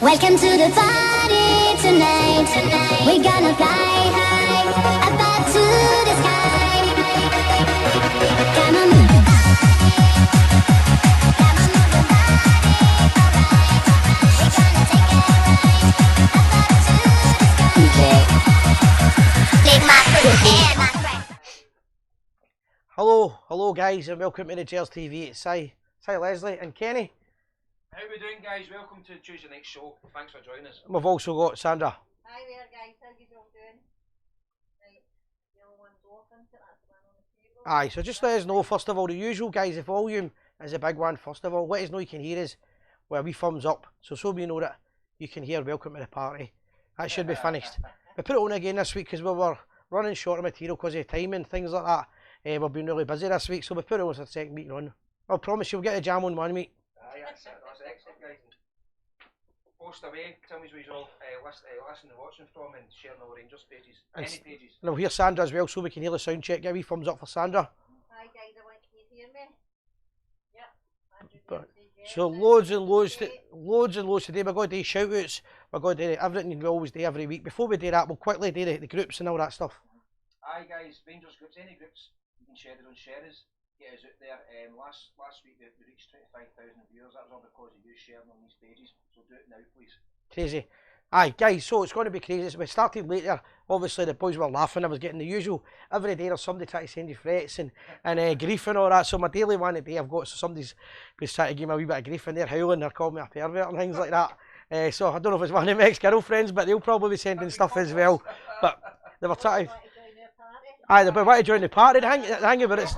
Welcome to the party tonight. We're gonna fly high up up to the sky. Come on, move your body. Come on, move your body. We're gonna take it right up up to the sky. Leave my foot there. Hello guys, and welcome to the Gers TV. It's Si Leslie and Kenny. How we doing, guys? Welcome to Tuesday Night Show. Thanks for joining us. We've also got Sandra. Hi there, guys. How you all doing? Right, the other one's off, isn't it? That's the one on the table. Aye, so just let us know, first of all, the usual, guys, the volume is a big one. First of all, let us know you can hear us with a wee thumbs up, so we know that you can hear Welcome to the Party. That should be finished. We put it on again this week because we were running short of material because of time and things like that. We've been really busy this week, so we put it on for the second week run. I promise you'll get a jam on one week. Aye, that's excellent, guys. Post away, tell me where you're all listening and watching from, and sharing our Rangers pages, any pages. And we'll hear Sandra as well, so we can hear the sound check. Get a wee thumbs up for Sandra. Hi guys, I want can you hear me? Yep. But, so loads and loads today. We're going to do shout outs, we're going to do everything we always do every week. Before we do that, we'll quickly do the groups and all that stuff. Aye guys, Rangers groups, any groups, you can share their own sharers. Get us out there. Last week we reached 25,000 viewers. That was all because of you sharing on these pages. So do it now, please. Crazy. Aye, guys, so it's going to be crazy. So we started later. Obviously, the boys were laughing. I was getting the usual. Every day there's somebody trying to send you threats and grief and all that. So my daily one today, I've got somebody's trying to give me a wee bit of grief and they're howling. They're calling me a pervert and things like that. So I don't know if it's one of my ex-girlfriends, but they'll probably be sending stuff as well. But they were trying to... Aye, they want to join the party. The thing about it,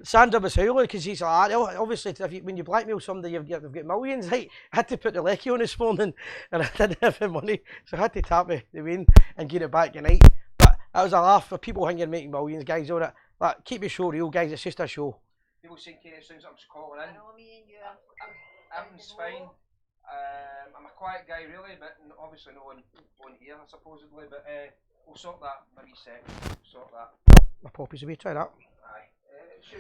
Sandra was howling because he's like, obviously, when you blackmail somebody, you've got millions. Right? I had to put the lecky on this morning and I didn't have the money, so I had to tap the win and get it back tonight. But that was a laugh for people thinking you're making millions, guys. On it, like, keep your show real, guys. It's just a show. People saying Kenny sounds like I'm just calling in. I know me and you. Everything's fine. I'm a quiet guy, really, but obviously no one here, supposedly. But we'll sort that maybe second. Sort that. My poppies away, try that. Aye.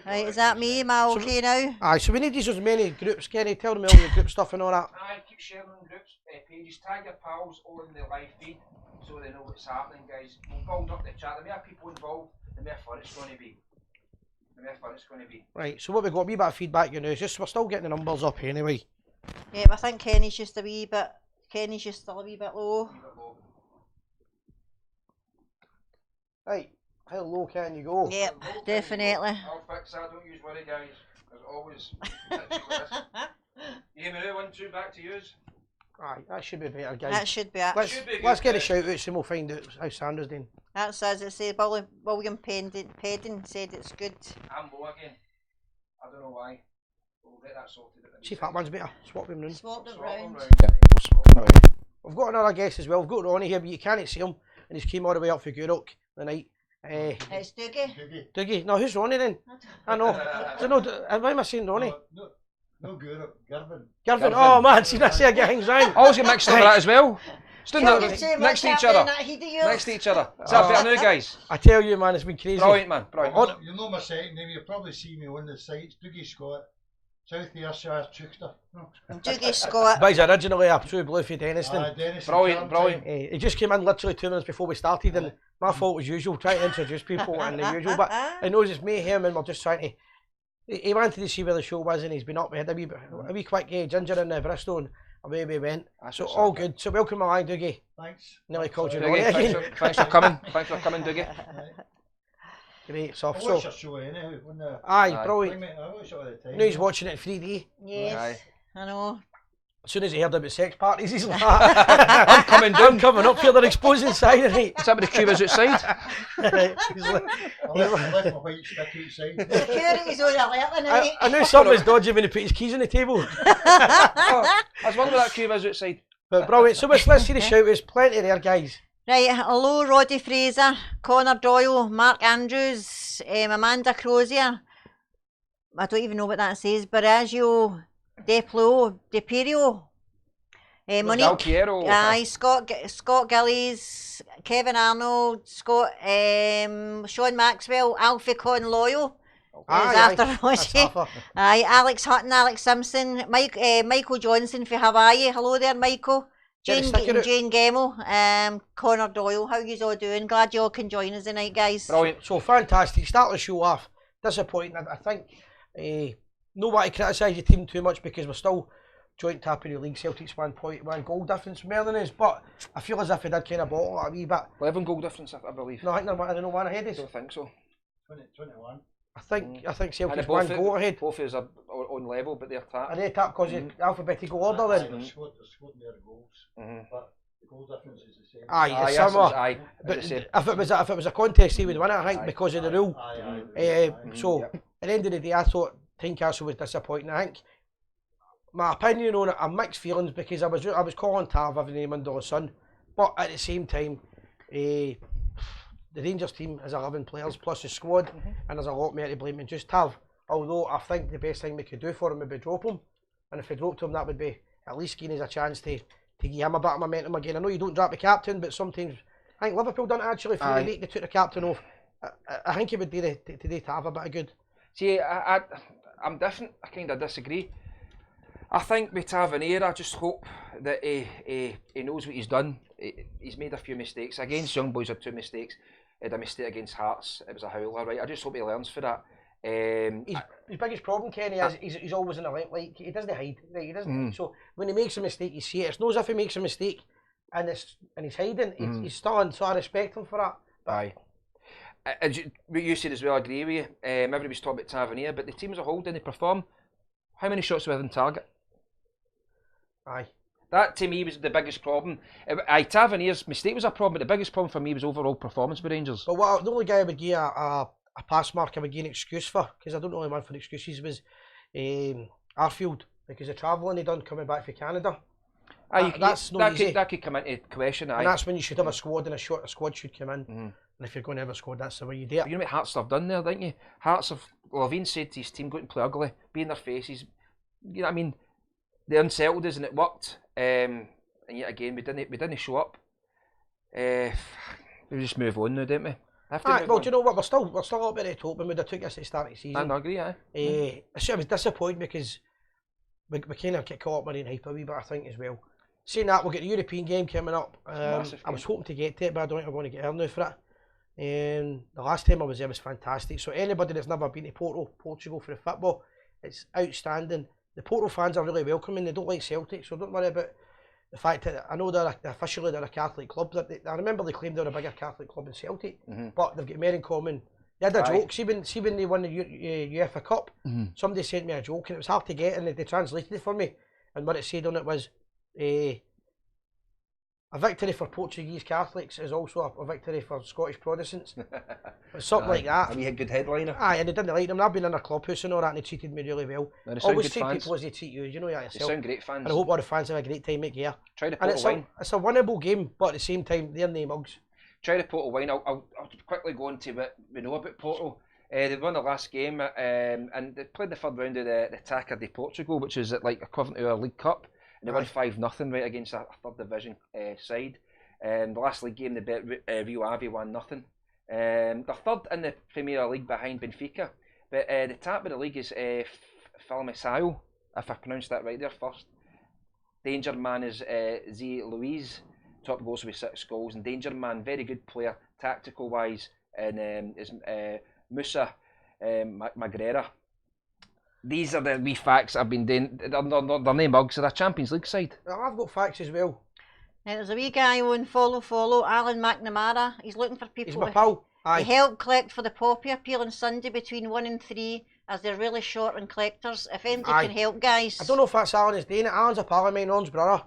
Right, is that me? Am I okay now? Aye, so we need these as many groups, Kenny. Tell them all your group stuff and all that. Aye, keep sharing on groups, pages. Tag your pals on the live feed so they know what's happening, guys. We'll build up the chat. The more people involved, the more fun it's going to be. Right, so what we got, a wee bit of feedback, you know, it's just we're still getting the numbers up anyway. Yeah, I think Kenny's just still a wee bit low. Right, how low can you go? Yep, definitely. I'll fix that, don't use worry, guys. There's always you hear me now, 1, 2, back to yous. Aye, that should be better, guys. That should be it. Let's get a shout outs and we'll find out how Sandra's doing. That says it says William Pedden said it's good. I'm low again. I don't know why. We'll get that sorted. See if that one's better. Swap them round. Swap them Swap them round. round. Yeah, got another guest as well. We've got Ronnie here, but you can't see him, and he's came all the way up for Gurok the night. It's Dougie. Dougie. No, who's Ronnie then? I know. Why am I saying Ronnie? No Gurok, Gervin. Gervin. Oh man, see that's how I get things wrong. I always get mixed up with that as well. Stood Can't there get too next much to each other. happening in that heat of yours. Next to each other. Is that better now, guys? I tell you, man, it's been crazy. Brilliant, man. Brilliant. You know my second name, you'll probably see me on the sites. Dougie Scott, South Ayrshire, Chuckster. Dougie Scott. But he's originally a true Bluefield Denniston. Brilliant. He just came in literally 2 minutes before we started, and my fault as usual, trying to introduce people and the usual. But he knows it's me, him, and we're just trying to. He wanted to see where the show was, and he's been up. We had a wee quick ginger in Bristol, and away we went. So all good. So welcome along, Dougie. Thanks. Nearly called you Dougie, Ronnie again. thanks for coming. Thanks for coming, Dougie. Great I stuff. watch So, your show anyhow. aye, brilliant. I watch it all the time. Now he's watching it 3D. Yes, I know. As soon as he heard about sex parties, he's like, I'm coming down. I'm coming up here, they're exposing side of it. Is that with the cubas outside? He's like, I left my white stick outside. Security's on alert tonight. I knew something was dodgy when he put his keys on the table. I was wondering what that cubas outside. But brilliant. So let's see the shout. There's plenty there, guys. Right, hello Roddy Fraser, Connor Doyle, Mark Andrews, Amanda Crozier. I don't even know what that says. Baraggio, Deplo, Deperio, Monique, Piero. aye, Scott Gillies, Kevin Arnold, Sean Maxwell, Alfie Conloyo. Aye, After that's Rosie. Alpha. Aye, Alex Hutton, Alex Simpson, Michael Johnson for Hawaii. Hello there, Michael. Get the Jane, sticker out. Jane Gemmell, Connor Doyle. How you all doing? Glad you all can join us tonight, guys. Brilliant. So fantastic. Start the show off. Disappointing. I think nobody criticise your team too much because we're still joint top in the league. Celtic's 1 point, 1 goal difference more than us. But I feel as if we did kind of bottle it a wee bit. 11 goal difference, I believe. No, I think they're one ahead I us. don't think so. 21. I think And Celtic's both 1 goal ahead. Both of us are on level, but they're Are tapped. they tap because of alphabetical order then? They've scored their goals, but the goal difference is the same. Aye, it's yes, similar. aye. But As I say. if it was a contest, he would win it, I think, because of the rule. Aye. So at the end of the day, I thought Tynecastle was disappointing. I think my opinion on it, I'm mixed feelings because I was calling Tav every name under the sun, but at the same time, the Rangers team has 11 players plus the squad, and there's a lot more to blame than just Tav. Although I think the best thing we could do for him would be drop him, and if we dropped him, that would be at least giving us a chance to give him a bit of momentum again. I know you don't drop the captain, but sometimes I think Liverpool done it actually. For the week they took the captain off. I think it would do today to have a bit of good. See, I'm different. I kind of disagree. I think with Tavernier, I just hope that he knows what he's done. He's made a few mistakes. Against Young Boys are 2 mistakes. He had a mistake against Hearts. It was a howler, right? I just hope he learns for that. His biggest problem, Kenny, is he's always in the limelight. He doesn't hide, right? He doesn't. So when he makes a mistake, you see it. It's not as if he makes a mistake and he's hiding. He's still on, so I respect him for that. But Aye. What you said as well, I agree with you. Everybody's talking about Tavernier, but the team as a whole didn't perform. How many shots were within target? aye. That to me was the biggest problem. Tavernier's mistake was a problem, but the biggest problem for me was overall performance with Rangers. But the only guy I would give a pass mark I would give an excuse for, because I don't really want for excuses, was Arfield, because the travelling he done coming back from Canada. That could come into question. And that's when you should have a squad, and a squad should come in. And if you're going to have a squad, that's the way you do it. But you know what Hearts have done there, didn't you? Hearts have, Levine said to his team, go and play ugly, be in their faces. You know what I mean? They unsettled us and it worked. And yet again, we didn't show up. We just move on now, didn't we? Do you know what? We're still up at the top, and we'd have took us at the start of the season. I agree, aye. I was disappointed because we kind of get caught up in hype a wee bit, I think, as well. Saying that, we'll get the European game coming up. I was hoping to get to it, but I don't think we're going to get there now for it. The last time I was there was fantastic. So anybody that's never been to Portugal for the football, it's outstanding. The Porto fans are really welcoming. They don't like Celtic, so don't worry about the fact that I know they're officially a Catholic club. I remember they claimed they're a bigger Catholic club than Celtic, but they've got more in common. They had a joke. See when they won the UEFA Cup, somebody sent me a joke and it was hard to get, and they translated it for me. And what it said on it was, A victory for Portuguese Catholics is also a victory for Scottish Protestants. Something like that. A wee good headliner. Aye, and they didn't like them. I've been in their clubhouse and all that, and they treated me really well. No, they sound Always good treat fans. people as they treat you. You know that They yourself. sound great fans. And I hope all the fans have a great time at Gers. Try the And Portal wine. it's a winnable game, but at the same time, they're no mugs. Try the Portal wine. I'll quickly go into what we know about Portal. They won the last game and they played the third round of the Taça de Portugal, which is like equivalent to our League Cup. And they won 5-0 right against a third division side. The last league game they beat Rio Ave 1-0. They're third in the Premier League behind Benfica. But the top of the league is Falmesao, if I pronounced that right there first. Danger Man is Z. Louise, top goals with 6 goals. And Danger Man, very good player, tactical wise, and is Musa Magrera. These are the wee facts I've been doing. They're no mugs, they're a Champions League side. Well, I've got facts as well. Now there's a wee guy on follow, Alan McNamara. He's looking for people He's my pal. to Aye. help collect for the Poppy appeal on Sunday between 1 and 3, as they're really short on collectors. If anybody Aye. can help, guys. I don't know if that's Alan is doing it. Alan's a pal of mine, Alan's brother.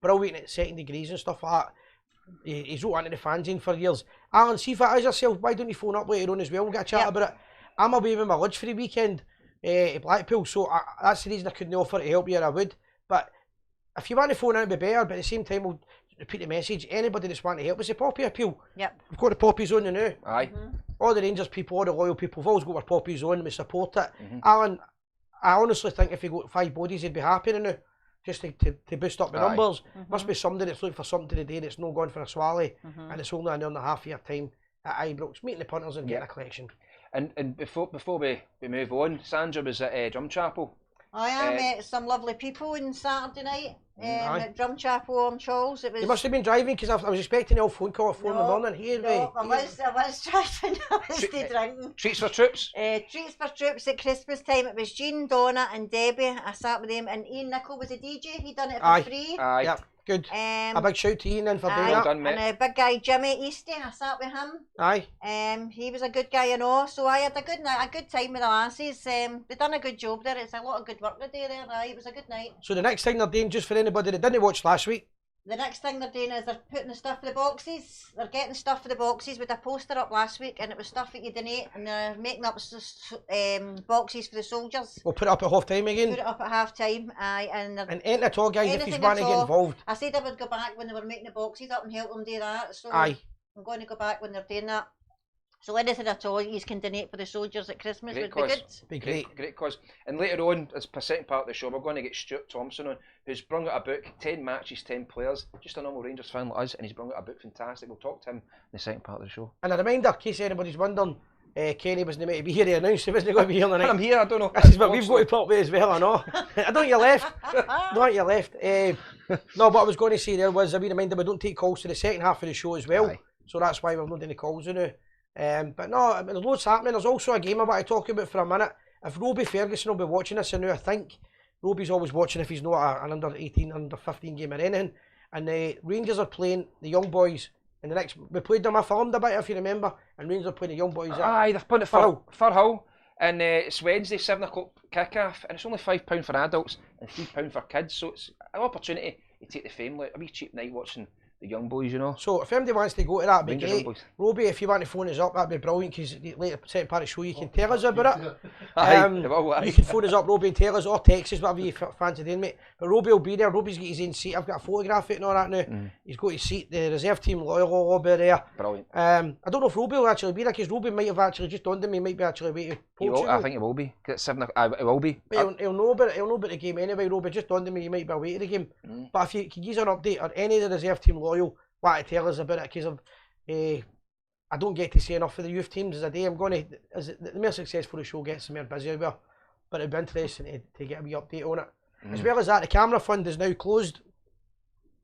Brilliant at second degrees and stuff like that. He's wrote into the fanzine for years. Alan, see if it is yourself, why don't you phone up later on as well? We'll get a chat about it. I'm away with my lodge for the weekend to Blackpool, so that's the reason I couldn't offer to help you, or I would. But if you want to phone out, it'd be better, but at the same time, we'll repeat the message. Anybody that's wanting to help us, the Poppy appeal. Yep. We've got the Poppies on the now. Aye. All the Rangers people, all the loyal people, have always got their Poppies on, we support it. Alan, I honestly think if he got 5 bodies, he'd be happy now. Just to boost up the numbers. Must be somebody that's looking for something today that's not going for a swally, and it's only an hour and a half of your time at Ibrox, meeting the punters and getting a collection. And before we move on, Sandra was at Drum Chapel. I met some lovely people on Saturday night at Drum Chapel on Charles. It was. You must have been driving, because I was expecting a phone call at 4 in the morning. Here, No, I was driving. I was drinking. Treats for troops. Treats for troops at Christmas time. It was Jean, Donna and Debbie. I sat with them, and Ian Nichol was a DJ. He done it for free. Aye. Yep, good. A big shout to Ian then for doing Well that. done, mate. And a big guy Jimmy Easty. I sat with him. Aye. He was a good guy, you know. So I had a good night, a good time with the lassies. They done a good job there. It's a lot of good work they do there. Aye, it was a good night. So the next thing they're doing, just for anybody that didn't watch last week, The next thing they're doing is they're putting the stuff in the boxes. They're getting stuff for the boxes. With a poster up last week, and it was stuff that you donate, and they're making up boxes for the soldiers. we'll put it up at half time Put again. it up at half time. Aye, and And ain't at all, guys, if you anything want to at get all. involved. I said I would go back when they were making the boxes up and help them do that. So Aye. I'm going to go back when they're doing that. So anything at all you can donate for the soldiers at Christmas Great would cause. be good. Be great. Great cause. And later on, as a second part of the show, we're going to get Stuart Thompson on, who's brung out a book, 10 matches, 10 players, just a normal Rangers fan like us, and he's brung out a book, fantastic. We'll talk to him in the second part of the show. And a reminder, in case anybody's wondering, Kenny wasn't meant to be here. He announced he wasn't going to be here tonight. I'm here, I don't know. This is what we've got to put up with as well, I know. I don't you left. Don't you left. No, what I was going to say there was a wee reminder, we don't take calls to the second half of the show as well. Aye. So that's why we're not doing any calls now. But no, I mean, there's loads happening. There's also a game I want to talk about for a minute. If Robbie Ferguson will be watching this, I know, I think Robbie's always watching if he's not an under 18, under 15 game or anything. And the Rangers are playing the young boys in the next. We played them, I filmed a bit if you remember, and Rangers are playing the young boys. Aye, they're putting it Firhill. Firhill. And it's Wednesday, 7 o'clock kick-off, and it's only £5 for adults and £3 for kids, so it's an opportunity to take the family, a wee cheap night watching the young boys, you know. So if anybody wants to go to that, it'd be Rangers great. young boys. Robbie, if you want to phone us up, that'd be brilliant, because later second part of the show you can tell us about it. Aye, they will, aye. You can phone us up, Robbie, and tell us, or text us, whatever you fancy doing, mate. But Robbie will be there. Robbie's got his own seat. I've got a photograph of it and all that now. He's got his seat. The reserve team will be there. Brilliant. I don't know if Robbie will actually be there, because Robbie might have actually just done him. He might be actually away to He will, Portugal. I think it will be. 'Cause it's 7 o'clock. It will be. But he'll know about it. He'll know about the game anyway. Robbie just done him. He might be away to the game. But if you can give us an update, or any of the reserve team loyal want to tell us about it, because I don't get to see enough of the youth teams as a day. I'm going to, as the more successful the show gets, the more busy we are. But it'd be interesting to get a wee update on it. As well as that, the camera fund is now closed.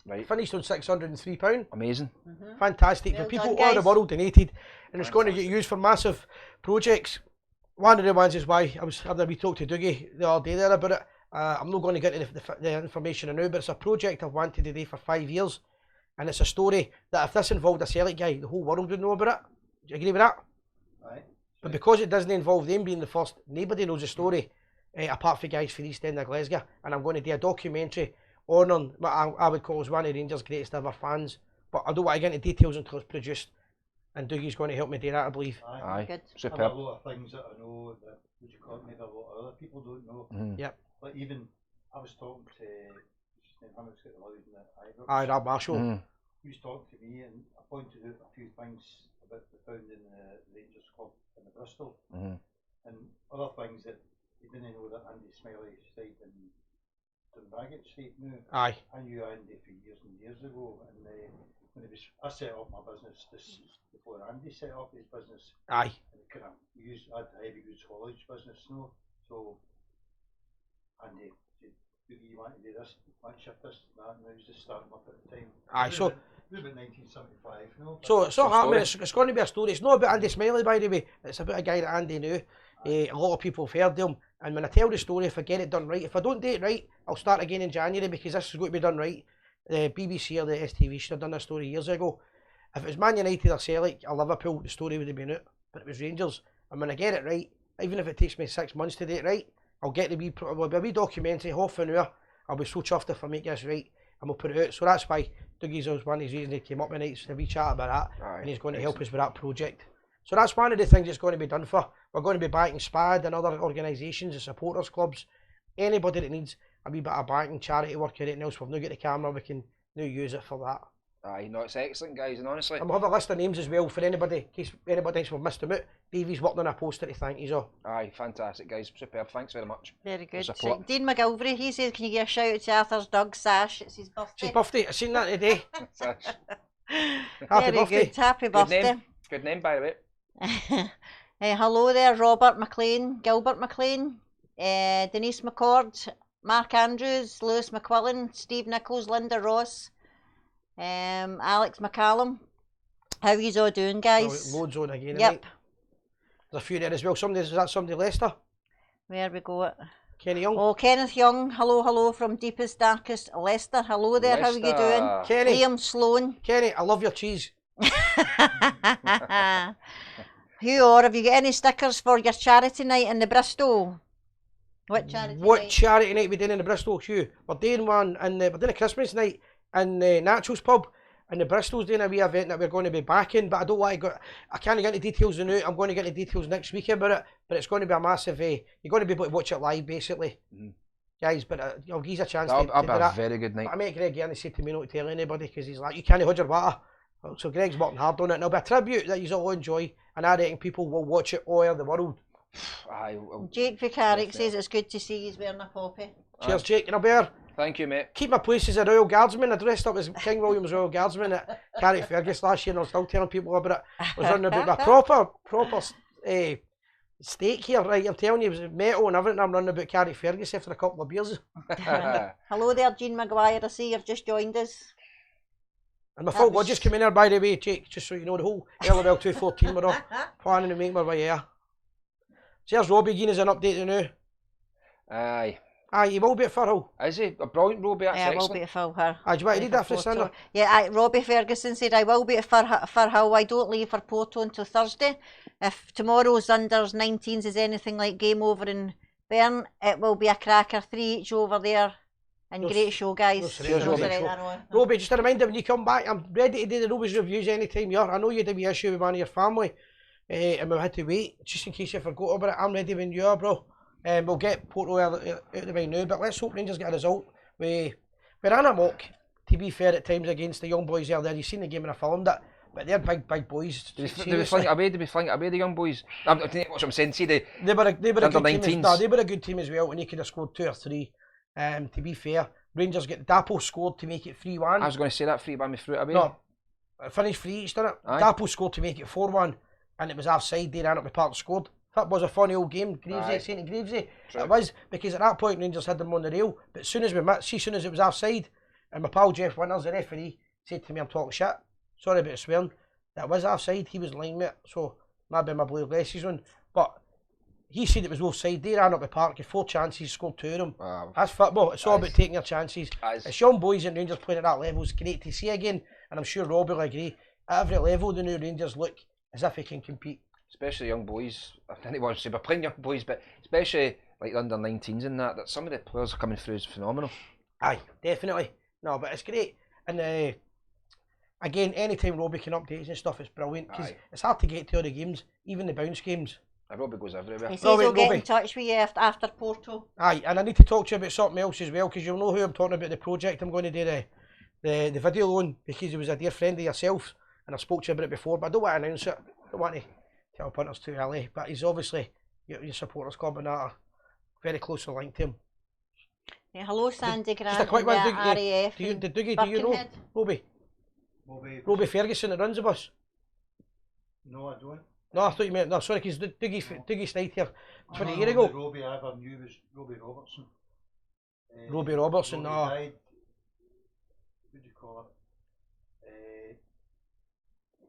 Right. Finished on £603. Amazing. Fantastic. Well The people done, all over the guys. world donated, and it's going to get used for massive projects. One of the ones is why I was having a wee talk to Dougie the other day there about it. I'm not going to get into the information now, but it's a project I've wanted to do for 5 years. And it's a story that if this involved a Celtic guy, the whole world would know about it. Do you agree with that? Aye. But because it doesn't involve them being the first, nobody knows the story apart from guys from East End of Glasgow. And I'm going to do a documentary honouring what I would call as one of Rangers' greatest ever fans. But I don't want to get into details until it's produced, and Dougie's going to help me do that, I believe. Aye, Good. I've superb. got a lot of things that I know that would you call it, maybe a lot of other people don't know. Yep. Like even I was talking to Hammett's got the loud in the Ibrox. Aye, Rob Marshall. He was talking to me and I pointed out a few things about the founding the Rangers club in the Bristol and other things that he didn't know that Andy Smiley stayed in Dunragget State now. Aye. I knew Andy for years and years ago, and when I set up my business before Andy set up his business. Aye. And I had heavy goods haulage business, no. So Andy said, "You want to do this? Want to shift this? That?" And I was just starting up at the time. Aye. So. It was about 1975, no. So it's not happening. It's going to be a story. It's not about Andy Smiley, by the way. It's about a guy that Andy knew. A lot of people have heard of him. And when I tell the story, if I get it done right, if I don't do it right, I'll start again in January because this is going to be done right. The BBC or the STV should have done this story years ago. If it was Man United or Celtic or Liverpool, the story would have been out. But it was Rangers. And when I get it right, even if it takes me 6 months to do it right, I'll get the wee documentary, half an hour. I'll be so chuffed if I make this right. And we'll put it out. So that's why Dougie's was one of his reasons he came up at nights to have a chat about that. Aye, and he's going to help us with that project. So that's one of the things that's going to be done for. We're going to be backing SPAD and other organisations, the supporters clubs, anybody that needs a wee bit of banking, charity work or anything else. We've now got the camera, we can now use it for that. Aye, no, it's excellent, guys, and honestly. And we'll have a list of names as well for anybody, in case anybody thinks we've missed them out. Davey's worked on a poster to thank you all. Aye, fantastic, guys, superb. Thanks very much. Very good. So, Support. Dean McGilvery, he says, can you give a shout out to Arthur's dog Sash? It's his birthday. It's his birthday, I seen that today. Happy birthday. Good. Happy Good birthday. name. Good name, by the way. Hello there, Robert McLean, Gilbert McLean, Denise McCord, Mark Andrews, Lewis McQuillan, Steve Nichols, Linda Ross, Alex McCallum. How you all doing, guys? Loads on again. Yep. There's a few there as well. Is that somebody Leicester? Where we go? Kenny Young. Oh, Kenneth Young. Hello from deepest, darkest Leicester. Hello there. How are you doing? Kenny. Liam Sloan. Kenny, I love your cheese. Who or have you got any stickers for your charity night in the Bristol? What charity What night? charity night we doing in the Bristol, Hugh? We're doing one we're doing a Christmas night in the Nachos pub, and the Bristol's doing a wee event that we're going to be backing, but I don't want to go, I can't get into details now. I'm going to get into details next week about it, but it's going to be a massive, you're going to be able to watch it live basically. Guys, but I'll give you a chance to do That'll be a that. very good night. But I met Greg Gerney say to me not to tell anybody because he's like, you can't hold your water. So Greg's working hard on it, and it'll be a tribute that you all enjoy, and I reckon people will watch it all over the world. Aye, well, Jake Vicaric says it's good to see you wearing a poppy. Cheers, Jake, and a bear. thank you, mate. Keep my place as a Royal Guardsman. I dressed up as King William's Royal Guardsman at Carrickfergus last year, and I was still telling people about it. I was running about my proper steak here, right? I'm telling you, it was metal and everything. I'm running about Carrickfergus after a couple of beers. Hello there, Jean Maguire. I see you've just joined us. And my full blood just came in there, by the way, Jake, just so you know, the whole LOL 214 we're all planning to make my way here. So there's Robbie Gein as an update now. Aye. Aye, he will be at Firhill. Is he? A brilliant Robbie, that's Yeah, I will excellent. be at Full Hill. Aye, do you want to read that for the Sunday? Yeah, Robbie Ferguson said, I will be at Firhill. I don't leave for Porto until Thursday. If tomorrow's unders 19s is anything like game over in Bern, it will be a cracker. 3 each over there. And great show, guys. Cheers, Robbie. Robbie, just a reminder, when you come back, I'm ready to do the Robbie's reviews anytime you are. I know you had a wee issue with one of your family, and we had to wait, just in case you forgot about it. I'm ready when you are, bro. We'll get Porto out of the way now, but let's hope Rangers get a result. We ran amok, to be fair, at times against the young boys earlier. You've seen the game and I filmed it, but they're big boys. They be flinging it away, the young boys. I don't know what I'm saying, see, They were a good under team. 19s. They were a good team as well, and they could have scored 2 or 3. To be fair, Rangers get Dapo scored to make it 3-1. I was going to say that, free by me Flute away. No, finished 3 each, didn't it? Aye. Dapo scored to make it 4-1, and it was offside. They ran up the park and scored. That was a funny old game, Aye. Gravesy, St Gravesy. True. It was, because at that point Rangers had them on the rail, but as soon as it was offside, and my pal Jeff Winters, the referee, said to me, I'm talking shit, sorry about swearing, that was offside, he was lying mate, so maybe my blue glasses on, but he said it was offside. They ran up the park, had 4 chances, scored 2 of them. Wow. That's football, it's all about taking your chances. Aye. It's young boys and Rangers playing at that level, it's great to see again, and I'm sure Robbie will agree, at every level the new Rangers look as if they can compete. Especially young boys. I didn't want to say we're playing young boys, but especially like under 19s and that some of the players are coming through is phenomenal. Aye, definitely. No, but it's great. And again, anytime Robbie can update us and stuff, it's brilliant because Aye. it's hard to get to all the games, even the bounce games. Robbie goes everywhere. He says Robbie, he'll get in Robbie. touch with you after Porto. Aye, and I need to talk to you about something else as well because you'll know who I'm talking about, the project I'm going to do, the video loan, because he was a dear friend of yourself and I spoke to you about it before, but I don't want to announce it. I don't want to tell punters too early, but he's obviously your supporters club and that are very closely linked to him. Yeah, hello, Sandy Grant. Just a quick one, and Dougie, the RAF. do you in know Birkenhead. Robbie? Robbie Ferguson that runs the bus? No, I don't. No, I thought you meant, no, sorry, because Dougie stayed here 20 No, years no, ago. the Robbie I ever knew was Robbie Robertson. Robbie Robertson, Robbie no. died, what do you call it?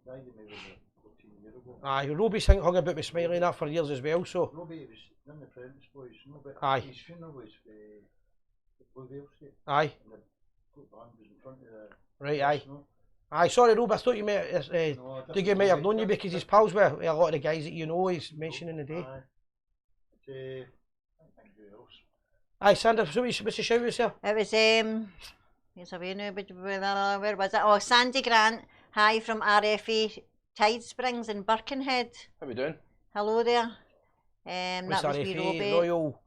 Died maybe 14 years ago. Aye, Robbie's hung about with Smiley and that for years as well, so. Robbie was in the Apprentice Boys, no, but Aye. his funeral was the Bluevale State, Aye, and the Flute band was in front of the right, aye. Arsenal. Aye, sorry Rob, I thought you meant, No, different Dougie might have known you Robbie, because he's pals with a lot of the guys that you know, he's mentioning the day. Aye. But, I think who else? Aye, Sandra, so what's the shout out, sir? It was, he's away now, but where was it? Oh, Sandy Grant. Hi from RFA Tide Springs in Birkenhead. How we doing? Hello there. What's That was me, RFA, Robbie. Royal,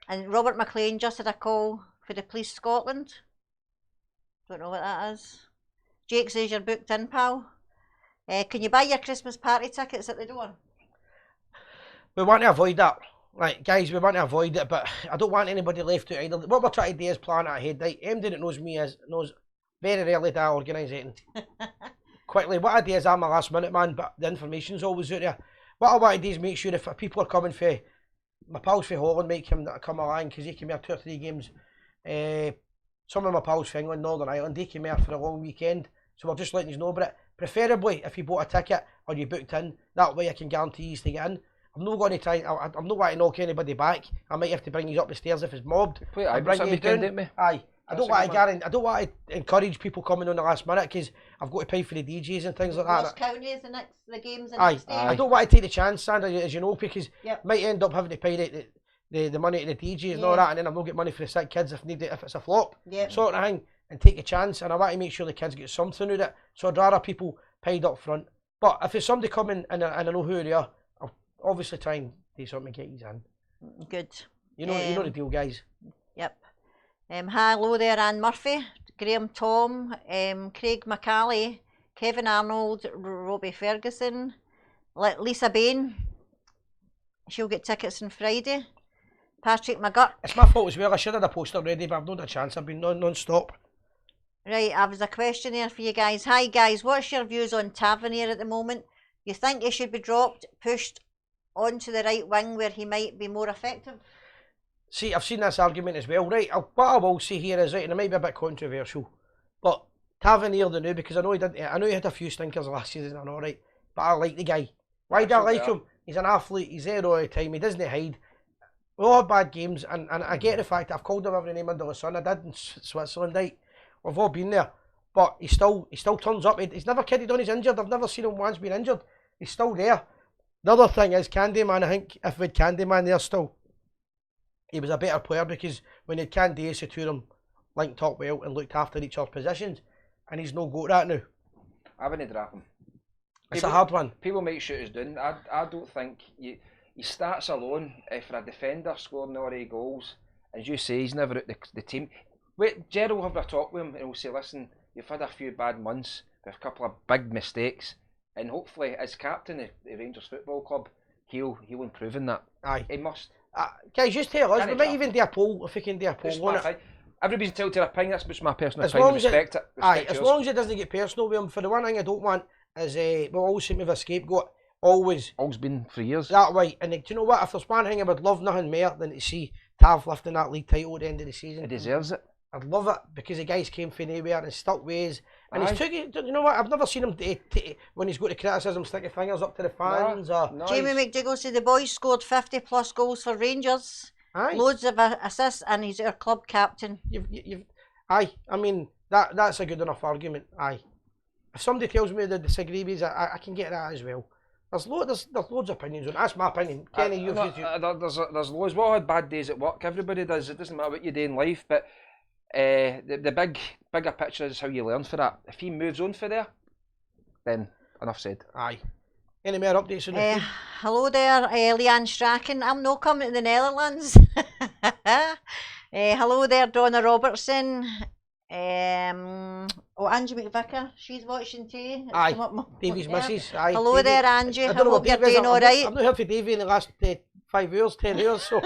And Robert McLean just had a call for the Police Scotland. Don't know what that is. Jake says you're booked in, pal. Can you buy your Christmas party tickets at the door? we want to avoid that. Right, guys, we want to avoid it, but I don't want anybody left out either. What we're trying to do is plan it ahead, right? Anybody that knows me knows very rarely that I organise anything. Quickly, what I do is I'm a last minute man, but the information's always out there. What I want to do is make sure if people are coming for, my pals for Holland might come along because they came here 2 or 3 games. Some of my pals from England, Northern Ireland, they came here for a long weekend. So we're just letting you know about it. Preferably if you bought a ticket or you booked in, that way I can guarantee you to get in. I'm not going to try, I'm not going to knock anybody back. I might have to bring you up the stairs if it's mobbed. Play I'll Ibrox bring that you weekend, down. didn't we? Aye. I That's don't a want good to guarantee, I don't want to encourage people coming on the last minute because I've got to pay for the DJs and things like Ross that. County is the game's the Aye, next day. I don't want to take the chance, Sandra, as you know, because Yep. might end up having to pay the money to the DJs and all Yeah. that, and then I've not get money for the sick kids if it's a flop, Yep. sort of thing, and take a chance. And I want to make sure the kids get something out of it. So I'd rather people paid up front. But if it's somebody coming and I know who they are, I'll obviously try and do something to get you in. Good. You know the deal, guys. Yep. Hello there, Anne Murphy, Graham Tom, Craig McCalley, Kevin Arnold, Robbie Ferguson, Lisa Bain. She'll get tickets on Friday. Patrick McGurk. It's my fault as well. I should have had a poster ready, but I've not had a chance. I've been non-stop. Right, I have a question there for you guys. Hi guys, what's your views on Tavernier at the moment? You think he should be dropped, pushed onto the right wing where he might be more effective? See, I've seen this argument as well, right? What I will say here is, right, and it might be a bit controversial, but Tavernier the new, because I know he had a few stinkers last season and all right, but I like the guy. Why do I like him? He's an athlete, he's there all the time, he doesn't hide. We all had bad games, and I get the fact that I've called him every name under the sun. I did in Switzerland, right? We've all been there, but he still turns up. He's never kidded on he's injured. I've never seen him once being injured. He's still there. The other thing is Candyman. I think if we had Candyman there still, he was a better player because when he had Candace, the two of them linked up well and looked after each other's positions, and he's no got that now. I wouldn't drop him. It's a hard one. People might shoot us down. I don't think he starts alone for a defender scoring all 8 goals. As you say, he's never out the team. Wait, Gerald will have a talk with him and he'll say, listen, you've had a few bad months with a couple of big mistakes, and hopefully as captain of the Rangers Football Club, he'll improve in that. Aye. He must. Guys, just tell us. Can We he might drop? even do a poll if we can do a That's poll on my it. thing. Everybody's entitled to their opinion. That's just my personal As opinion. long as Respect it. Aye, Respect as yours. long as it doesn't get personal with him. For the one thing I don't want is we always seem to have a scapegoat. Always Always been for years. that way. And do you know what? If there's one thing I would love nothing more than to see Tav lifting that league title at the end of the season. He deserves it. I'd love it because the guys came from nowhere and stuck ways. And he's Aye. took it. You know what? I've never seen him when he's got to criticism stick his fingers up to the fans. Or No, Jamie McDougall said the boys scored 50 plus goals for Rangers, aye, loads of assists, and he's our club captain. aye. I mean that's a good enough argument. Aye. If somebody tells me they disagree with us, I can get that as well. There's loads of opinions on it. That's my opinion. Kenny, you've there's loads. We all had bad days at work. Everybody does. It doesn't matter what you do in life. But The bigger picture is how you learn for that. If he moves on for there, then enough said. Aye. Any more updates on the feed? Hello there, Leanne Strachan. I'm not coming to the Netherlands. Hello there, Donna Robertson. Angie McVicker, she's watching too. It's Aye, come up Davey's there. missus. Aye, Hello Davey. there, Angie. I I don't know what hope you're Davey is. doing all right. I've not heard from Davey in the last 5 hours, 10 hours, so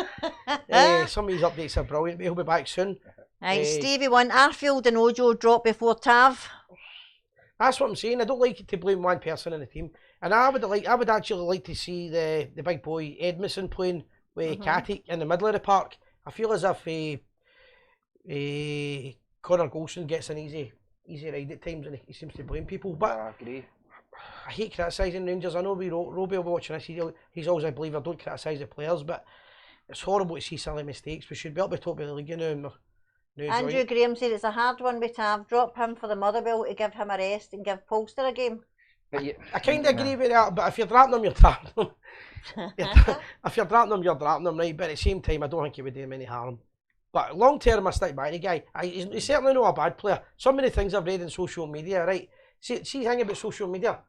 some of these updates are brilliant, but he'll be back soon. Right, Stevie won. Arfield and Ojo dropped before Tav. That's what I'm saying. I don't like it to blame one person in the team, and I would actually like to see the big boy Edmondson playing with Katic in the middle of the park. I feel as if Connor Golson gets an easy ride at times, and he seems to blame people. But I agree. I hate criticising Rangers. I know Robbie will be watching this. He's always a believer. Don't criticise the players, but it's horrible to see silly mistakes. We should be able to top of the league, you know. Andrew Graham said it's a hard one with Tav. Drop him for the Motherwell to give him a rest and give Polster a game. But I kind of agree with that, but if you're dropping them, you're dropping them. If you're dropping them, you're dropping them, right? But at the same time, I don't think it would do him any harm. But long term, I stick by the guy. He's certainly not a bad player. Some of the things I've read in social media, right? See the thing about social media,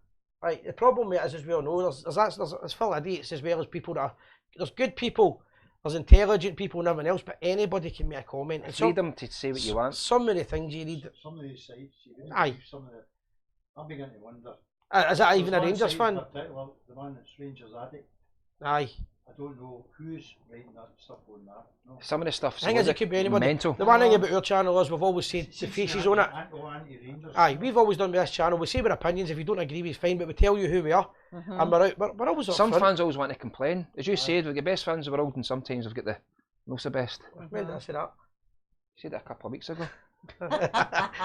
right? The problem with it is, as we all know, there's full of idiots as well as people that are, there's good people, there's intelligent people and everything else, but anybody can make a comment. And freedom to say what you want. Some of the things you read. Some of these sites, you really Aye. believe some of the. I'm beginning to wonder. Is that even a There's one Rangers site fan? in particular, the one that's Rangers Addict. Aye. I don't know who's writing that stuff on that. No. Some of the stuff's I think as it could be anybody. mental. The one thing about our channel is we've always said the Seems faces to be on it. anti-Rangers. Aye, we've always done with this channel. We say our opinions. If you don't agree, it's fine, but we tell you who we are, and we're out. We're always up Some front. fans always want to complain. As you said, we've got the best fans in the world, and sometimes we've got the not so best. When did I say that? Said that a couple of weeks ago.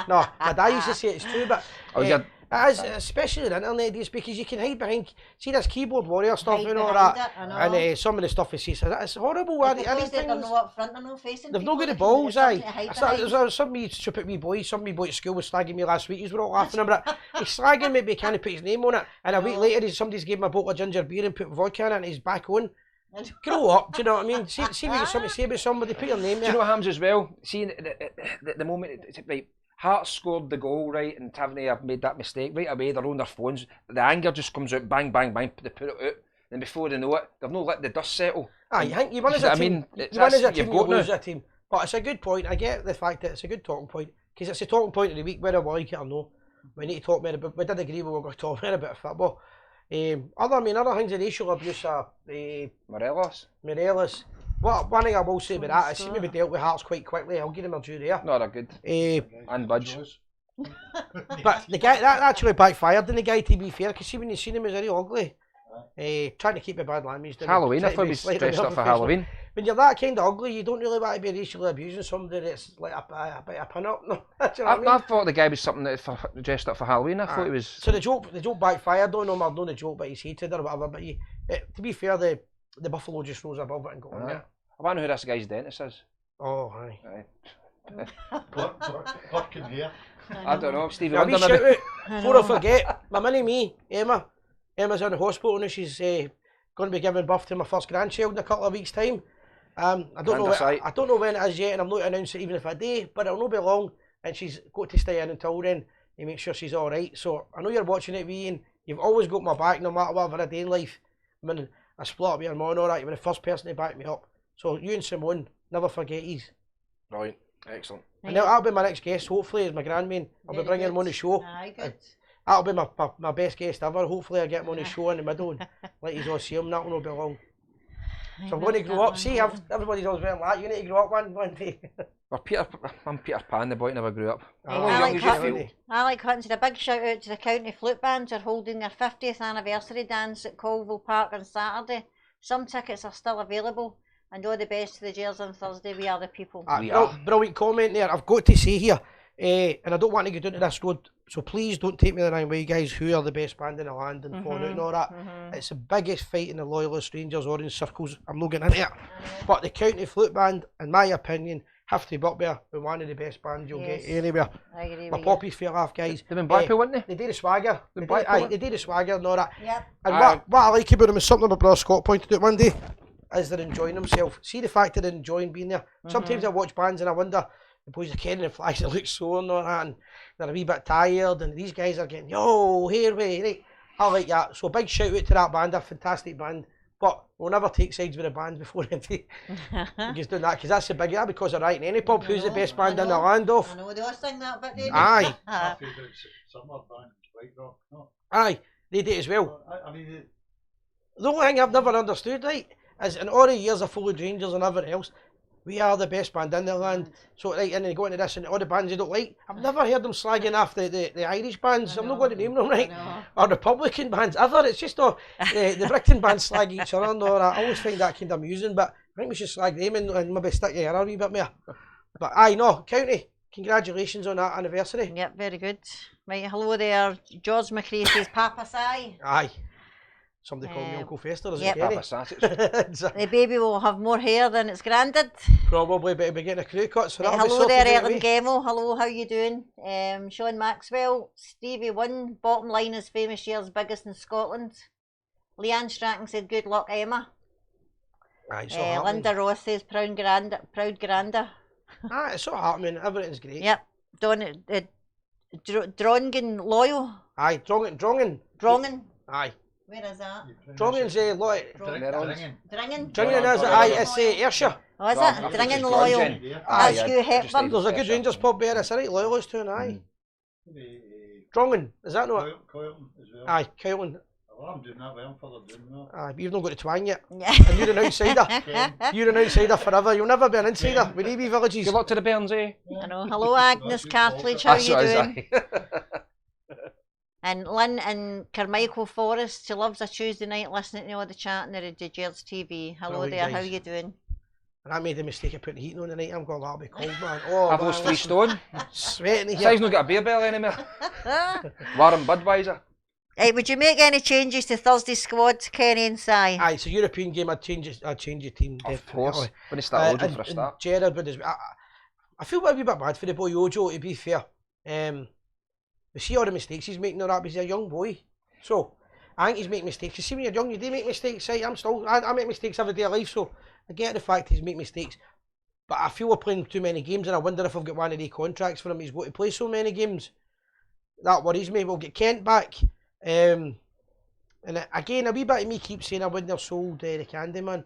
No, my dad used to say it's true, but Oh, yeah. it is, especially the internet days, because you can hide behind, see this keyboard warrior stuff Hide and all behind that, it, I know. and some of the stuff he says, it's horrible. Because they're not up front, they're not facing They've people, not got the they can- balls, there's aye. something to hide behind. Some of me stupid wee boys, some wee boy at school was slagging me last week, he's were all laughing about it. He's slagging me, but he can't put his name on it, and a week later somebody's gave him a bottle of ginger beer and put vodka in it, and he's back on. Grow up, do you know what I mean? See what you got something to say about somebody, put your name Do there. you know what happens as well? See, the moment, right, Hearts scored the goal, right, and Tavernier have made that mistake, right away, they're on their phones, the anger just comes out, bang, bang, bang, they put it out, and before they know it, they've not let the dust settle. Aye, you think you win as I a team, mean, you it's- win as a that's- team, you've you got lose now. as a team. But it's a good point, I get the fact that it's a good talking point, because it's a talking point of the week, whether we like it or no. We need to talk more about, we did agree we were going to talk more about football. Other things, the racial abuse of Morelos. One thing I will say about that, I seem to be dealt with Hearts quite quickly, I'll give them a due there. No, they're good. And Budge. But the guy, that actually backfired on the guy, to be fair, because see when you seen him, he was very ugly. Trying to keep a bad language. It's Halloween, I thought he was dressed up for Halloween. When you're that kind of ugly, you don't really want to be racially abusing somebody that's like a bit of pin-up. No, do you know what I mean? I thought the guy was something that dressed up for Halloween. I thought he was. So the joke backfired on him, or not the joke, but he's hated or whatever. But to be fair, the Buffalo just rose above it and got on there. I want to know who this guy's dentist is. Oh, aye. Working here. I don't know, Stevie A wee Wonder shout maybe. out, before I forget, my mini Emma. Emma's in the hospital now. She's going to be giving birth to my first grandchild in a couple of weeks' time. I don't know when it is yet, and I'm not announcing it even if I do, but it'll not be long, and she's got to stay in until then to make sure she's all right. So I know you're watching it, Ian. You've always got my back, no matter what I do in life. When I split up with your mum and all that, you were the first person to back me up. So you and Simone, never forget these. Right, excellent. And that'll be my next guest, hopefully, is my grandman. I'll be bringing him on the show. Aye, good. That'll be my best guest ever. Hopefully I get him on the show in the middle and let you all see him. That will not be long. So I'm going to grow up. See, everybody's always wearing that. You need to grow up one day. I'm Peter Pan, the boy never grew up. Oh, I young like as you feel. Alec Hutton, a big shout out to the County Flute Band. They're holding their 50th anniversary dance at Colville Park on Saturday. Some tickets are still available. And all the best to the Gers on Thursday. We are the people. Brilliant comment there. I've got to say here, and I don't want to get down to this road, so please don't take me the wrong way, guys, who are the best band in the land and falling out and all that. It's the biggest fight in the Loyalist Rangers orange circles. I'm not getting into it. But the County Flute Band, in my opinion, have to be up there with one of the best bands you'll get anywhere. I agree My with poppies fell off, guys. They've been Blackpool, weren't they? They did a swagger. They did a swagger and all that. Yep. And what I like about them is something my brother Scott pointed out one day, is they're enjoying themselves. See the fact that they're enjoying being there. Sometimes I watch bands and I wonder the boys are carrying the flags, they look sore and all that, and they're a wee bit tired, and these guys are getting, yo, here we, right. I like that. So big shout out to that band, a fantastic band. But we'll never take sides with the bands before anybody gets doing that, because that's the big, because they're right in any pub. Who's the best band in the land of? I know, they all sing that bit, David. Aye. My favourite summer band, White Rock. No. Aye, they do as well. I mean, The only thing I've never understood, right, is in all the years of Flute Rangers and everything else, we are the best band in the land. So, right, and they go into this and all the bands they don't like. I've never heard them slagging off the Irish bands. I'm not going to name them, right? Or Republican bands, ever. It's just the Britain bands slag each other and all that. I always find that kind of amusing, but I think we should slag them and maybe stick your ear a wee bit more. But aye, no, County, congratulations on that anniversary. Yep, very good. Right, hello there. George McRae says Papa Sai. Aye. Somebody called me Uncle Fester, is yep. it Kerry? Papa Sausage. The baby will have more hair than its grandad. Probably, but he'll be getting a crew cut, so that'll be Hello sorted there, out Ellen away. Gemmell. Hello, how you doing? Sean Maxwell, Stevie One. Bottom line is famous shares biggest in Scotland. Leanne Stratton said good luck, Emma. Aye, it's all happening. Linda Ross says proud granda. Aye, it's all happening. Everything's great. Yep. Drongen Loyal. Aye, Drongen. Aye. Where is that? Drongen's Dringen. Drongen is, aye, it's Ayrshire. Oh, is it? Dringen Loyal. Aye, That's Hugh Hepburn. There's a good Rangers pub there, it's a right loyalist town, aye. Drongen, is that not? Coylton as well. Aye, Coylton. Well, I'm doing that well, I'm further doing that. Aye, but you've not got the twang yet. Yeah. And you're an outsider. You're an outsider forever. You'll never be an insider with EB villages. Good luck to the Bairns, eh? I know. Hello, Agnes Cartledge. How are you That's what doing? it is, aye. And Lynn in Carmichael Forest, she loves a Tuesday night listening to all the chat and the Gers TV. Hello Brilliant, there, how are guys. you doing? And I made the mistake of putting the heating on tonight. I'm going, that'll be cold, man. Oh, I've man, lost 3 listen, stone. sweating Si's here. not got a beer belly anymore. Warren Budweiser. Hey, would you make any changes to Thursday's squad, Kenny and Si? Aye, it's a European game. I'd change the team. Of definitely. course. When you start Ojo for a and start. Gerard would as well. I feel a wee bit bad for the boy Ojo, to be fair. We see all the mistakes he's making, all that, but he's a young boy. So, I think he's making mistakes. You see, when you're young, you do make mistakes. Right? I make mistakes every day of life, so I get the fact he's making mistakes. But I feel we're playing too many games, and I wonder if I've got one of the contracts for him. He's got to play so many games. That worries me. We'll get Kent back. And again, a wee bit of me keeps saying I wouldn't have sold the Candyman.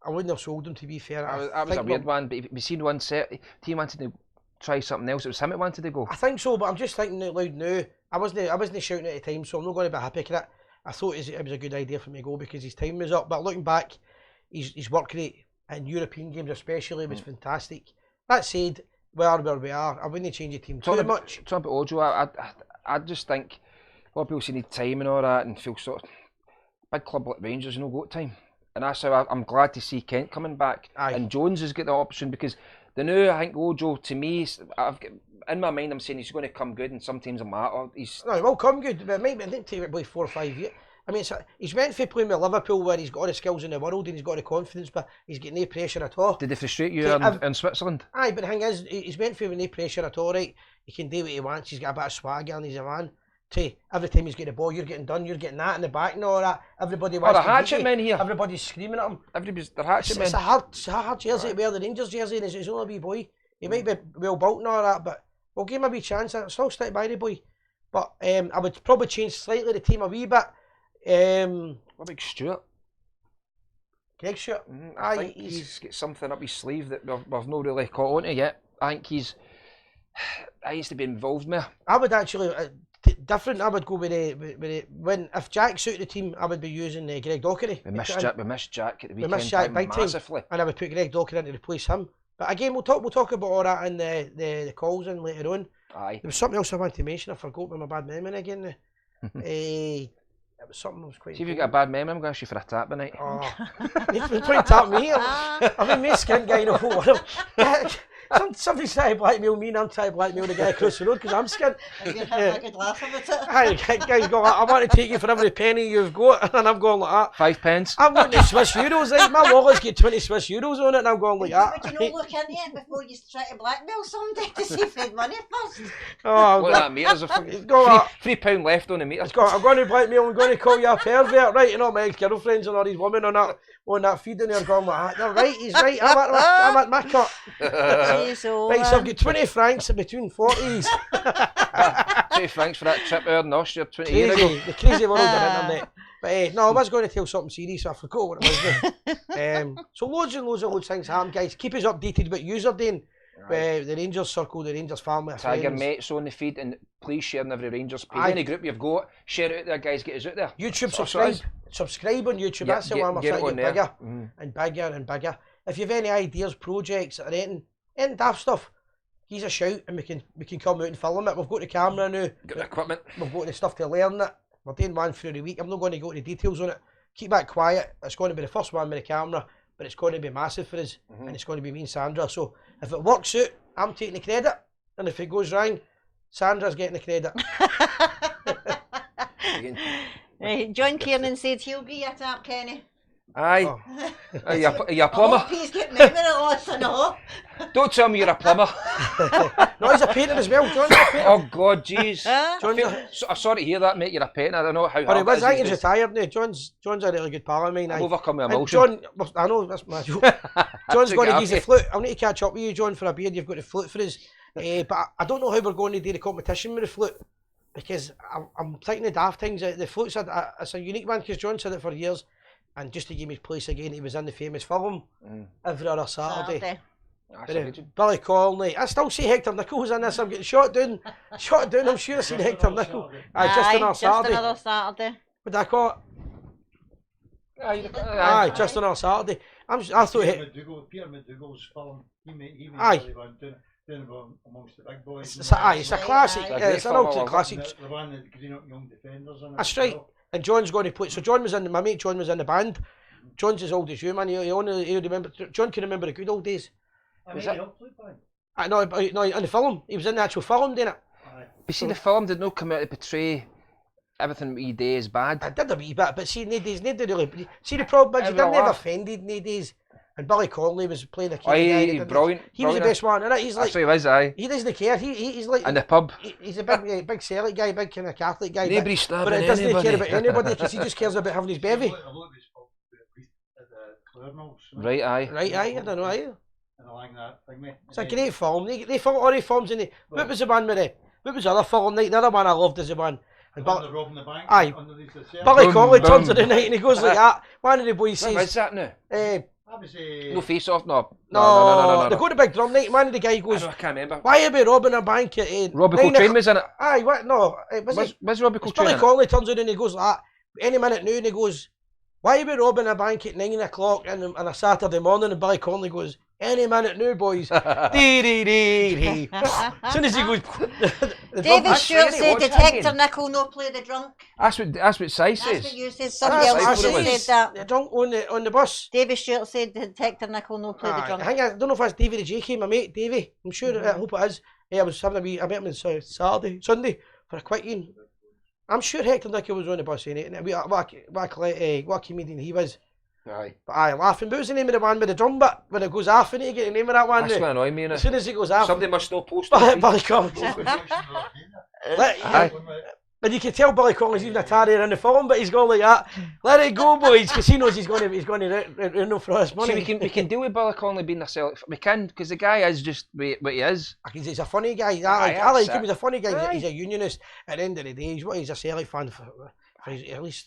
I wouldn't have sold him, to be fair. That was a weird one, but we seen one set. Team wanted to try something else. It was him that wanted to go. I think so, but I'm just thinking out loud now. I wasn't shouting at the time, so I'm not going to be happy with it. I thought it was a good idea for me to go because his time was up. But looking back, his work rate in European games especially was fantastic. That said, where we are, I wouldn't change the team too much. Talking about Ojo, I just think a lot of people say need time and all that and feel sort of big club like Rangers, you know, got time. And that's how I'm glad to see Kent coming back. Aye. And Jones has got the option because the new, I think Ojo, to me, in my mind I'm saying he's going to come good and sometimes I'm matter. No, he will come good, but it might take it 4 or 5 years. I mean, he's meant for playing with Liverpool where he's got all the skills in the world and he's got the confidence, but he's got no pressure at all. Did they frustrate you in Switzerland? Aye, but the thing is, he's meant for with no pressure at all, right? He can do what he wants, he's got a bit of swagger and he's a man. Every time he's getting the ball, you're getting done, you're getting that in the back and all that. Everybody wants the to beat hatchet you. men here. Everybody's screaming at him. They're hatchet men. It's a hard jersey to wear, the Rangers jersey, and he's only a wee boy. He might be well built and all that, but we'll give him a wee chance. I'll still stick by the boy. But I would probably change slightly the team a wee bit. What about Stewart? Greg Stewart. I think he's got something up his sleeve that we've not really caught on to yet. I think I used to be involved more. I would actually different. I would go with when if Jack's out the team, I would be using Greg Dockery. We missed Jack at the weekend. We missed Jack big time, massively. and I would put Greg Dockery in to replace him. But again, we'll talk about all that in the calls in later on. Aye. There was something else I wanted to mention. I forgot with my bad memory again. It was something I was quite. See if you got a bad memory, I'm going to ask you for a tap tonight. Oh, you're trying to tap me. I mean, me skin guy no what. Somebody's trying to blackmail me and I'm trying to blackmail the guy across the road because I'm skin. I could laugh about it. Hi, guys, go. I want to take you for every penny you've got, and I'm going like that. 5 pence. I'm going to Swiss euros, right? My wallet's got 20 Swiss euros on it, and I'm going like that. Would you not look into it before you try to blackmail somebody to see if they had money first? Oh, Look at that meters. £3 left on the meters. I'm going to blackmail. I'm going to call you a pervert, right? You know, my ex-girlfriends and all these women on that. on that feed and they're going like that. They're right, he's right, I'm at my cut. Jeez, oh, Right, so I've man. got 20 francs in between 40s. 20 francs for that trip there in Austria 20 years ago. Crazy, the crazy world of internet. But no, I was going to tell something serious, so I forgot what it was now. So loads and loads of things happen, guys. Keep us updated what yous are doing. The Rangers circle, the Rangers family. Tag your friends. mates on the feed and please share in every Rangers page. Aye. Any group you've got, share it out there, guys. Get us out there. YouTube, That's what it is. subscribe on YouTube. Yeah, That's the get- one we're get trying it to on get there. bigger and bigger and bigger. If you've any ideas, projects, or anything daft stuff, give us a shout and we can come out and film it. We've got the camera now. Get the equipment. We've got the stuff to learn it. We're doing one through the week. I'm not going to go into details on it. Keep that quiet. It's going to be the first one with the camera, but it's going to be massive for us, and it's going to be me and Sandra. So if it works out, I'm taking the credit, and if it goes wrong, Sandra's getting the credit. John Kiernan said he'll be at that, Kenny. Aye. Oh. Are you a I plumber? hope he's getting memory loss and all. Don't tell me you're a plumber. No, he's a painter as well. John's a painter. Oh God, jeez. John's I'm sorry to hear that, mate. You're a painter. I don't know how Or he hard was, it I is think these he's days. retired now. John's a really good pal of mine. I'm aye. overcome with And emotion. John, I know that's my joke. John's To going to get use the happy. flute. I'll need to catch up with you, John, for a beer. You've got the flute for us. But I don't know how we're going to do the competition with the flute because I'm thinking the daft things. The flute's it's a unique one because John said it for years. And just to give his place again, he was in the famous film every other Saturday. That's a legend. Billy Connolly. I still see Hector Nichols in this. I'm getting shot down. I'm sure I've seen Hector Nichols. Just on our Saturday. another Saturday. What did I call it? Aye. Just on our Saturday. I thought Peter McDougall's film, he made Aye. really one doing one amongst the big boys. it's a classic. Aye. It's an ultimate classic. The one that Green Up Young Defenders in it. That's as right. well. And John's going to play. So John was in my mate. John was in the band. John's as old as you, man. He remember. John can remember the good old days. I Was mean, it- he'll play band. No, in the film. He was in the actual film, didn't it? Aye. You see, the film did not come out to portray everything we do as bad. I did a wee bit, but see, nowadays, nobody really. See, the problem is, he didn't have offended nowadays. And Billy Connolly was playing the kid. Aye, brilliant. He was the brilliant. best one, innit? He's like, That's what he was, aye. he doesn't care. He's like, In the pub. he's a big Celtic guy, big kind of Catholic guy. Nobody But stabbing it doesn't anybody. care about anybody because he just cares about having his bevy. A lot of his films were at the Clernals. Right, aye. Right, aye, I don't know, aye. And along that thing, mate. It's a great film. They film all the films in the. What was the one with the? What was the other film night? The other one I loved is the one. The And one that robbing the bank. Aye. Underneath the cell. Billy Boom, Connolly turns boom. in the night and he goes like that. One of the boys What was says, that now? That was No face off, no. no, they go to big drum night. One of the guy I goes, can't remember. why are we robbing a bank at Robbie 9 Coltrane was in it. Aye, what? No, it was Was Robbie It's Coltrane Billy in it? Connolly turns in and he goes like that. Any minute now and he goes, why are we robbing a bank at 9 o'clock on a Saturday morning? And Billy Connolly goes, any minute now, boys. Dee dee dee dee. As soon as he goes, the David drum- Stewart really said watch that Detector again. Nichol no play the drunk. That's what Si That's says. what you said. Somebody That's else what it just was. said that. the drunk on the bus. David Stewart said Detector Nichol no play the I drunk. think I don't know if that's Davy the JK, my mate Davy. I'm sure. I hope it is. Yeah, I was having a wee. I met him on Sunday for a quickie. I'm sure Hector Nichol was on the bus, innit? What comedian he was. Aye. But aye, laughing. But what's the name of the one with the drum bit when it goes off? And you get the name of that one. That's now? what annoyed me, As innit? soon as it goes off, Somebody must still post it. Billy Collins. Aye. And you can tell Billy Collins even a tarrier in the film, but he's going like that. Let it go, boys, because he knows he's going to ruin for us money. See, we can deal with Billy Connolly being a Celtic. We can, because the guy is just what he is. He's a funny guy. Aye, I like that's him. He's a funny guy. Aye. He's a unionist. At the end of the day, he's a Celtic fan for at least.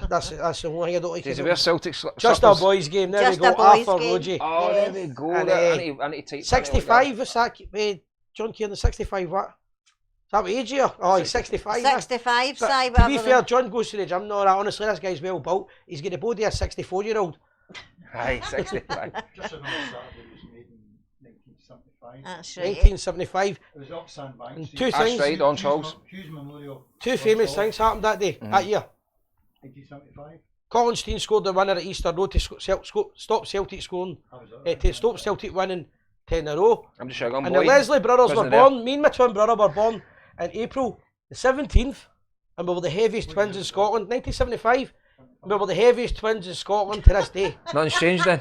That's the only thing I don't like. He's a about very him. Celtic Just a boys game. There Just we a go. boys Arthur game. Rogie. Oh, Yes. there we go. And, I need to type 65. What's that? John Kiernan, 65. What? Is that what age here? Oh, he's 65. 65, But Si, to be whatever. fair, John goes to the gym. No, honestly, this guy's well built. He's got the body of a 64-year-old. Aye, 65. Just another Saturday was made in 1975. That's right. 1975. It was up Sandbank. And Street. two That's things. right, on Charles. Hughes Memorial. Two on famous Charles, things happened that day, that year. 1975. Colin Steen scored the winner at Easter Road to stop Celtic scoring, How was that? to stop Celtic winning 10 in a row. I'm just a young And boy. the Leslie brothers were Wasn't there. born, me and my twin brother were born in April the 17th, and we were the heaviest twins in Scotland. 1975, we were the heaviest twins in Scotland to this day. Nothing's changed then.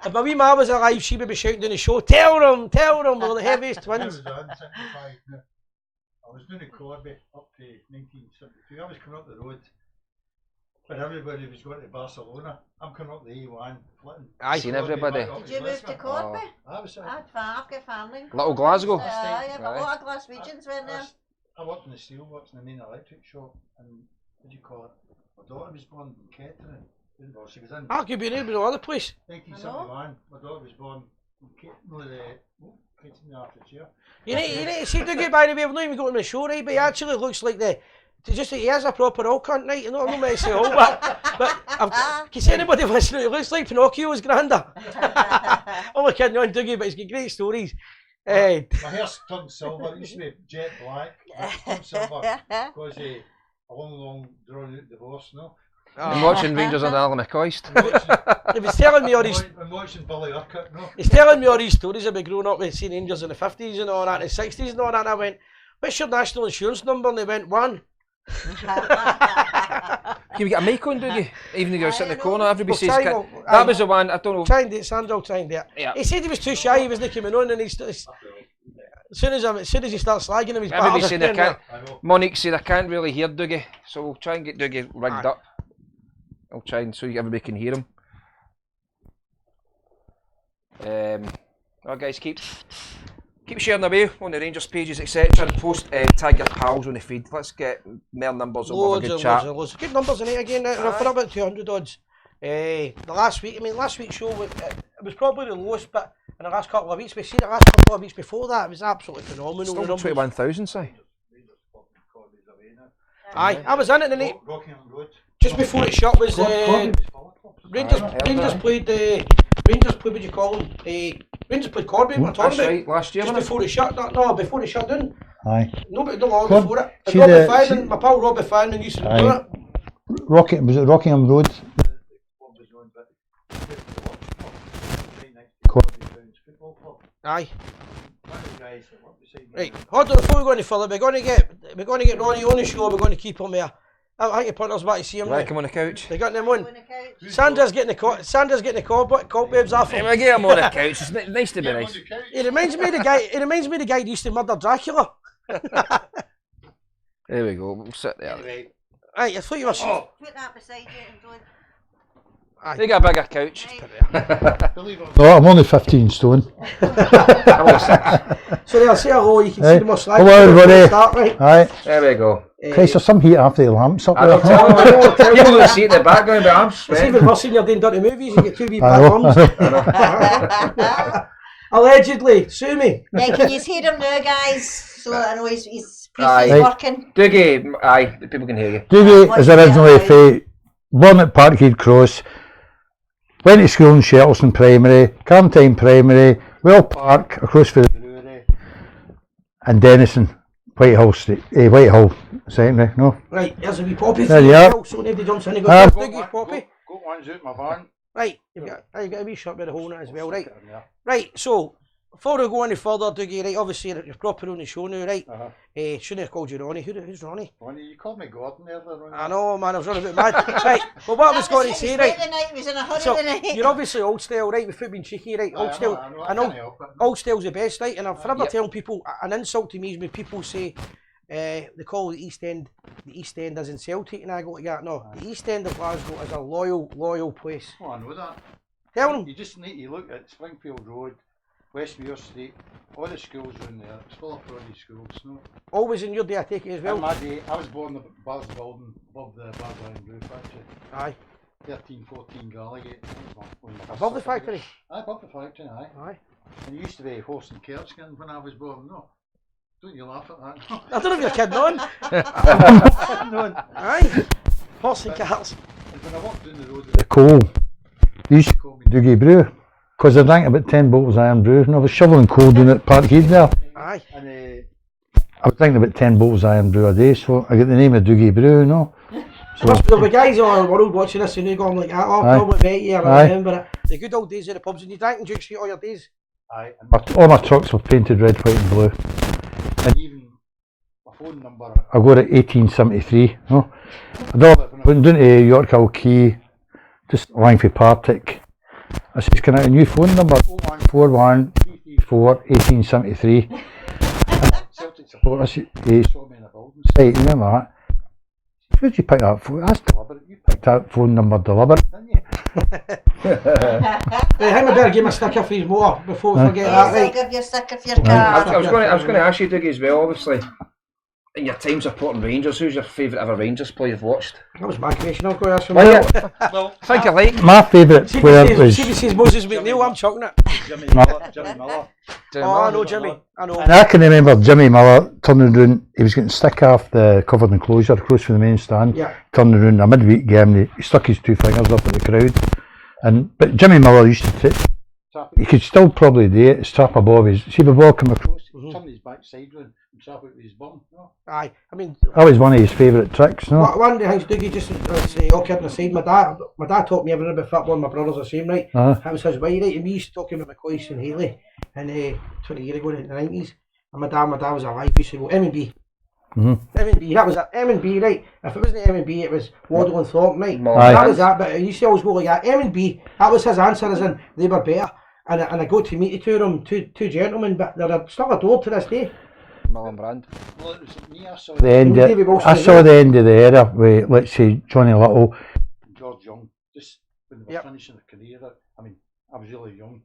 If my wee ma was alive, she would be shouting down the show, tell them, we were the heaviest I twins. was on 75. No. I was doing a Corby up to 1972. I was coming up the road. when everybody was going to Barcelona, I'm coming up the A1, flitting. Aye. Seen everybody. Did you move to Corby? I was I've got family. Little Glasgow. I've got a Aye. lot of Glaswegians went there. I worked in the steelworks in the main electric shop, and what do you call it? My daughter was born in Kettering. Well, she was in I could be neighbour all the place. 1971. My daughter was born in Kettering after chair. You need to see Dougie, by the way, we've not even got him on the show, right? But he actually looks like he has a proper old cunt, right? You know, I'm not meant to say old, but can see anybody listening, he looks like Pinocchio's granda. Oh my kidding on Dougie, but he's got great stories. My hair's turned silver. It used to be jet black. It's turned silver because a long drawn out divorce, no? I'm watching Rangers under Alan McCoist. He was telling me all these. I'm watching Billy Urquhart, no? He's telling me all these stories about growing up with seeing Rangers in the 50s and all that, and the 60s and all that. And I went, "What's your national insurance number?" And they went, "1." Can we get a mic on, Dougie? Even if you're sitting in the corner, everybody We'll says try, that was the one. I don't know. Try and do it, Sandra will try and do it. Yeah. He said he was too shy, he wasn't coming on, and as soon as he starts slagging him, he's Everybody back. saying they can't. I know. Monique said I can't really hear Dougie, so we'll try and get Dougie rigged Aye. up. I'll try and so everybody can hear him. Alright guys, keep sharing away on the Rangers pages, etc. And post tag your pals on the feed. Let's get more numbers and we'll have a good chat. Loads. Good numbers in it again. We're for about 200 odds. The last week's show it was probably the lowest, but in the last couple of weeks, we see the last couple of weeks before that, it was absolutely phenomenal. the Still numbers. 21,000, say. Aye, I was in it the night Rockingham Road. just before it shut. Was Corby was full of clubs. Rangers Aye. played what do you call them? Rangers played Corby. What I'm talking That's about. right, last year, Just wasn't it? before it shut. No, before it shut down. Aye. No, but not long Corb- before it. see Robbie the- Fineman, see- my pal Robbie Fineman used to do Aye. it. Was it Rockingham Road? The club was owned by right next to Corby. Grounds Football Club. Aye. One of the guys that worked beside me. Right, hold on before we go any further. We're going to get Ronnie on the show. We're going to keep him there. I think you put us back to see him. Right, come on the couch. They got them on. On the couch. Sandra's getting the cobwebs off Hey, him. we'll get him on the couch. It's nice to be Yeah, on nice. the couch. He reminds me of the guy that used to murder Dracula. There we go. We'll sit there. Anyway, Right, I thought you were. Put that beside you and don't. They got a bigger couch. believe it or not, No, I'm only 15 stone. I'm only 6. So there, say hello. You can see Hey. them all slide. Hello, everybody. Start, right. Aye. There we go. Christ, there's some heat after the lamps up I don't there. tell you will see it in the background, but I'm It's sweating. even worse when you're doing dirty movies. You get two wee I bad know. arms. Allegedly, sue me. Yeah, can you hear him now, guys? So I know his piece Aye. is working. Dougie, aye, the people can hear you. Dougie is originally from born at Parkhead Cross, went to school in Shettleston Primary, Carntine Primary, Well Park, across from the brewery, and Denison, Whitehall Secondary, no? Right, here's a wee poppy. There for you are. yourself, so nobody jumps in and Ah. goes, Dougie's poppy. got ones out my van. Right, you've got a wee shot with a hole in it as well, right? Stick it in there. Right, so before we go any further, Dougie, right, obviously you're proper on the show now, right? Uh-huh. Shouldn't have called you Ronnie. Who's Ronnie? Ronnie, you called me Gordon earlier. I know, man, I was running a bit mad. Right, well, what I was going to say, right? The night, he was in a hurry So, the night. you're obviously old style, right? Without being cheeky, right? Old style. I know old style's the best, right? And I'm forever Yep. telling people, an insult to me is when people say, they call the East End as in Celtic, and I go like that. No, the East End of Glasgow is a loyal place. Oh, I know that. Tell them. You just need to look at Springfield Road, Westmuir Street, all the schools are in there. It's full of Prodigy schools. No? Always in your day, I take it as In well. my day, I was born in the Bars building above the Bars Line Brew Factory. Aye. 1314 Gallagate. That was one of my first Above the factory. Aye, above the factory, aye. Aye. And it used to be horse and Kertskin when I was born. No, don't you laugh at that? I don't know if you're kidding on. No. Aye. Horse and carts. And when I walked down the road, The coal. They used they to called me Dougie Brew, because I drank about 10 bottles of iron brew, and I was shoveling coal down at Parkhead there. Aye. And I was drinking about 10 bottles of iron brew a day, so I got the name of Dougie Brew, you know. There'll be guys all over the world watching this and they're going like, oh, Aye. probably bet you, I Aye. remember it. The good old days of the pubs, and you drank in Duke Street all your days. aye, and All my trucks were painted red, white and blue. even my phone number. I got it 1873, no. I went down to York Hill Quay, just Langford Partick. I says, can I have a new phone number? 0141334 1873. Celtic But I support. said, Saw me in a building. right, remember that? where'd you pick that phone? That's deliberate. You picked that phone number deliberate, didn't you? Right, how better give him a sticker for his motor before we forget Yes, that, I'll right? give you a sticker for your Right. car. I was going to ask you, Dougie, as well. Obviously, in your time supporting Rangers, who's your favourite ever Rangers player you've watched? That was my question, I'll go ask him. Well, Well, I think you like My favourite player was. CBC's Moses McNeil, I'm chucking it. Jimmy Miller. Jimmy Miller. Oh, I know Jimmy, I know. And I can remember Jimmy Miller turning around, he was getting stick off the covered enclosure close from the main stand, Yeah. turning around a midweek game, and he stuck his 2 fingers up at the crowd. But Jimmy Miller used to take, he could still probably do it, strap above his, see the ball come across, Turn his backside round and trap it with his bum. No? Aye, I mean, that was one of his favourite tricks, no? one of the things, Dougie, just to say, all kidding aside, my dad taught me everything about football, and my brother's the same, right? That was his way, right? And we used to talk about McCoy and Haley, and 20 years ago in the 90s, and my dad was alive, he used to go, M&B. M&B, that was it, M&B, right? If it wasn't M&B, it was Waddle and Thornton, right? Aye. That was that, but he used to always go like that, M&B, that was his answer, as in, they were better. And I got to meet the two of them, two gentlemen, but they're still adored to this day. Millen Brand. Well, it was me, I saw The end David Wilson I as saw well. the end of the era with, let's say, Johnny Little. George Young, just when they were Yep. finishing their career. I mean, I was really young,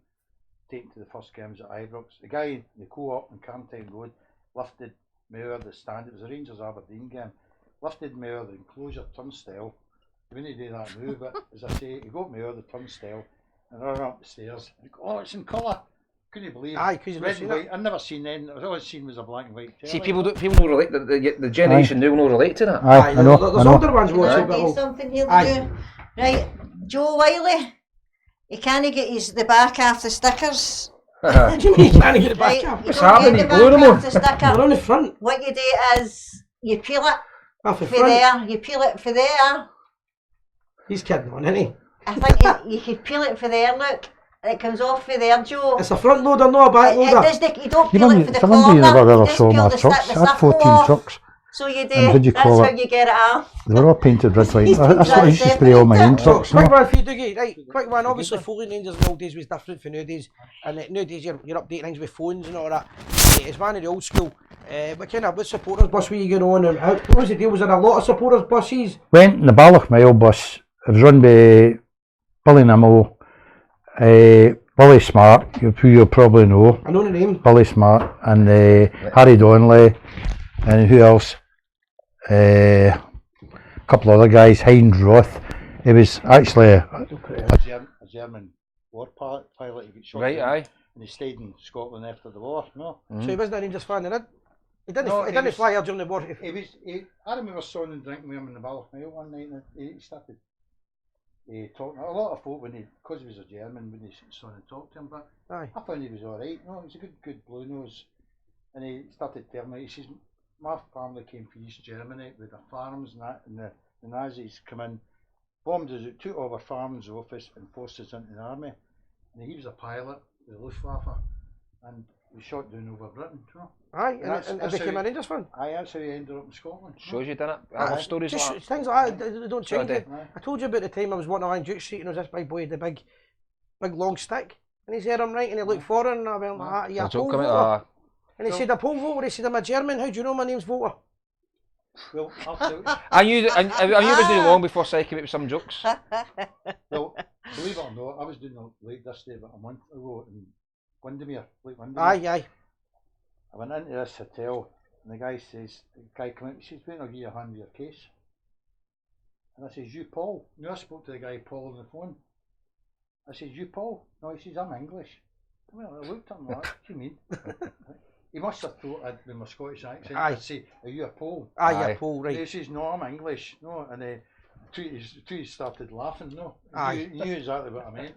taken to the first games at Ibrox. The guy in the co-op on Carntyne Road lifted me out of the stand. It was a Rangers Aberdeen game. Lifted me out of the enclosure turnstile. He wouldn't do that now, but as I say, he got me out of the turnstile and ran up the stairs. And go, oh, it's in colour. Couldn't believe it. Aye, 'cause you've not Red seen and it. white. I'd never seen anything. All I'd seen was a black and white. See, telly. people don't relate. The generation now will relate to that. Aye, I know, There's I know. older ones watch it, I'll but do well, something here to Aye. do. Right, Joe Wiley, he can't get the back half the stickers. what do you mean you can't get it Right, back up? you What's don't happening? get You the blew back them half the They're sticker. on the front, What you do is you peel it off the for front. there, you peel it for there. He's kidding on, isn't he? I think you could peel it for there, look. And it comes off for there, Joe. It's a front loader, not a back It loader. doesn't, you don't You peel know, it for the some of you corner. never You ever just saw peel my the trucks. the I had stuffle 14 off. trucks. So you do. And did you That's call how it? you get it off. They were all painted red, white. He's That's what I used to spray all my own So, trucks, quick no? one for you, Dougie. Right, quick one. Obviously, Foley Rangers in the old days was different from nowadays. And nowadays, you're updating things with phones and all that. It's one of the old school. What supporters bus were you going on? And what was the deal? Was there a lot of supporters buses? Went in the Balloch Mile bus. It was run by Billy Nimmo, Billy Smart, who you'll probably know. I know the name. Billy Smart and Harry Donnelly, and who else? A couple of other guys, Heinz Roth. He was actually a German war pilot. He got shot Right, down, aye. and he stayed in Scotland after the war. No, So he wasn't a Rangers fan, did he? He didn't, No, he he didn't was- fly here during the war. I remember sawing and drinking with him in the Balloch Mile one night, and he started talking. A lot of folk, because he was a German, when they saw and talked to him, but Aye. I found he was all right. No, he was a good blue nose, and he started telling me. He says, "My family came from East Germany with their farms and that, and the Nazis come in, bombed us out, took over farms office, and forced us into the army. And he was a pilot with the Luftwaffe, and he shot down over Britain. You know? Aye, That's- and that's became how- a Rangers fan. Aye, that's how he ended up in Scotland. Shows you, didn't it? I love stories Just like that. things like that, they don't Sure change do. it. I told you about the time I was walking along Duke Street and there was this big boy with the big long stick. And he said I'm right and he looked foreign and I went, yeah, a Joke pole coming. voter. And he said, a pole voter? He said, I'm a German, how do you know my name's Voter? Well, I'll tell you. I knew was doing long before Si came up with some jokes. Well, believe it or not, I was doing the Lake District about a month ago in Windermere, Lake Windermere. Aye. I went into this hotel and the guy came out, he says, wait, I'll give you a hand with your case. And I says, you Paul? No, I spoke to the guy Paul on the phone. I says, you Paul? No, he says, I'm English. Well, I looked at him like, what do you mean? He must have thought I'd been my Scottish accent. Aye. I'd say, are you a Pole? Aye, Aye. a pole, And right. he says, no, I'm English. No, and he started laughing. No, Aye. he knew exactly what I meant.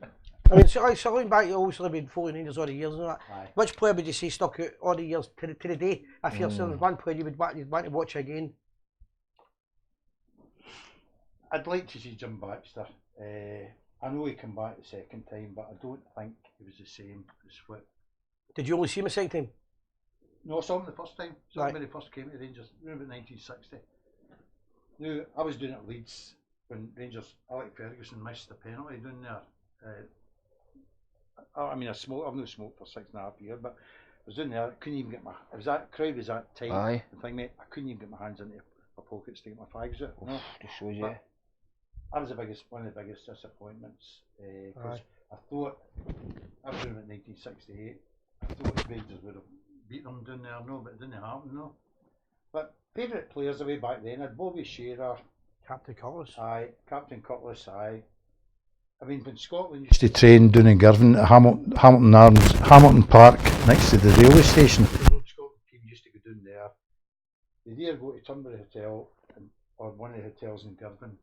I mean, so going back, you obviously been following Rangers all the years and all that. Aye. Which player would you say stuck out all the years to the day? If you're saying there's one player you'd want to watch again. I'd like to see Jim Baxter. I know he came back the second time, but I don't think he was the same as what. Did you only see him a second time? No, I saw him the first time. Saw Right. him when he first came to Rangers, around about 1960. Now, I was doing at Leeds when Rangers, Alec Ferguson missed the penalty down there. I mean, I've no smoked for 6.5 years, but I was down there, I couldn't even get my, the crowd was that tight, Aye. the thing, mate, I couldn't even get my hands into my pockets to get my fags out. No? Just shows you. But that was one of the biggest disappointments. Because I thought, I was doing it in 1968, I thought Rangers would have beat them down there, no, but it didn't happen, no. But favourite players away back then, I had Bobby Shearer. Captain Cutlass. Aye, Captain Cutlass, aye. I mean, when Scotland used to train down in Girvan at Hamilton Park, next to the railway station, Scotland team used to go down there. They'd either go to Tunbury Hotel or one of the hotels in Girvan,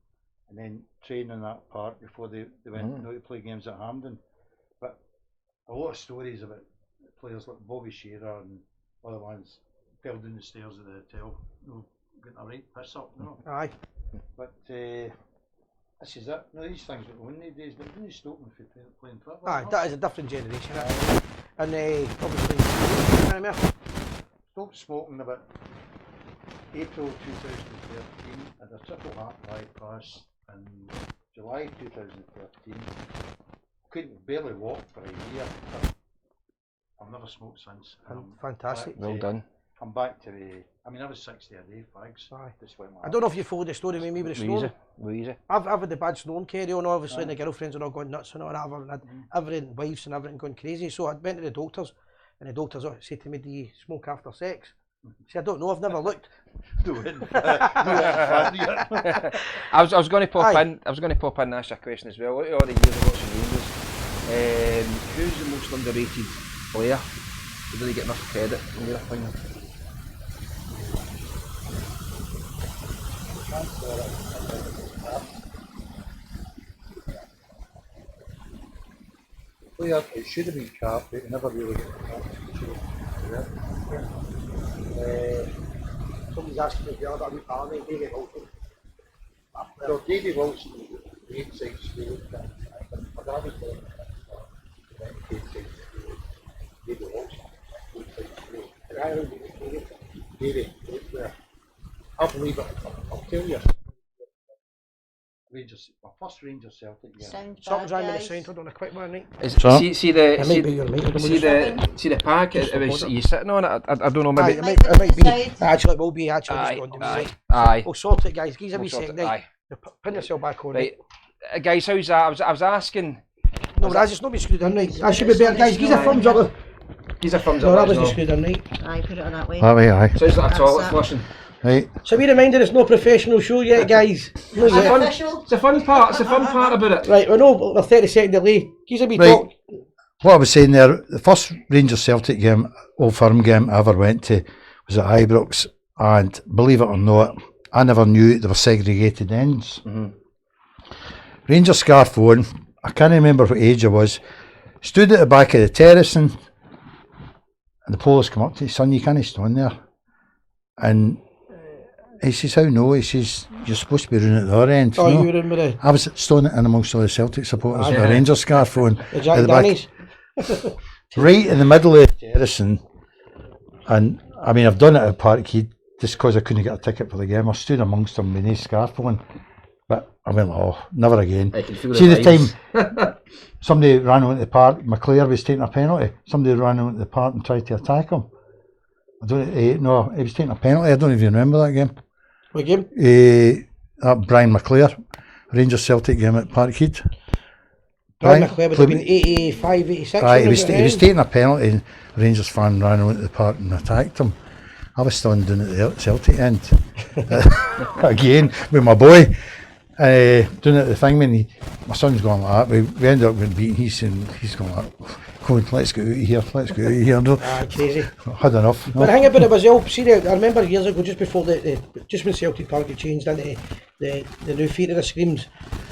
and then train in that park before they went out to play games at Hampden. But a lot of stories about players like Bobby Shearer and other ones fell down the stairs of the hotel, getting a right piss up, Aye. But this is it. No, these things were on these days, but it didn't stop them from playing football. Aye, that is a different generation. And obviously, Stopped smoking about April 2013, had a triple heart bypass in July 2013. Couldn't barely walk for a year. I've never smoked since. Fantastic. Well done. I'm back to I mean, I was 60 a day, fags. Aye. Just went I don't know if you followed the story with me with the snow. Easy. I've had the bad snow carry on, obviously, and the girlfriends are all going nuts and all that. I've had everything, wives and everything going crazy. So I went to the doctors, and the doctors said to me, "Do you smoke after sex?" I said, "I don't know, I've never looked." I was going to pop in. I was going to pop in and ask you a question as well. What are all the years of watching Rangers? Who's the most underrated player? Who didn't get enough credit in your opinion? Player, it should have been Sharp, but he never really got the Somebody's asking me if you're about Army, David Wilson. So Davy Wilson was the inside school. My dad was there. Davy Wilson, inside school. Davy, I believe it. I'll tell you. Rangers, my first Rangers Celtic game. Something's rang me the sound, hold on a quick one, right? See the pack. You sitting on it? I don't know. Maybe It might be. Actually, it will be. Actually, aye. We'll sort it, guys. Give us a wee We'll sort second. it, Right. Pin yourself back on. Right, guys, how's that? I was asking. No, that's just not be screwed in, right? That should be better, guys. Give us a thumbs up. He's a thumbs No, up. that wasn't screwed in, right? Aye, put it on that way. That way, aye. Sounds like a toilet That's it. flushing. Right. So be reminded, it's no professional show yet, guys. No, It's yet. the fun part. It's the fun part about it. Right, we know we're 30-second delay. Give us a wee Right. talk. What I was saying there, the first Rangers Celtic game, Old Firm game I ever went to was at Ibrox, and believe it or not, I never knew there were segregated ends. Rangers scarf on, I can't remember what age I was, stood at the back of the terrace and the police come up to me, "Son, you can't stand there." And he says, "How no?" He says, "You're supposed to be running at the other end." Oh, no? you were in with the I was standing in amongst all the Celtic supporters with a Aye. Rangers scarf on. Jack at the back. Danny's. Right in the middle of the terrace, and I mean, I've done it at Parkhead just because I couldn't get a ticket for the game. I stood amongst them with no scarf on, but I went, "Oh, never again." I can feel See the vibes. time somebody ran onto the park, McClare was taking a penalty, somebody ran onto the park and tried to attack him. I don't, no, he was taking a penalty, I don't even remember that game. What game? That Brian McClare, Rangers Celtic game at Parkhead. Brian McClare would have been 85, 86. Aye, he wasn't was taking a penalty and a Rangers fan ran onto the park and attacked him. I was standing at the Celtic end again with my boy doing it the thing when my son's going like that. We ended up getting beaten. He's going like, "Come on, let's get out of here, let's get out of here." No, Ah, crazy. I had enough. But the thing about it was, I remember years ago, just before just when Celtic Park had changed into the new theatre of screams,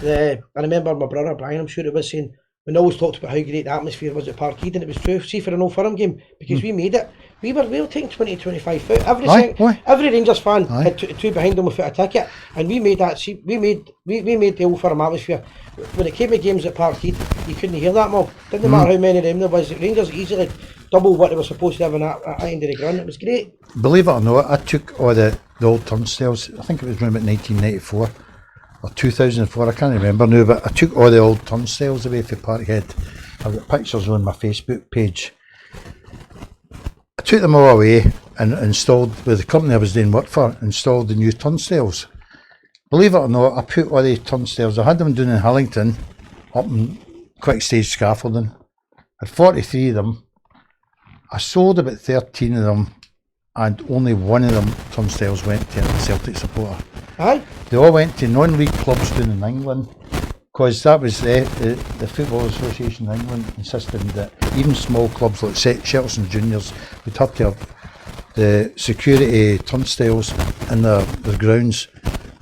I remember my brother Brian, I'm sure it was, saying, we always talked about how great the atmosphere was at Parkhead, and it was true. See, for an Old Firm game, because we made it, we were taking 20 to 25 foot. Every Rangers fan had two behind them without a ticket, and we made that. See, we made the Old Firm atmosphere. When it came to games at Parkhead, you couldn't hear that mob. Didn't matter how many of them there was. Rangers easily double what they were supposed to have in that end of the ground. It was great. Believe it or not, I took all the old turnstiles. I think it was around about 1994 or 2004. I can't remember now, but I took all the old turnstiles away from Parkhead. I've got pictures on my Facebook page. I took them all away and installed, with the company I was doing work for, installed the new turnstiles. Believe it or not, I put all the turnstiles, I had them down in Hillington, up in quick stage scaffolding. I had 43 of them. I sold about 13 of them, and only one of them turnstiles went to a Celtic supporter. Aye. They all went to non-league clubs down in England, because that was the Football Association in England insisted that even small clubs like Shelton Juniors would have to have the security turnstiles in their grounds.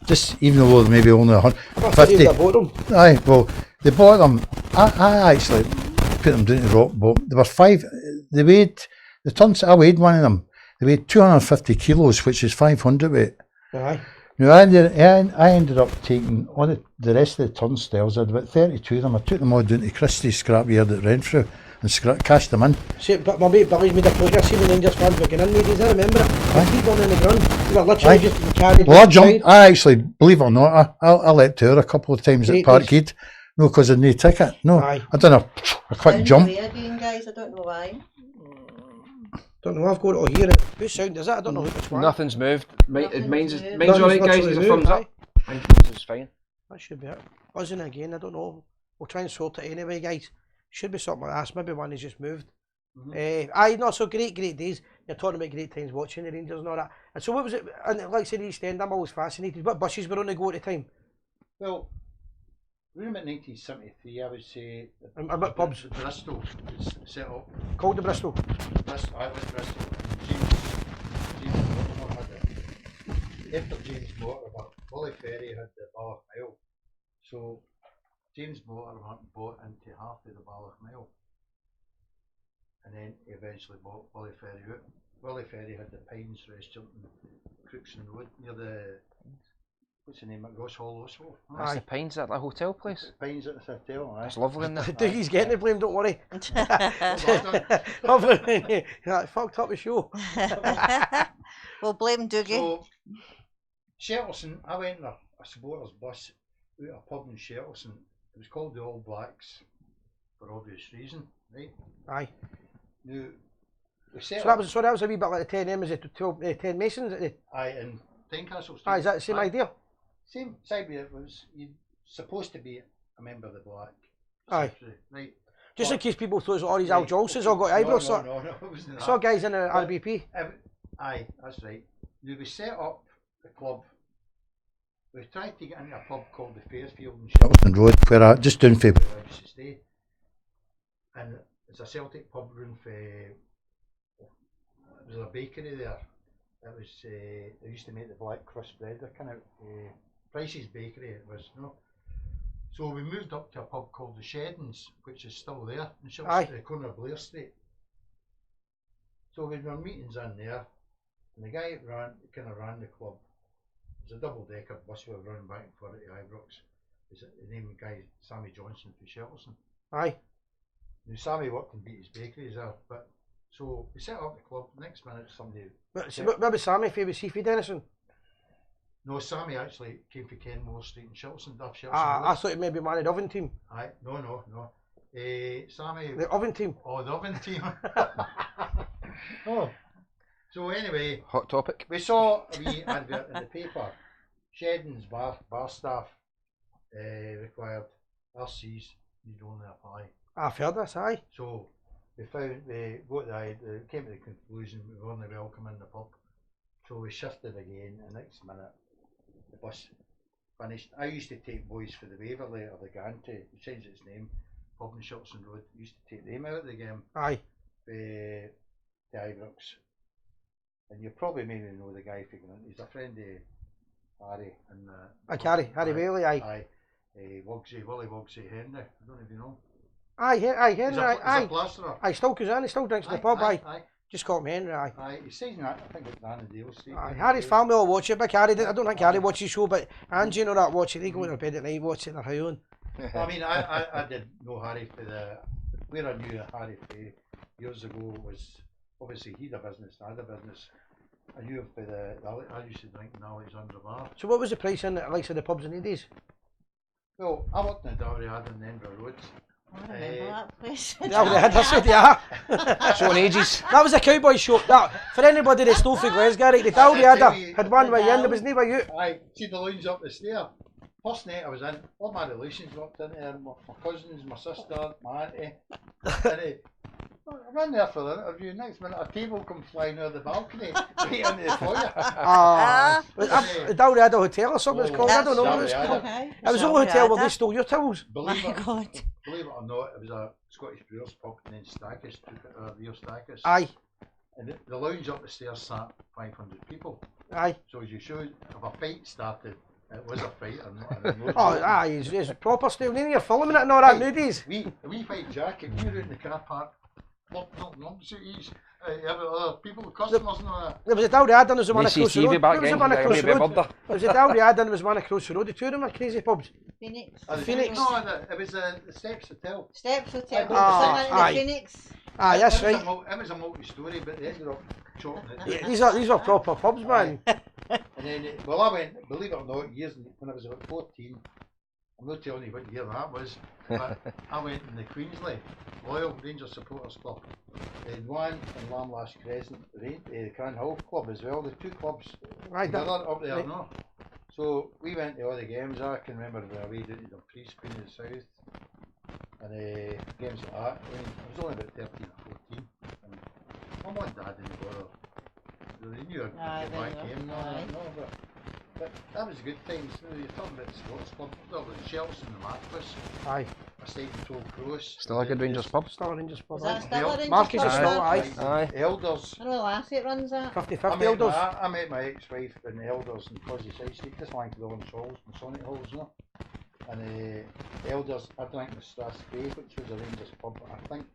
Just even though they maybe only 150. Aye, well, they bought them. I actually put them down to rock bottom. There were 5. They weighed the turnstiles. I weighed one of them. They weighed 250 kilos, which is 500 weight. Aye. Now I ended up taking all the rest of the turnstiles. I had about 32 of them. I took them all down to Christie's scrapyard at Renfrew and cashed them in. See, but my mate Billy's made a point. I seen the Rangers fans were getting in ladies, I remember it. I keep on in the ground. They were literally just carried. Well, I jumped. I actually, believe it or not, I leapt out a couple of times at Parkhead. No, because I had no ticket. No, Aye. I done a quick jump. Again, guys, I don't know why. Don't know, I've got it all here. Whose sound is that? I don't know which one. Nothing's moved. Mine's moved. alright, guys. There's a thumbs up. Mine's is fine. That should be it. Buzzing again, I don't know. We'll try and sort it anyway, guys. Should be something like that. Maybe one has just moved. Aye, no, so great days. You're talking about great times watching the Rangers and all that. And so what was it, and like I said, East End, I'm always fascinated. What buses were on the go at the time? Well, room at 1973, I would say. And what pubs? Bristol was set up. Called the Bristol? Bristol, I was Bristol. James Mortimer had it. After James Mortimer, Wally Ferry had the Balloch Mile. So James Mortimer bought into half of the Balloch Mile. And then he eventually bought Wally Ferry out. Wally Ferry had the Pines restaurant in Crookston Road near the, what's the name, at Ross Hall, Oswald. That's the Pines at the hotel place. The Pines at the hotel, aye. It's lovely in there. Dougie's getting the blame, don't worry. Yeah, fucked up the show. We'll blame Dougie. So, Shelterson, I went in a supporters bus out of a pub in Shelterson. It was called the All Blacks for obvious reason, right? Aye. Now, we set So that was a wee bit like the 10M, is it 10 Masons? aye, in Tynecastle Street. Aye, is that the same idea? Same side it was, you're supposed to be a member of the Black. Aye. Secretary, right? Just in case people thought all these Al Johnsons all got eyebrows. No, it wasn't that. Saw guys in the RBP. Aye, that's right. Now we set up the club. We tried to get into a pub called the Fairfield in Shelton Road, where I just down for where I used to stay. And it's a Celtic pub run for. There was a bakery there. It was they used to make the black crust bread. That kind of Price's Bakery. It was, no. So we moved up to a pub called the Sheddens, which is still there in Shelton, the corner of Blair Street. So we had our meetings in there, and the guy that kind of ran the club. It was a double-decker bus we were running back and forth to Ibrox. His name was guy Sammy Johnson from Shelterson. Aye. Now Sammy worked in Beatty's Bakeries there, but so we set up the club. Next minute somebody. What was Sammy for? Was he for Denison? No, Sammy actually came from Kenmore Street in Shelterson, Duff Shelterson. I thought it maybe one of the oven team. Aye, no. Sammy. The oven team. Oh, the oven team. Oh. So anyway, Hot topic. we saw a wee advert in the paper. Sheddon's bar staff required RCs, you'd only apply. I've heard this, aye. So we came to the conclusion we were only welcome in the pub. So we shifted again, and next minute the bus finished. I used to take boys for the Waverley or the Gantry, it changed its name, pub in Shelterson Road, used to take them out of the game. Aye. The Ibrox. And you probably maybe know the guy figuring he's a friend of Harry and Harry Bailey, aye. Aye. Willie Wogsy Henry. I don't know if you know. Aye, Henry, He's aye. a plasterer. Aye, still goes in, he still drinks in the pub, aye. Aye. Just call him Henry, aye. Aye. He's saying that, I think it's Annandale Street. Aye, Harry's family all watch it, big Harry, I don't think Harry watches the show, but Angie and all that watch it, they go to their bed at night, watch it in their own. I mean, I did know Harry for where I knew Harry for years ago was, obviously he had a business, I had a business. I knew him for I used to drink in Alexandra Bar. So what was the price in the likes of the pubs in the days? Well, I worked in the Dowry Ad in Edinburgh Road, I remember that place. Yeah, they had, that's what they are. Showing ages. That was a cowboy show. That, for anybody that's no for Glasgow, right, the Dalry had one with you and there was never you. Aye, see the lounge up the stair. First night I was in, all my relations walked in there, my cousins, my sister, my auntie. And I'm in there for the interview. Next minute, a table comes flying out of the balcony, right into the foyer. The Dalry had a hotel or something it's called. I don't know what it's Dalry called. Ada. It was the only hotel where they stole your towels. Believe My it, God. believe it or not, it was a Scottish Brewers pub, and then Stackis took it, Rear Stackis. Aye, And the lounge up the stairs sat 500 people. aye. So as you showed, if a fight started, it was a fight and not Oh, aye, it's proper style. Then you're filming it and all that nudies. we fight jacket, we were out in the car park, suities, other people, customers and all that. There was a Dalry Ad and there was the one across the CCTV road. back There was the then, one yeah, across the maybe a road. birder. There was a Dalry Ad and there was one across the road. The two of them are crazy pubs. Phoenix. Phoenix. No, it was the Steps Hotel. Steps Hotel. Ah, Sitting in aye. the Phoenix. Aye, that's It was right. It was a multi-story, but they ended up chopping it. These are proper pubs, man. And then, well, I went, believe it or not, years when I was about 14. I'm not telling you what year that was, but I went in the Queensley Loyal Rangers Supporters Club. They had one in Lamlash Crescent, the Cran Hill Club as well. The two clubs Right, together that, up there, right. no. So we went to all the games. I can remember we were away down to the Priest Queen of the South, and games like that. I was only about 13 or 14, and my mum and dad didn't bother. They knew Aye, I'd get back they in, were. Aye. but that was a good times. You're talking about the sports club, well, the Shells and the Marquis. Aye. I stayed in Toll Cross. Still a good Rangers pub. Still a Rangers pub. Is that Aye. still a Rangers Marcus pub? is still, aye. Aye. Elders. I know Lassie runs that. 50-50 elders. I met my ex-wife in the Elders in Fuzzy Side Street, just like the Orange Halls, Masonic Halls, no? And Elders, I drank the Strass Bay, which was a Rangers pub. I think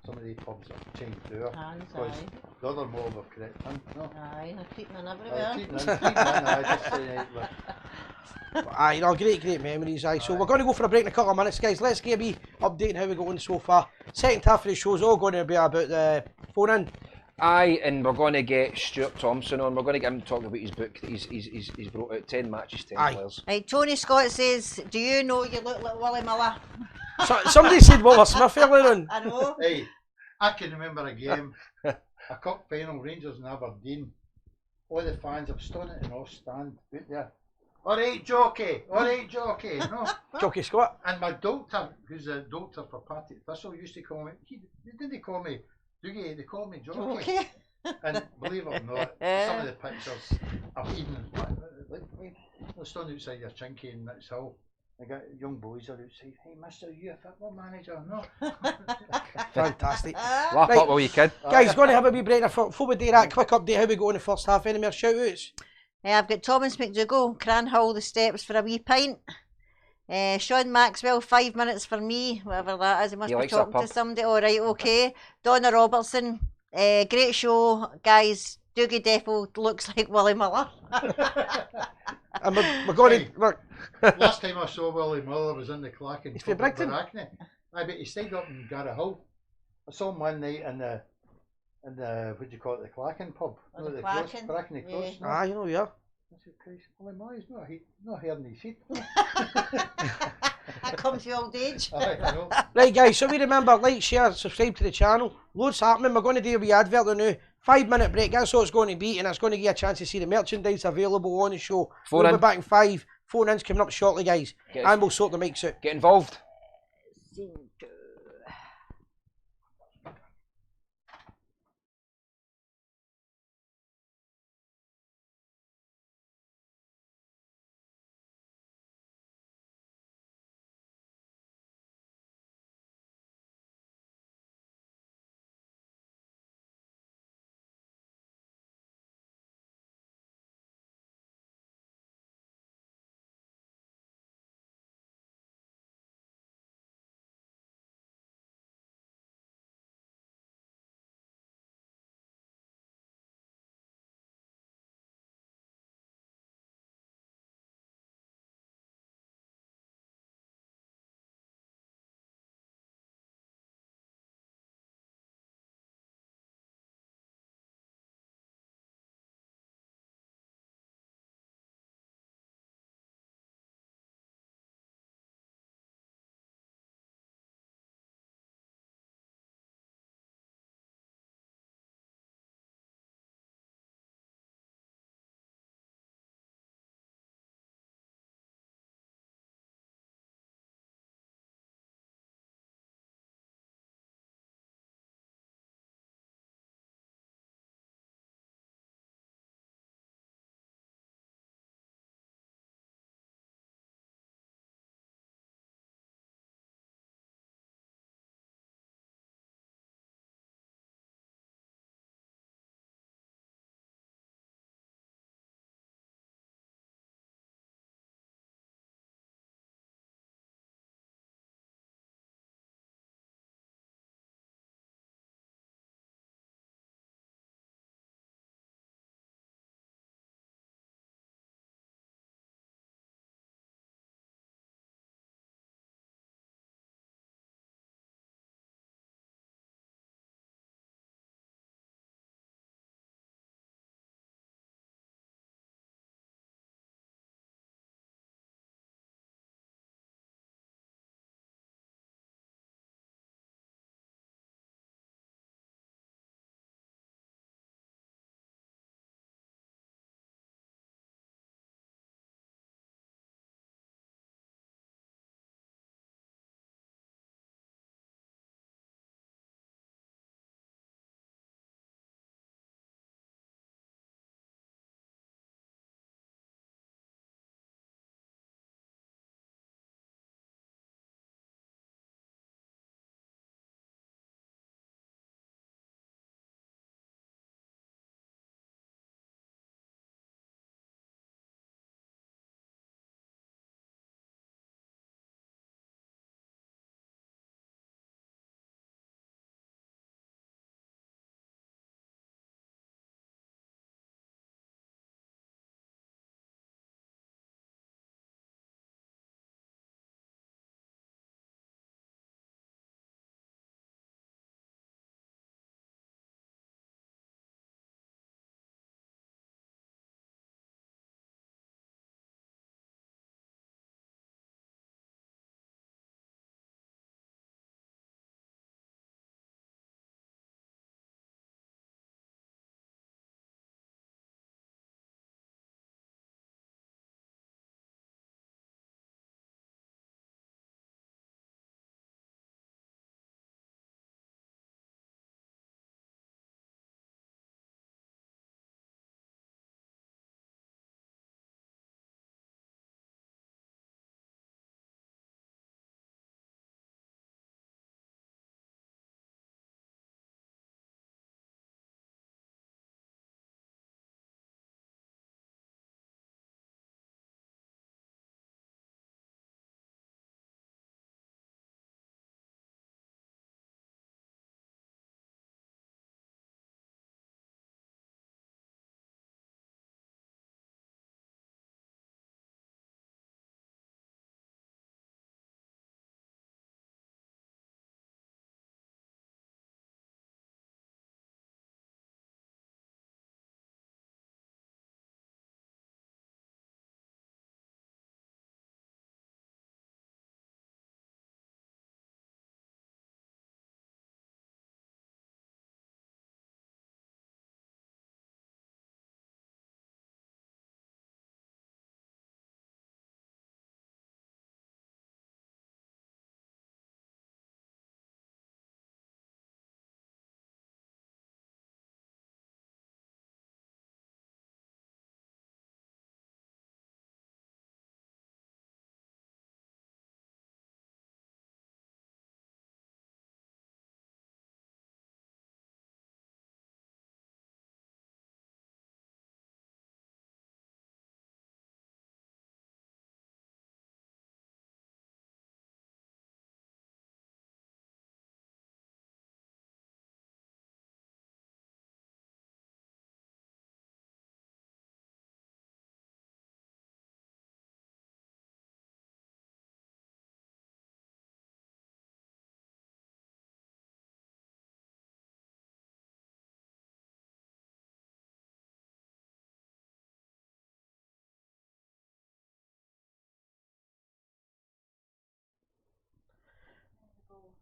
some of the pubs have changed over. Hands, Because aye. the other mob have crept in, no? Aye, they're creeping in everywhere. Keeping in, I just say, Aye, no, great memories, aye. So we're going to go for a break in a couple of minutes, guys. Let's give a wee update on how we got on so far. Second half of the show's all going to be about the phone-in. Aye, and we're going to get Stuart Thompson on. We're going to get him to talk about his book that he's brought out, 10 matches, 10 Aye. players. Right, Tony Scott says, do you know you look like Willie Miller? So, somebody said Walter Smith earlier on. I know. Hey, I can remember a game, a cup final, Rangers and Aberdeen. All the fans have stood in an off stand out there. Alright, jockey, no? Jockey Scott. And my doctor, who's a doctor for Partick Thistle, used to call me, they didn't call me Doogie, they called me jockey. Okay. And believe it or not, some of the pictures, I've even, like, they're standing outside your chinky in Nits Hill. They got young boys are outside, hey mister, you a football manager? No. Fantastic. Laugh Right. up while you kid. Guys, going to have a wee break. Before we do that, quick update how we go in the first half. Any more shout-outs? I've got Thomas McDougall, Cranhill, the steps for a wee pint. Sean Maxwell, 5 minutes for me, whatever that is. He must He be likes that talking to pub. somebody. All right, okay. Donna Robertson, great show, guys. Doogie Defo looks like Willie Miller. And we're going to... Last time I saw Willie Miller was in the Clacking He's from pub at Brigton. Brackney. I bet he stayed up in Garra Hill. I saw him one night in the what do you call it, the Clacking pub? Oh, No, the Cross, Clacking, Brackney yeah. Cross. No? Ah, you know, yeah. I said, Christ, Willie Miller's not hearing his feet. That comes with old age. Aye, I know. Right, guys, so we remember, like, share, subscribe to the channel. Loads happening. We're going to do a wee advert now. 5-minute break, that's all it's going to be, and it's going to give you a chance to see the merchandise available on the show. Phone We'll be in. back in 5. Phone-in's coming up shortly, guys. Get- And we'll sort the mics out. Get involved.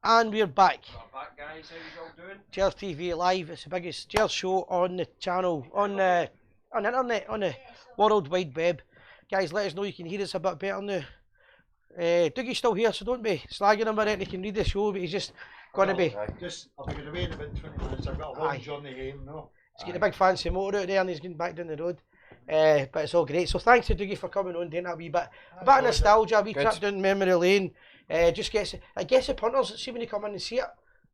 And we're back. We're back, guys. How you all doing? Gers TV Live. It's the biggest Gers show on the channel, on the internet, on the World Wide Web. Guys, let us know you can hear us a bit better now. Dougie's still here, so don't be slagging him or anything. He can read the show, but he's just going to be. I'll be going away in about 20 minutes. I've got a long journey home now. He's got a big fancy motor out there and he's getting back down the road. But it's all great. So thanks to Dougie for coming on, doing that wee bit. A bit of nostalgia, a wee trip down memory lane. Just gets, I guess the punters, see when they come in and see it,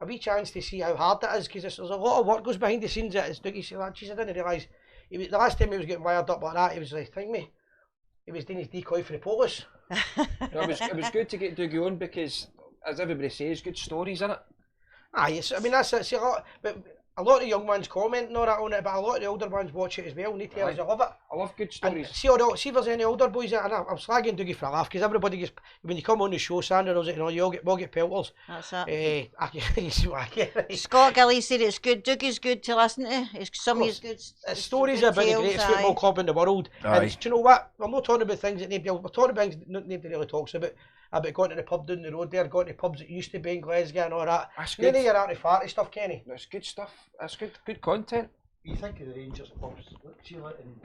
a wee chance to see how hard it is, because there's a lot of work goes behind the scenes. As Dougie said, geez, I didn't realise. The last time he was getting wired up like that, he was like, think me, he was doing his decoy for the police. It was good to get Dougie on because, as everybody says, good stories in it. Yes, I mean that's it. See, a lot of the young ones comment and all that on it, but a lot of the older ones watch it as well and they tell us they love it. I love good And stories. see if there's any older boys, and I'm slagging Dougie for a laugh, because everybody gets, when you come on the show, Sandra knows it, you know, you all get pelters. That's it. You see what I get. Scott Gilly said it's good. Dougie's good to listen to. It's some of his good. Stories good about the tales, greatest aye. football club in the world. Aye. And do you know what? We're not talking about things that nobody else, we're talking about things that nobody really talks about going to the pub down the road there, going to pubs that used to be in Glasgow and all that. That's None good. of your arty-farty stuff, Kenny. That's good stuff. That's good content. You think of the Rangers pubs, see like in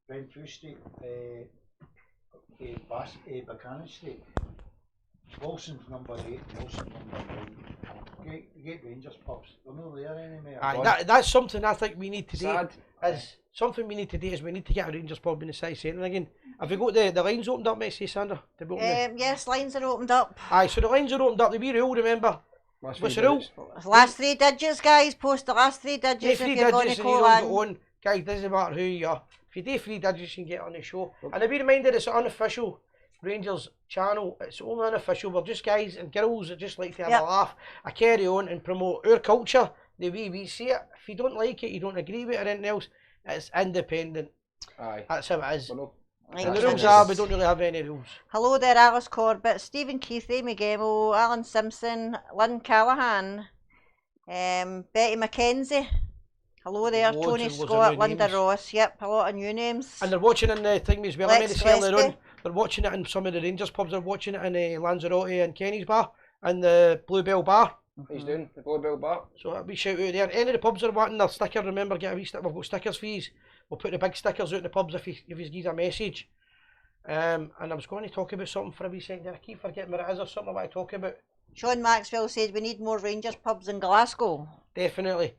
Renfrew Street, Buchanan Street, Wilson's number 8, Wilson's number 9. Great Rangers pubs, they're not there anymore. Aye, that's something I think we need to do. Sad. Something we need to do is we need to get a Rangers pub in the city centre again. Have we got the lines opened up, mate, say Sandra? Yes, lines are opened up. Aye, so the lines are opened up, the wee rule, remember? What's the rule? Last 3 digits, guys. Post the last 3 digits Do 3 if you're going digits to and you call don't in. go on. Guys, doesn't matter who you are. If you do 3 digits, you can get on the show. And a wee reminder, it's an unofficial Rangers channel. It's only unofficial. We're just guys and girls that just like to have a laugh, a carry on and promote our culture the way we see it. If you don't like it, you don't agree with it or anything else, it's independent. Aye. That's how it is. Right, And the so rules are, we don't really have any rules. hello there, Alice Corbett, Stephen Keith, Amy Gemmell, Alan Simpson, Lynn Callahan, Betty McKenzie. Hello there, Loads Tony and loads of Scott, new Linda names. Ross. Yep, a lot of new names. And they're watching in the thing as well. I meant to say earlier Gillespie. on, they're watching it in some of the Rangers pubs. They're watching it in Lanzarote and Kenny's bar and the Bluebell bar. He's doing the Bluebell Bar. So a wee shout out there. Any of the pubs that are wanting their sticker, remember, get a wee sticker. We've got stickers for yous. We'll put the big stickers out in the pubs if you give a message. And I was going to talk about something for a wee second. I keep forgetting what it is or something I want to talk about. Sean Maxwell said we need more Rangers pubs in Glasgow. Definitely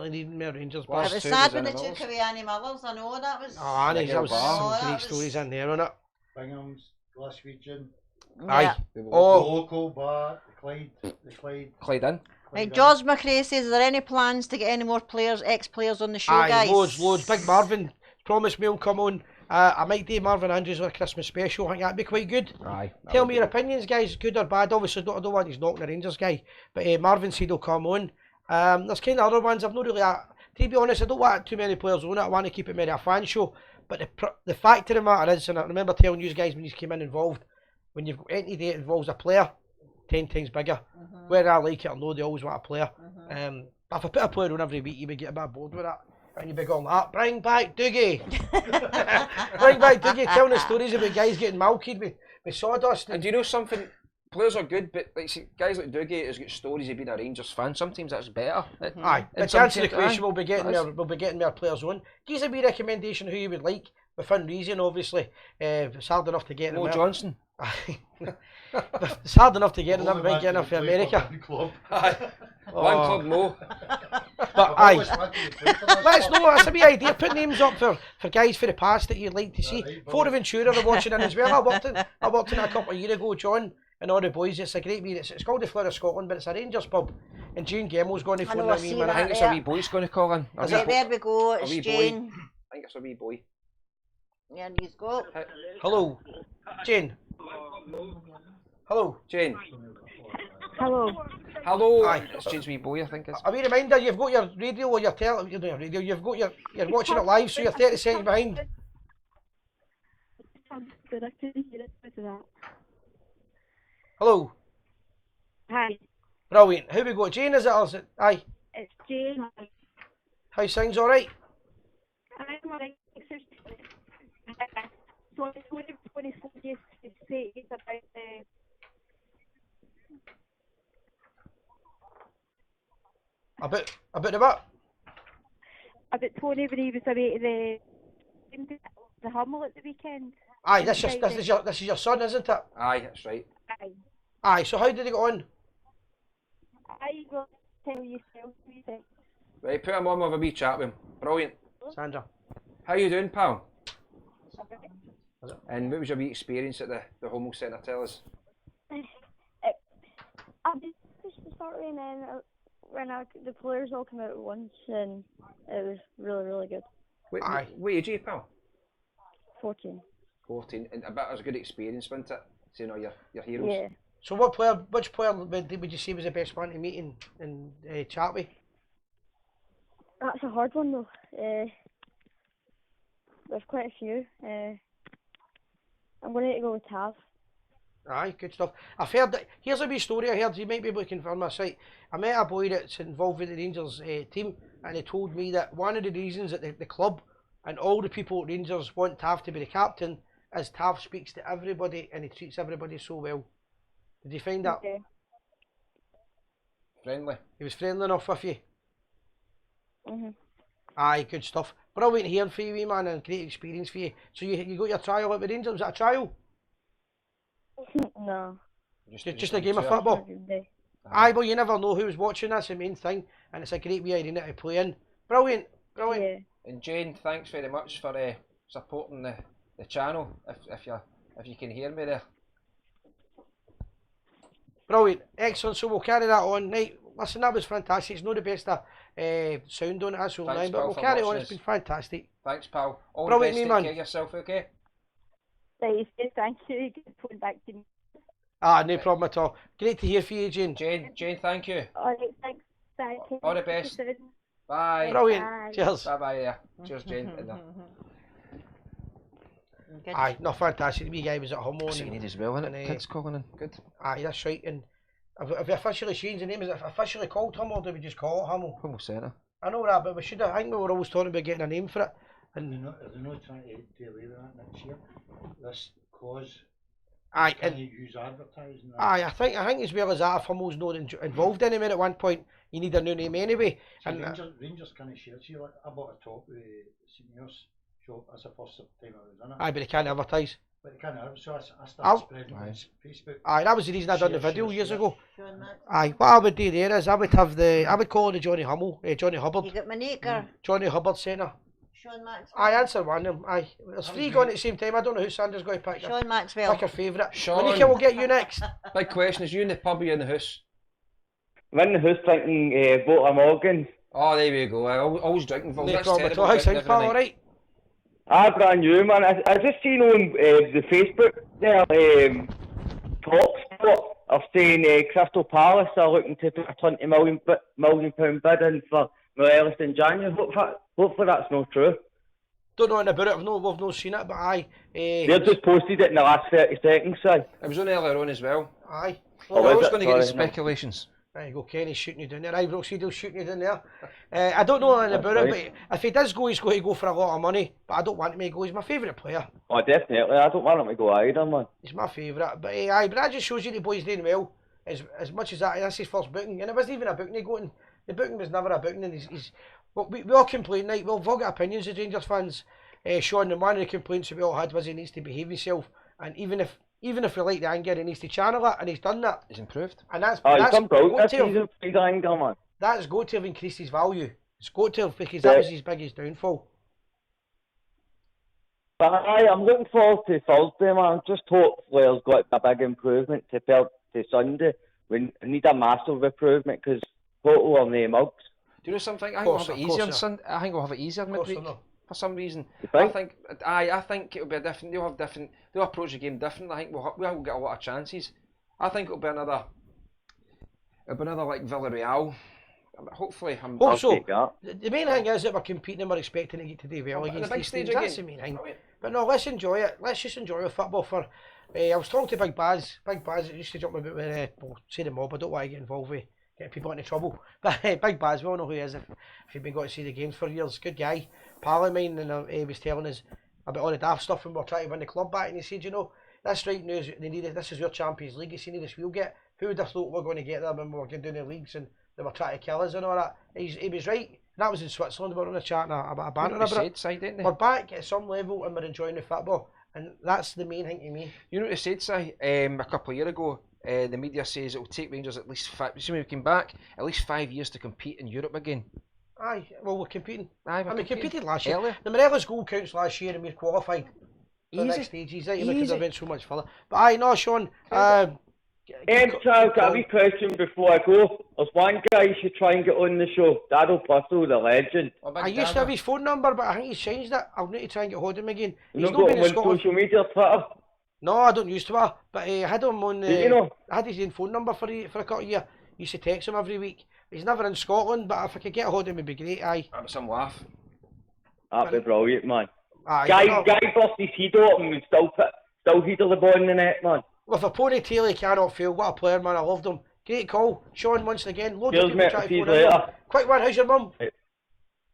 need more Rangers Well, bars. It was two sad was when they in took it, away Annie Miller's. I know that was. Oh, Annie's, Big there was old bar. some Oh, that great was- stories in there, wasn't it? Bingham's, Glaswegian, Aye. the Oh, local bar, the Clyde. Clyde in. Right, George McRae says, are there any plans to get any more players, ex-players on the show, aye, guys? loads. Big Marvin promised me he'll come on. I might do Marvin Andrews with a Christmas special. I think that'd be quite good. Aye. Tell me your opinions, guys, good or bad. Obviously, I don't want he's knocking the Rangers guy, but Marvin said he'll come on. There's kind of other ones. I've not really. To be honest, I don't want too many players on it. I want to keep it maybe a fan show. But the fact of the matter is, and I remember telling you guys when you came in involved, when you've got any day that involves a player, 10 times bigger. Whether I like it or no, they always want a player. If I put a player on every week, you would get a bit bored with that. And you'd be going like that, bring back Dougie. Bring back Dougie, telling the stories about guys getting milked with sawdust. And do you know something? Players are good, but like see, guys like Dougie has got stories of being a Rangers fan. Sometimes that's better. Aye, And but to answer the sometimes- question, we'll be getting That is- more players on. Give us a wee recommendation who you would like, within reason, obviously. If it's hard enough to get Mo them. Johnson. If it's hard enough to get them. Might get enough for America. One Club Mo. But aye, that's a wee idea. Put names up for guys for the past that you'd like to see. Fort Ventura are watching in as well. I worked in it a couple of years ago, John and all the boys. It's a great wee. It's called the Flute of Scotland, but it's a Rangers pub. And Jane Gemmell's going to I phone know, I in a wee see minute. I think it's a wee boy's going to call in. A wee Right, boy. there we go, it's wee boy. Jane. I think it's a wee boy. There you go. Hello, Jane. Hello. Jane. Hello. Hello. Aye. It's Jane's wee boy, I think it's. A wee reminder, you've got your radio or your radio, you've got you're watching it live, so you're 30 seconds behind. Good, I couldn't hear it with that. Hello. Hi, Brilliant. How we got? Jane, is it? Or is it? Aye. it's Jane. How's things alright? I'm alright. So I was going to phone you to say about About the what? About Tony when he was away to the Hummel at the weekend. Aye, on this Friday. is your son, isn't it? Aye, that's right. Aye. Aye. So how did he get on? I will tell you so. We think. Right, put him on with a wee chat with him. Brilliant. Sandra. How you doing, pal? And what was your wee experience at the Homo Centre? Tell us. I did push the start and then the players all came out at once and it was really, really good. Aye. What age are you, pal? 14. 14. And I bet it was a good experience, wasn't it? Seeing all your heroes. Yeah. So which player would you say was the best one to meet and chat with? That's a hard one though. There's quite a few. I'm going to go with Tav. Aye, good stuff. I've heard that. Here's a wee story I heard. You might be able to confirm this. Right, I met a boy that's involved with the Rangers team, and he told me that one of the reasons that the club and all the people at Rangers want Tav to be the captain is Tav speaks to everybody and he treats everybody so well. Did you find that? Okay. Friendly. He was friendly enough with you? Mhm. Aye, good stuff. Brilliant hearing for you, wee man, and great experience for you. So you got your trial at the Rangers. Was that a trial? No. Just a game of tour. football? Not a good day. Aye, well, you never know who's watching. That's the main thing, and it's a great wee arena to play in. Brilliant, brilliant. Yeah. And Jane, thanks very much for supporting the channel. If you can hear me there. Brilliant, excellent. So we'll carry that on. Right, listen, that was fantastic. It's not the best sound on it, that's all Thanks, now, but pal, we'll for carry on. watching It's us. been fantastic. Thanks, pal. All the Brilliant, best. me Take man. care of yourself, okay? Right, thank you. Good phone back to me. Ah, no problem at all. Great to hear from you, Jane. Jane, thank you. Alright, thanks. Thank you. All the best. See you soon. Bye. Brilliant. Bye. Cheers. Bye bye. Yeah. Cheers, Jane. And, Good. Aye, no, fantastic. The wee guy was at home that's what you need as well, and, innit? Kids calling in. Good. Aye, that's right. And have we officially changed the name? Is it officially called Hummel, or do we just call it Hummel? Homo Centre. I know that, but we should have. I think we were always talking about getting a name for it. They're And not trying to do away with that next year. This clause, aye, can and you use advertising? aye, I think as well as that, if Hummel's not involved anymore at one point, you need a new name anyway. So And Rangers kind of share. See, like, I bought a top with Seniors shop. That's the first time I was in it. aye, but they can't advertise. But they can't have it, so I I'll- started spreading it on Aye. Facebook. Aye, that was the reason I done the Share, video share, years share. ago. Sean Max. Aye, what I would do there is I would call it the Johnny Hummel, Johnny You Hubbard, got my maker. Johnny Hubbard Centre. Sean Maxwell. Aye, answer one of them. Aye, there's three going at the same time. I don't know who Sandra's going to pick. Sean Maxwell. Pick your favourite. Sean. Monica, we'll get you next. Big question: is you in the pub or you in the house? I'm in the house drinking Voter Morgan. Oh, there we go. I always drinking. No That's problem at terrible. all. How's drinking things, pal? every All night. right. Brand new, man. I just seen on the Facebook there, TalkSport are saying Crystal Palace are looking to put a £20 million bid in for Morelos in January. Hopefully that's not true. Don't know anything about it. We've not seen it, but aye. They've just posted it in the last 30 seconds, so. It was on earlier on as well. Aye. Oh, We're is always it? going to get the Sorry, no. speculations. There you go, Kenny's shooting you down there. Aye, Brooksiedel's shooting you down there. I don't know anything about it, but if he does go, he's going to go for a lot of money. But I don't want him to go. He's my favourite player. Oh, definitely. I don't want him to go either, man. He's my favourite. But aye, but that just shows you the boy's doing well. As much as that's his first booking, and it wasn't even a booking he got in. The booking was never a booking, and he's well, we all complain, right? We've all got opinions as Rangers fans. Sean, and one of the complaints that we all had was he needs to behave himself, and even if we like the anger, he needs to channel it, and he's done that. He's improved. And that's Oh, he's that's done brilliant got this to have, season for his anger, man. that's got to have increased his value. It's got to have, because that Yeah. was his biggest downfall. But I'm looking forward to Thursday, man. Just hopefully there's got a big improvement to Sunday. We need a massive improvement because total on the mugs. Do you know something? I think Course, we'll have it of course, easier on sir. Sunday. I think we'll have it easier Of course, midweek. I know. For some reason. You I think? think I think it'll be a different. They'll approach the game different. I think we'll get a lot of chances. I think it'll be another like Villarreal. Hopefully, Hope I'll so. take that. The main thing is that we're competing and we're expecting to get to do well On the against big these stage teams. That's the again. main thing. Brilliant. But no, let's enjoy it. Let's just enjoy the football. I was talking to Big Baz. Big Baz used to jump about with, say the mob. I don't want to get involved with getting people into trouble. But Big Baz, we all know who he is if you've been going to see the games for years. Good guy. Pal of mine, and he was telling us about all the daft stuff when we're trying to win the club back. And he said, you know, that's right news. They need it. This is your Champions League. It's the nearest we'll get. Who would have thought we're going to get there when we were going down the leagues and they were trying to kill us and all that. He was right. That was in Switzerland. We were on a chat and a banter You know what about they it. said, side, didn't they? We're back at some level and we're enjoying the football, and that's the main thing to me. You know what they said, Si? A couple of years ago, the media says it will take Rangers at least when we came back, at least 5 years to compete in Europe again. Aye, well, we're competing. Aye, We competed last year. earlier. The Morelos goal counts last year and we're qualified for the Easy. next stages, right? Because Easy. they've been so much further. But aye, no, Sean. Charles, I have a question before I go. There's one guy you should try and get on the show. Daryl Pussell, the legend. I used to have his phone number, but I think he's changed it. I'll need to try and get hold of him again. You He's not not got been him in on Scotland. social media, Twitter? No, I don't use Twitter, but I had him on. Do you know? I had his own phone number for a couple of years. Used to text him every week. He's never in Scotland, but if I could get a hold of him, it'd be great. Aye. That was some laugh. That'd be brilliant, man. Aye. Guy burst his head open and still header the ball in the net, man. With a ponytail, he cannot fail. What a player, man! I loved him. Great call, Sean. Once again, loads of Cheers, people mate. try to See you phone in. later. Quick one, how's your mum?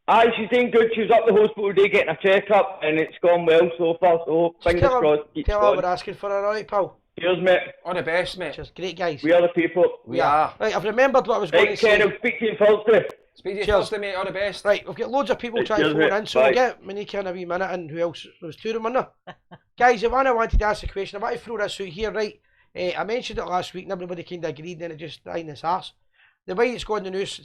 Aye, she's doing good. She was up the hospital today getting a check-up and it's gone well so far, so Just fingers crossed. Keep tell her going. we're asking for her, alright, pal? Cheers, mate. All the best, mate. Cheers, great guys. We are the people. We are. Right, I've remembered what I was going Right, to say. Ken, I'll speak to you Thursday. Speak to you Cheers. Thursday, mate. All the best. Right, we've got loads of people Right, trying to cheers, phone mate. in, so Bye. we'll get Minika in a wee minute, and who else? There was two of them, wasn't there? Guys, Ivana wanted to ask a question. I want to throw this out here, right? I mentioned it last week, and everybody kind of agreed, and it just died in its arse. The way it's going in the news,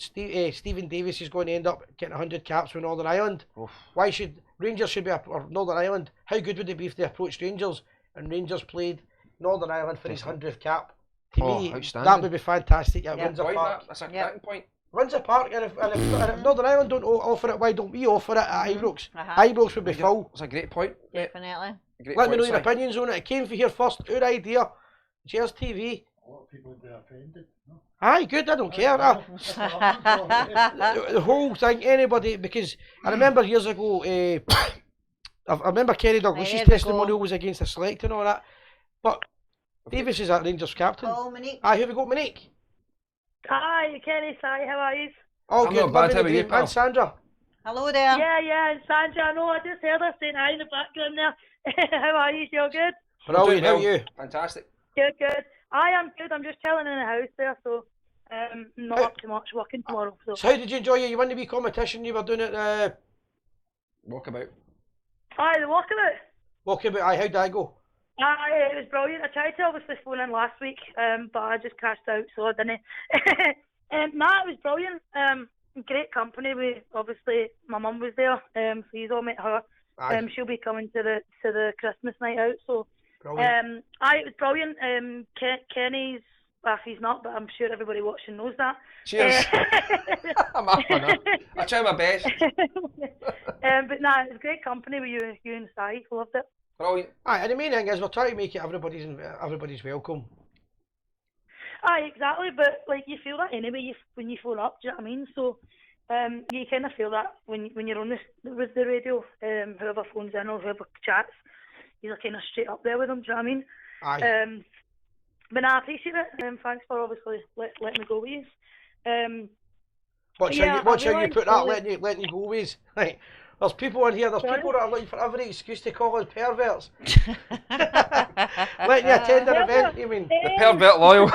Stephen Davis is going to end up getting 100 caps for Northern Ireland. Oof. Why should Rangers should be or Northern Ireland? How good would it be if they approached Rangers and Rangers played Northern Ireland for his 100th cap? To me, outstanding. that would be fantastic at Yeah. Windsor Point, Park. that's a Yeah. cracking point. Windsor Park, and if Northern Ireland don't offer it, why don't we offer it at Ibrox? Uh-huh. Ibrox would be full. That's a great point. mate. Definitely. A great Let me point, know your Si. opinions on it. It came from here first. Our idea. Cheers TV. A lot of people would be offended. No? Aye, good. I don't care. The whole thing, anybody, because I remember years ago, I remember Kerry Douglas's Years ago. testimonial was against the select and all that. But Davis is at Rangers captain. Oh, Monique. Aye, who have we got, Monique? Hi, Kenny, Si, how are you? All I'm good. not bad, living how the are you, dream. pal? And Sandra. Hello there. Yeah, and Sandra, I know, I just heard her saying hi in the background there. How are you? You all good? Brilliant. How are Doing well. you? Fantastic. Good. I am good, I'm just chilling in the house there, so not How- up too much, working tomorrow. So. So how did you enjoy it? You won the wee competition you were doing at Walkabout. Aye, the walkabout. Walkabout. Aye, how did I go? Aye, it was brilliant. I tried to obviously phone in last week, but I just crashed out, so I didn't. Nah, it was brilliant. Great company. We obviously my mum was there, so you all met her. Aye, She'll be coming to the Christmas night out. So brilliant. aye, it was brilliant. Kenny's, well, he's not, but I'm sure everybody watching knows that. Cheers. I'm up on it. I try my best. But nah, it was great company with you and Si. Loved it. Brilliant. Aye, and the main thing is we're trying to make it everybody's welcome. Aye, exactly. But like you feel that anyway when you phone up. Do you know what I mean? So you kind of feel that when you're on this with the radio. Whoever phones in or whoever chats, you're kind of straight up there with them. Do you know what I mean? Aye. But nah, I appreciate it. Thanks for obviously letting me go with you. Watch yeah, how I you realised put that, probably- letting you go ways. Right. There's people in here, there's Sorry? people that are looking for every excuse to call us perverts. Letting you attend an event, you mean? The pervert loyal.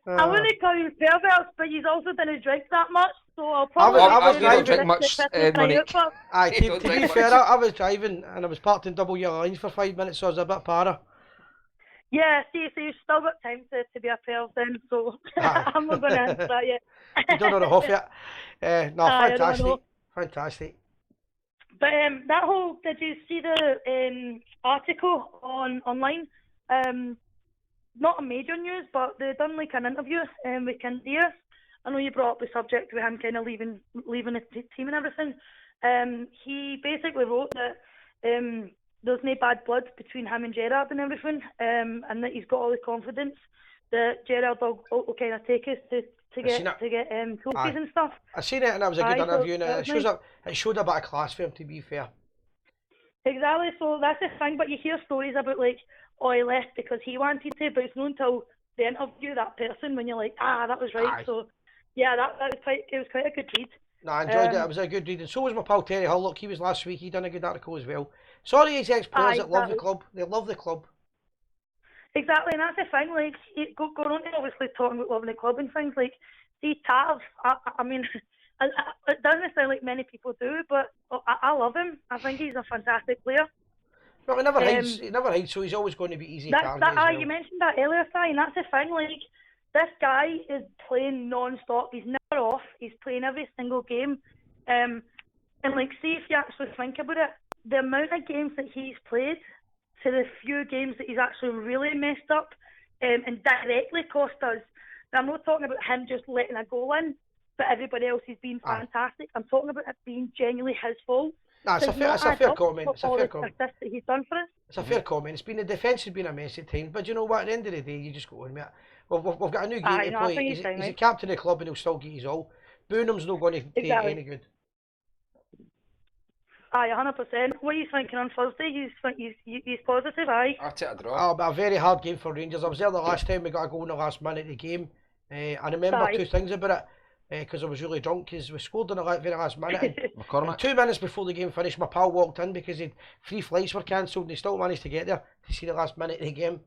I wouldn't call you perverts, but you also didn't drink that much, so I'll I probably. was- I was you don't driving. drink much, Monique. Aye, Hey, to don't be drink fair, much. I was driving and I was parked in double yellow lines for 5 minutes, so I was a bit para. Yeah, see, so you've still got time to be a perv then, so Aye. I'm not going to answer that yet. You don't know the huff yet. No, Aye, I don't fantastic. know. Fantastic. But that whole, did you see the article online? Not a major news, but they done like an interview with Kindeer. I know you brought up the subject with him kind of leaving the team and everything. He basically wrote that there's no bad blood between him and Gerard and everything, and that he's got all the confidence that Gerard will kind of take us to seen get it. trophies Aye. and stuff. I seen it and it was a good Aye, so interview and that it was showed a bit of class for him, to be fair. Exactly, so that's the thing, but you hear stories about like, oh, he left because he wanted to, but it's not until they interview that person when you're like, that was right. Aye. So yeah, that was quite a good read. No, I enjoyed it. Um, It was a good read. And so was my pal Terry Hull. Look, he was last week. He done a good article as well. Sorry, his ex-players Aye, that love the exactly. club. They love the club. Exactly, and that's the thing. Like, going on to obviously talking about loving the club and things. Like, see, Tav. I mean, it doesn't sound like many people do, but I love him. I think he's a fantastic player. Well, he never hides. He never hides, so he's always going to be easy target as well. You mentioned that earlier, Si, and that's the thing. Like, this guy is playing non-stop. He's never off. He's playing every single game. And like, see if you actually think about it, the amount of games that he's played to the few games that he's actually really messed up and directly cost us. Now, I'm not talking about him just letting a goal in, but everybody else has been fantastic. I'm talking about it being genuinely his fault. No, it's a fair comment. It's a fair comment. That he's done for us. It's a fair comment. It's been the defence has been a mess at times, but you know what? At the end of the day, you just go on, mate. We've got a new game to play. He's the captain of the club, and he'll still get his all. Boonham's not going to take any good. Aye, 100%. What are you thinking on Thursday? He's positive, aye? I'll take a draw. Oh, but a very hard game for Rangers. I was there the last time we got a goal in the last minute of the game. I remember two things about it. Because I was really drunk, because we scored in the very last minute. And 2 minutes before the game finished, my pal walked in because 3 flights were cancelled and he still managed to get there to see the last minute of the game.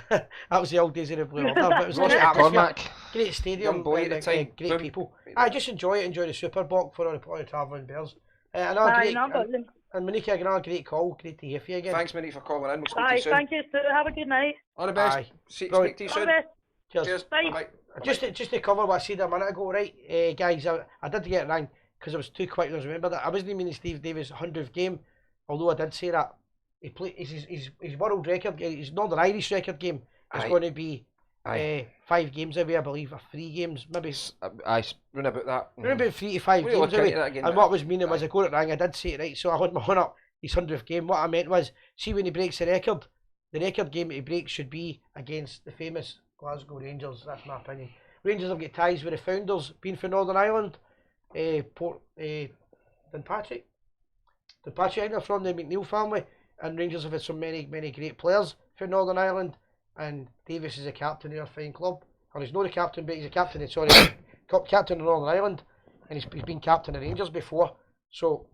That was the old days of the Blue Order, but it was a great atmosphere, great stadium, great people. I just enjoy the Super Bowl for all the travelling bears. And Monica, another great call, great to hear from you again. Thanks, Monique, for calling in. We'll speak to you soon. Thank you, have a good night. All the best. Speak to you soon. Cheers. Bye. Just to cover what I said a minute ago, right, guys, I did get it wrong because I was too quick to remember that. I wasn't meaning Steve Davis' 100th game, although I did say that. He played his world record, his Northern Irish record game is going to be 5 games away, I believe, or 3 games, maybe. Round about that. Round about 3 to 5 games away. And what was meaning was I got it wrong, I did say it right, so I had my one up his 100th game. What I meant was, see when he breaks the record game that he breaks should be against the famous Glasgow Rangers. That's my opinion. Rangers have got ties with the founders, being from Northern Ireland, Dunpatrick Island from the McNeil family, and Rangers have had so many great players from Northern Ireland, and Davis is a captain of their fine club. Or he's not a captain, but he's a captain of captain of Northern Ireland, and he's been captain of Rangers before. So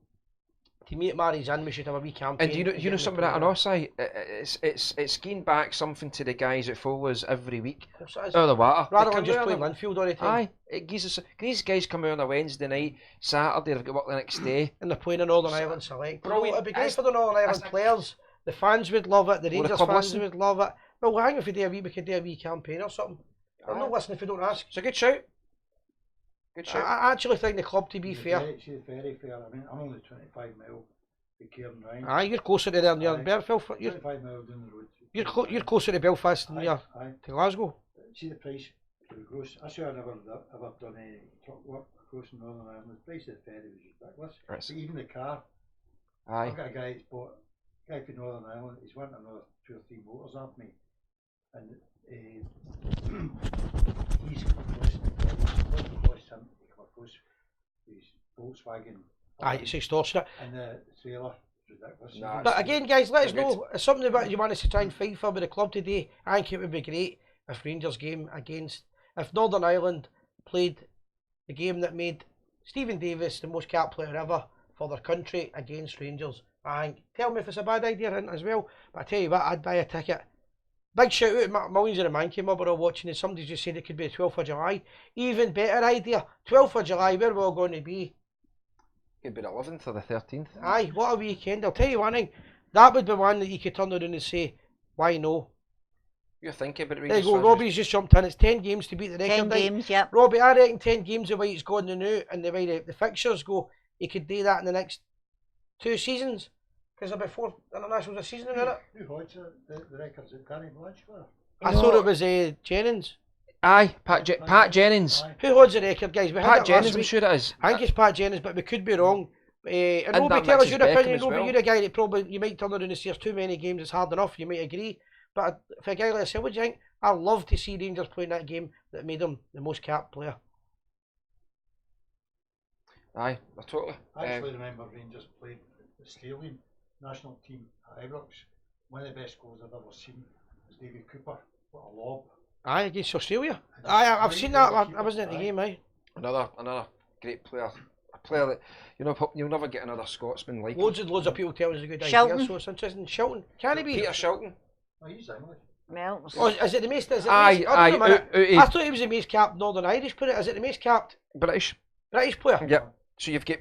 to me it marries in, we should have a wee campaign. And you know something about that on our side? It's gained back something to the guys that follow us every week. Out of the water. Rather than just playing Linfield all the time. Aye, it gives us. These guys come out on a Wednesday night, Saturday they've got work the next day. And they're playing a Northern Ireland select. Brilliant. It'd be great for the Northern Ireland players. The fans would love it, the Rangers fans would love it. Well, hang if we could do a wee campaign or something. I'm not listening if you don't ask. It's a good shout. I actually think the club, to be fair. She's very fair. I mean, I'm only 25 mile. Aye, you're closer to there than you're Belfast. You're 25 miles down the road. You're closer to Belfast than you are to Glasgow. See the price for the gross. I swear I never done any truck work across Northern Ireland. The price of the ferry was ridiculous. But even the car. I've got a guy that's bought a guy from Northern Ireland. He's wanting another 2 or 3 motors off me, and he's come across him to come across his Volkswagen. Aye, it's extortionate. And the trailer is ridiculous. But again, guys, let us know. It's something about you want us to try and fight for with the club today. I think it would be great if Rangers game if Northern Ireland played the game that made Stephen Davis the most capped player ever for their country against Rangers. I think. Tell me if it's a bad idea as well. But I tell you what, I'd buy a ticket. Big shout out, millions of the man came over watching, and somebody just said it could be the 12th of July. Even better idea. 12th of July, where we're all going to be. It'd be the 11th or the 13th. Aye, what a weekend. I'll tell you one thing, that would be one that you could turn around and say, why no? You're thinking about it. There you go, Robbie's just jumped in. It's 10 games to beat the record. 10 games, yep. Robbie, I reckon 10 games the way it's gone now and the way the fixtures go, he could do that in the next 2 seasons. Because there'll be 4 internationals a season in it. Who holds the records at Danny Blanche for? I thought it was Jennings. Aye, Pat Jennings. Aye. Who holds the record, guys? Pat Jennings, I'm sure it is. I think it's Pat Jennings, but we could be wrong. And Robbie, tell us your opinion. Robbie, you're a guy that you might turn around and say there's too many games, it's hard enough, you might agree. But for a guy like yourself, what do you think? I'd love to see Rangers playing that game that made him the most capped player. Aye, totally. I actually remember Rangers played the Australian national team at Ibrox. One of the best goals I've ever seen was David Cooper. What a lob. Aye, against Australia. Aye, I've seen that. I wasn't at the game, aye. Another great player. A player that you'll never get another Scotsman like loads of people tell us a good Shelton. idea, so it's interesting. Shelton, can he be? Peter Shelton. Oh, he's English. Well, Oh, is it the most? Is it the Aye, most? Hold on a minute. aye. I thought he was the most capped Northern Irish player. Is it the most capped British. British player? Yep. So you've got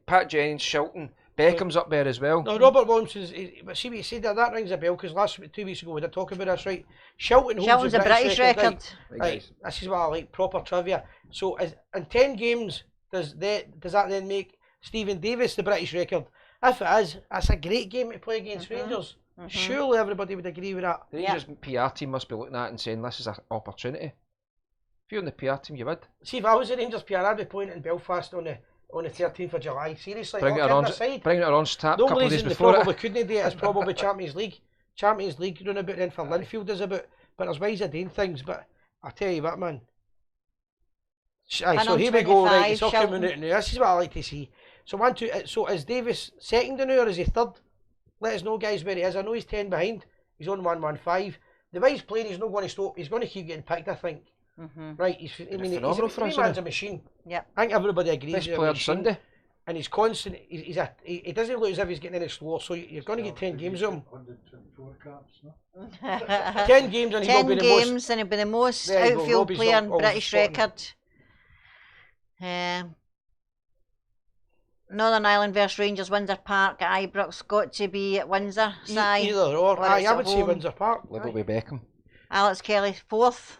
Pat Jennings, Shelton, Beckham's up there as well. No, Robert Williamson's. But see what you said there. That rings a bell because 2 weeks ago we did talk about this, right? Shelton's Shelton's a British record. Right. This is what I like, proper trivia. So, in 10 games, does that then make Stephen Davis the British record? If it is, that's a great game to play against Rangers. Surely everybody would agree with that. The Rangers PR team must be looking at it and saying this is an opportunity. If you're in the PR team, you would. See, if I was the Rangers PR, I'd be playing in Belfast on the 13th of July. Seriously, Bring it around tap. The Couple only of days reason they before probably it. couldn't do it is probably Champions League. Champions League run about then for Linfield is about. But there's ways of doing things. But I tell you what, man. Aye, so here we go, right, it's all coming out now. This is what I like to see. So so is Davis second now or is he third? Let us know, guys, where he is. I know he's 10 behind. He's on 115. The way he's playing, he's not going to stop. He's going to keep getting picked, I think. Right, he's phenomenal for us, man's a machine. Yep. I think everybody agrees. Best player on Sunday. And he's constant. He doesn't look as if he's getting any slower. So you're going to get 10 games of him. 124 caps, no? 10 games and he'll be the most. 10 games and he'll be the most There you go, outfield Robbie's player in always British spotting. record. Northern Ireland versus Rangers, Windsor Park at Ibrox. Got to be at Windsor. Side. Either or. Aye, it's I at would say home. Windsor Park. Level with Beckham. Alex Kelly fourth.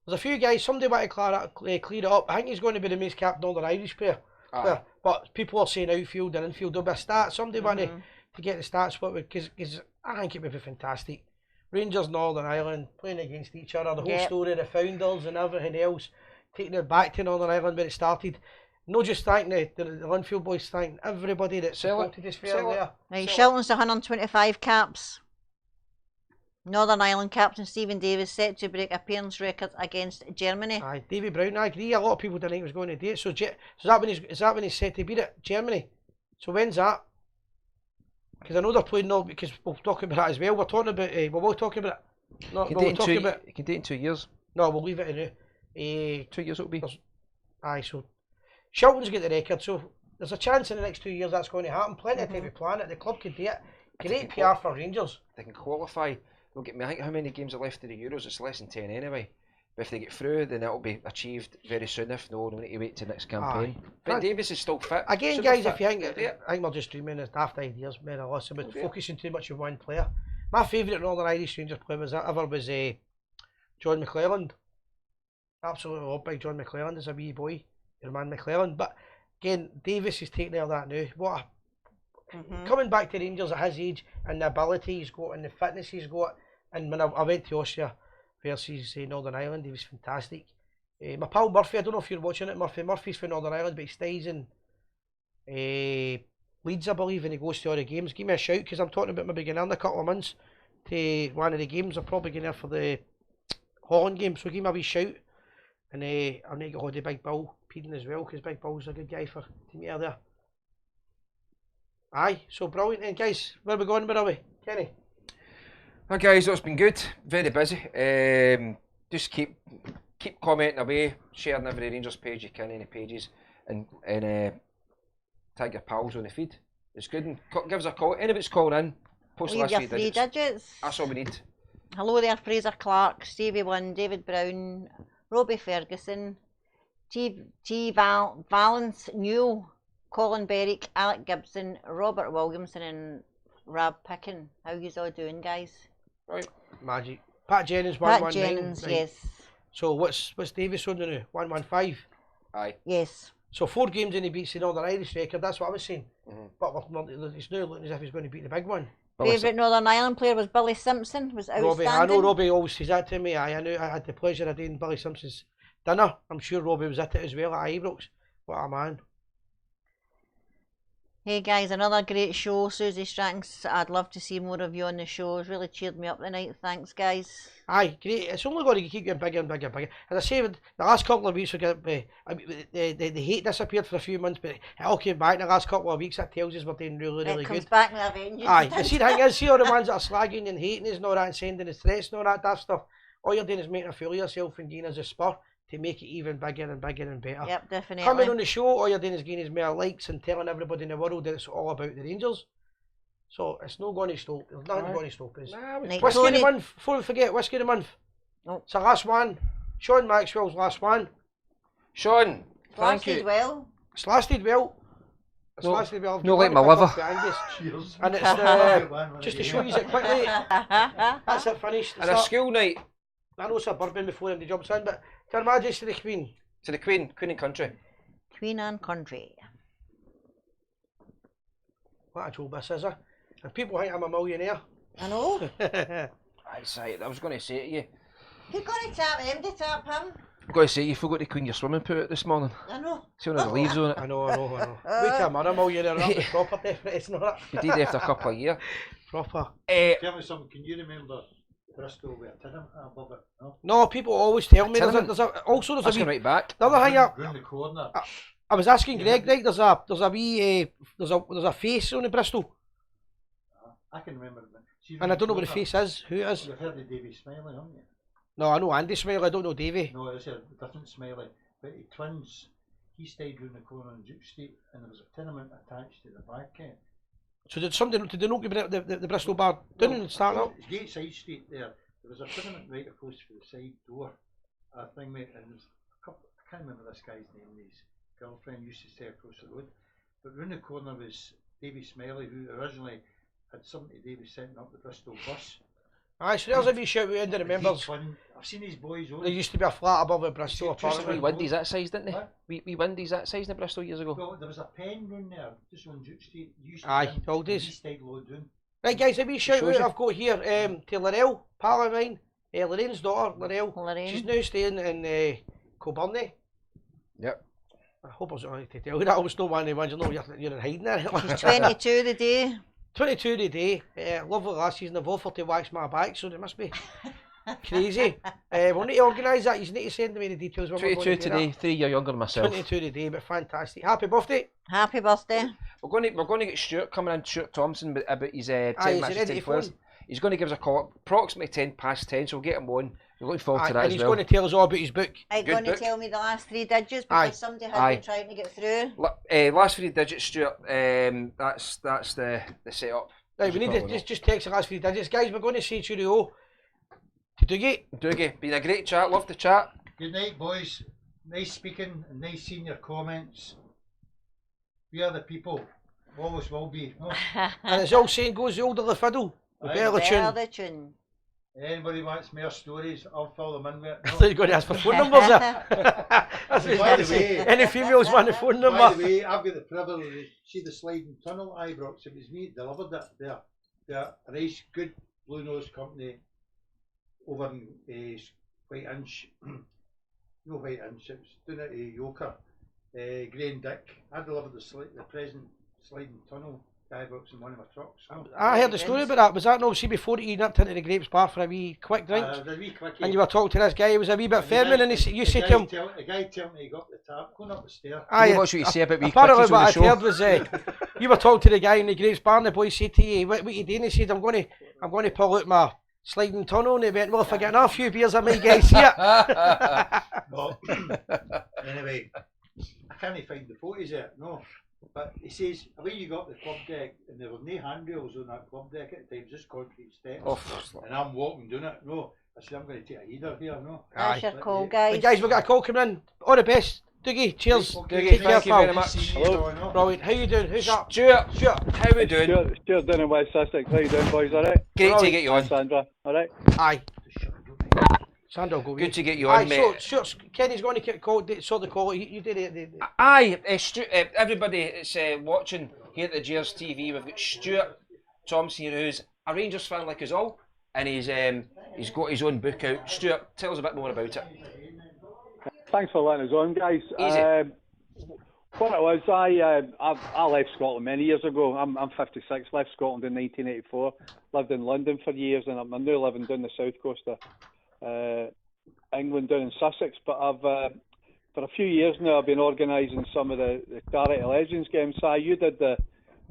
There's a few guys. Somebody want to clear it up. I think he's going to be the most capped Northern Irish player. Aye. But people are saying outfield and infield. There'll be a stat. Somebody want to get the stats, but because I think it would be fantastic. Rangers, Northern Ireland playing against each other. The whole story of the founders and everything else, taking it back to Northern Ireland where it started. Not just thanking the Linfield boys, thanking everybody that supported us fair there. Right, Shelton's 125 caps. Northern Ireland captain Stephen Davis set to break appearance record against Germany. Aye, Davy Brown, I agree. A lot of people didn't think he was going to do it. So is that when he's set to beat it? Germany. So when's that? Because I know they're playing now. Because we'll talk about that as well. We're talking about. We will talk about it. No, You we'll talk can about. do it in 2 years. No, we'll leave it in 2 years it'll be. Aye, so Shelton's got the record. So there's a chance in the next 2 years that's going to happen. Plenty of time to plan it. The club could do it. Great PR for Rangers. They can qualify. Don't get me. I think how many games are left of the Euros? It's less than 10 anyway. But if they get through, then it'll be achieved very soon. If no, we'll need to wait till next campaign. But Davis is still fit. Again, Super guys, fit. if you think, I think we're just dreaming of daft ideas, more or less, about focusing too much on one player. My favourite Northern Irish Rangers player was John McClelland. Absolutely love big John McClelland as a wee boy, your man McClelland. But again, Davis is taking all that now. Coming back to Rangers at his age and the ability he's got and the fitness he's got. And when I went to Austria versus Northern Ireland, he was fantastic. My pal Murphy, I don't know if you're watching it, Murphy's from Northern Ireland, but he stays in Leeds, I believe, and he goes to all the games. Give me a shout, because I'm talking about maybe getting in a couple of months to one of the games. I'm probably going there for the Holland game, so give me a wee shout. And I'll need to get hold of Big Bill Peden as well, because Big Bill's a good guy for to meet her there. Aye, so brilliant. And guys, where are we going, where are we? Kenny? Hi guys, it's been good, very busy. Just keep commenting away, sharing every Rangers page you can, any pages, and tag your pals on the feed. It's good, and give us a call. Anybody's calling in, post the Leave last your 3 3 digits. digits. That's all we need. Hello there, Fraser Clark, Stevie Wynn, David Brown, Robbie Ferguson, Valence Newell, Colin Berwick, Alec Gibson, Robert Williamson and Rab Pickin. How yous all doing, guys? Right. Magic. Pat Jennings, Pat 119. Jennings, Right. yes. So what's Davis on now? 115. Aye. Yes. So 4 games and he beats the Northern Irish record. That's what I was saying. But he's now looking as if he's going to beat the big one. Favourite Northern Ireland player was Billy Simpson. Was outstanding. Robbie, I know Robbie always says that to me. I knew I had the pleasure of doing Billy Simpson's dinner. I'm sure Robbie was at it as well at Ibrox. What a man. Hey guys, another great show. Susie Stracks, I'd love to see more of you on the show. It's really cheered me up tonight. Thanks, guys. Aye, great. It's only going to keep getting bigger and bigger and bigger. As I say, the last couple of weeks, the hate disappeared for a few months, but it all came back in the last couple of weeks. That tells us we're doing really, really It comes good. back with a vengeance. Aye, you see the thing is, see all the ones that are slagging and hating us and all that and sending us threats and all that stuff. All you're doing is making a fool of yourself and giving us a spur to make it even bigger and bigger and better. Yep, definitely. Coming on the show, all you're doing is gaining more likes and telling everybody in the world that it's all about the Rangers. So it's not going to stop. There's nothing going to stop us. Nah, we Like Whiskey of the Tony- month. Before we forget, whiskey of the month. Oh. It's the last one. Sean Maxwell's last one. Sean, thank Lasted you. well. It's lasted well. It's No- lasted well. I've no got like one my to pick liver. up for Angus. Cheers. And it's just to show you it quickly. That's it finished. And a school night I know it's a bourbon before him jumps in, but to Her Majesty the Queen. to the Queen and Country. Queen and country. What a job this is, and people think I'm a millionaire. I know. That's right, I was going to say to you. You're going to tap him to tap him. I'm going to say you forgot to clean your swimming pool out this morning. I know. See one of the leaves on it. I know. Wait till I'm a millionaire, that was proper definition of that. You did after a couple of years. Proper. Tell me something, can you remember Bristol with a tenement above it? No? No, people always tell me Tenement? there's a That's wee, going right back. the other thing Round the corner. I was asking Greg, right? There's a wee there's a face on the Bristol, I can remember it. See, and I don't know what the face is. Who it is? You've heard of Davy Smiley, haven't you? No, I know Andy Smiley. I don't know Davy. No, it's a different Smiley. But he twins, he stayed round the corner on Duke Street and there was a tenement attached to the back end. So did they not give the Bristol bar down and start out? It's Gateside Street there. There was a tenement right across for the side door. Thing, mate, and there was a couple, I can't remember this guy's name, his girlfriend used to stay across the road. But round the corner was Davy Smiley, who originally had something to do with setting up the Bristol bus. Aye, so there's a wee shout out into the But he members. twin- I've seen his boys on. There used to be a flat above at Bristol, Just Just apparently. wee windies that size, didn't they? What? Wee windies that size in Bristol years ago. Well, there was a pen round there, just on Duke Street. You used to Aye, come, old days. He stayed low down. Right, guys, a wee shout shows out you. I've got here to Lorelle, pal of mine, Lorraine's daughter, Lorelle. Lorraine. She's now staying in Coburnie. Yep. I hope I was alright to tell you that. I was not one of the ones, you know, you're in hiding there. She's 22 the day. 22 today, lovely lasses, and they've offered to wax my back, so they must be crazy. We'll need to organise that, you need to send me the details when we're going 22 to do today, 3 years younger than that. myself. 22 today, but fantastic. Happy birthday. Happy birthday. We're going to get Stuart coming in, Stuart Thompson, about his 10 Aye, is he matches, ready 10 to players. phone? He's going to give us a call approximately 10 past 10, so we'll get him on. We're looking forward Aye, to that and as he's well. going to tell us all about his book. Are you Good going to book. tell me the last 3 digits because Aye. somebody has Aye. been trying to get through? Last 3 digits, Stuart. That's the setup. Right, we need to just text the last 3 digits. Guys, we're going to say cheerio to Dougie. Dougie, been a great chat. Love the chat. Good night, boys. Nice speaking and nice seeing your comments. We are the people. Always will be. No? And as all saying goes, the older the fiddle, the Aye. better the Bear tune. the tune. Anybody wants more stories, I'll fill them in with it. I No? thought you were going to ask for phone numbers there. That's what By I the way- Any females want a phone number? By the way, I've got the privilege to see the sliding tunnel Ibrox. It was me that delivered it there. They're a nice, good blue nose company over in White Inch. No White Inch, it was down at Yoker. Grey and Dick. I delivered the present sliding tunnel Ibrox in one of my trucks. I heard the story about that. Was that not see before you nipped into the Grapes bar for a wee quick drink? The wee quickie. And you were talking to this guy, he was a wee bit The feminine, guy- and you the said guy to him, The guy told me he got the tap, going up the stair. aye, Watch what you say about wee apparently quickies on what the I heard show. was you were talking to the guy in the Grapes bar, and the boy said to you, what you doing? He said, I'm going to pull out my sliding tunnel, and he went, well, if I get another few beers, I might get to see it. Well, anyway, I can't find the photos yet, no. But he says, away you got the club deck, and there were no handrails on that club deck at the time, just concrete steps. Oh, And I'm walking down it, no. I said, I'm going to take a header here, no. That's your But, call, yeah. guys. Right, guys, we've got a call coming in. All the best. Dougie, cheers. Okay, Take thank care, you very pal. much. See you all, no? Brilliant. How you doing? Who's that? Stuart, Stuart. how we doing? Stuart down in West Sussex. How you doing, boys? All right? Great to get you on. Sandra, all right? Aye. Sandra, go. Good to get you Aye, on, so mate. Stuart, Kenny's going to sort the call. You did it. Aye, everybody that's watching here at the Gers TV, we've got Stuart Thompson here, who's a Rangers fan like us all, and he's got his own book out. Stuart, tell us a bit more about it. Thanks for letting us on, guys. Easy. What it was, I left Scotland many years ago. I'm 56. Left Scotland in 1984. Lived in London for years, and I'm now living down the south coast of England, down in Sussex. But I've for a few years now, I've been organising some of the Charity Legends games. Si,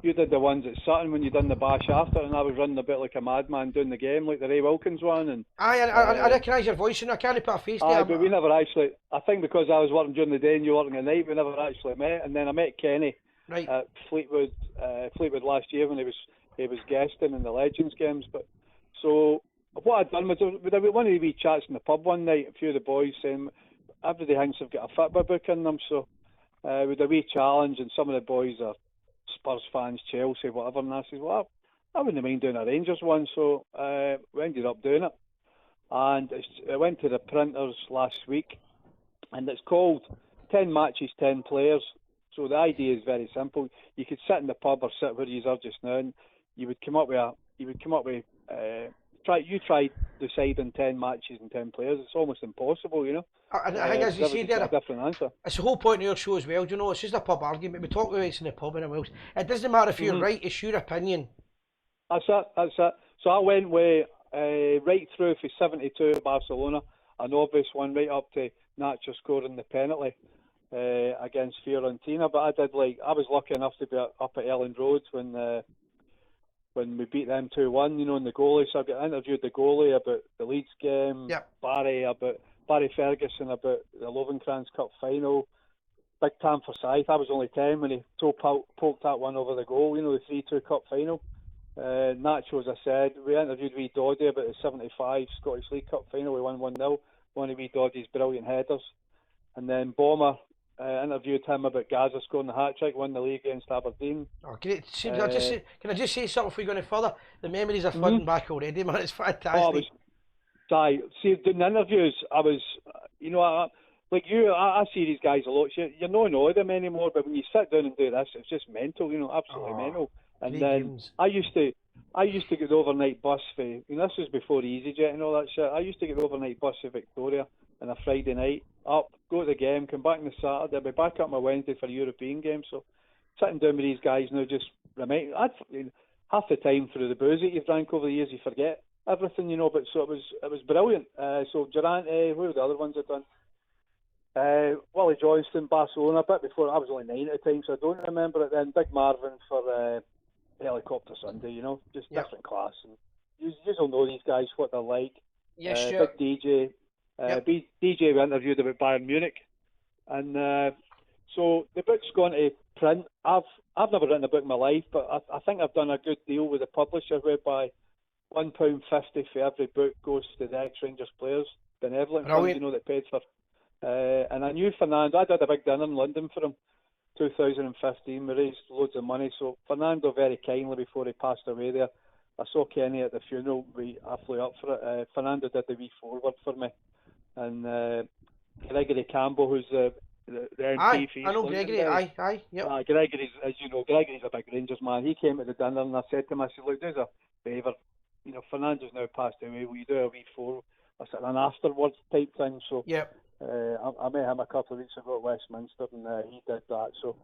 you did the ones at Sutton when you done the bash after, and I was running a bit like a madman doing the game, like the Ray Wilkins one. And Aye, I recognise your voice, and I can't put a face to aye, it. but we never actually. I think because I was working during the day and you were working at night, we never actually met. And then I met Kenny Right. at Fleetwood last year when he he was guesting in the Legends games. But so what I'd done was we had one of the wee chats in the pub one night. A few of the boys saying everybody thinks they've got a Fitbit book in them, so we had a wee challenge, and some of the boys are Spurs fans, Chelsea, whatever, and I said, well, I wouldn't mind doing a Rangers one, so we ended up doing it. And I went to the printers last week, and it's called 10 matches, 10 players. So the idea is very simple. You could sit in the pub or sit where you are just now, and you would come up with try deciding 10 matches and 10 players. It's almost impossible, you know. And I think, as you said there, a different answer. it's the whole point of your show as well. Do you know, it's just a pub argument. We talk about it in the pub and everything else. It doesn't matter if you're right; it's your opinion. That's it. So I went with right through for 72 at Barcelona, an obvious one right up to Nacho scoring the penalty against Fiorentina. But I was lucky enough to be up at Elland Road when we beat them 2-1, you know, in the goalie. So I interviewed the goalie about the Leeds game, Barry Ferguson about the Lovencrans Cup final. Big time for Scythe. I was only 10 when he poked that one over the goal, you know, the 3-2 cup final. Nacho, as I said, we interviewed wee Doddy about the 75 Scottish League Cup final. We won 1-0, one of wee Doddy's brilliant headers. And then Bomber, interviewed him about Gaza scoring the hat-trick, won the league against Aberdeen. Oh, great. Can I just say something before we go any further? The memories are flooding back already, man. It's fantastic. See, doing the interviews, I was, you know, I see these guys a lot. You're not know them anymore, but when you sit down and do this, it's just mental, you know, absolutely mental. And then I used to get the overnight bus for, you know, this was before EasyJet and all that shit. I used to get the overnight bus to Victoria on a Friday night, up, go to the game, come back on the Saturday, I'd be back up my Wednesday for a European game. So sitting down with these guys now just remind, half the time through the booze that you've drank over the years, you forget everything, you know. But so it was brilliant. So Durante, who were the other ones I'd done? Willie Johnston, Barcelona, a bit before. I was only 9 at the time, so I don't remember it then. Big Marvin for Helicopter Sunday, you know, just different class. And you will know these guys, what they're like. Yes, sure. Big DJ. DJ we interviewed about Bayern Munich. And so the book's gone to print. I've never written a book in my life, but I think I've done a good deal with the publisher whereby £1.50 for every book goes to the ex-Rangers players, benevolent funds, you know, that paid for. And I knew Fernando. I did a big dinner in London for him, 2015. We raised loads of money. So Fernando very kindly, before he passed away there, I saw Kenny at the funeral. I flew up for it. Fernando did the wee forward for me, and Gregory Campbell, who's the MP for East I know London. Gregory. Yep. Gregory's, as you know, Gregory's a big Rangers man. He came at the dinner, and I said to him, I said, look, do us a favour. You know, Fernando's now passed away. Will you do a wee forward? I said an afterwards type thing. So yep. I met him a couple of weeks ago at Westminster, and he did that. So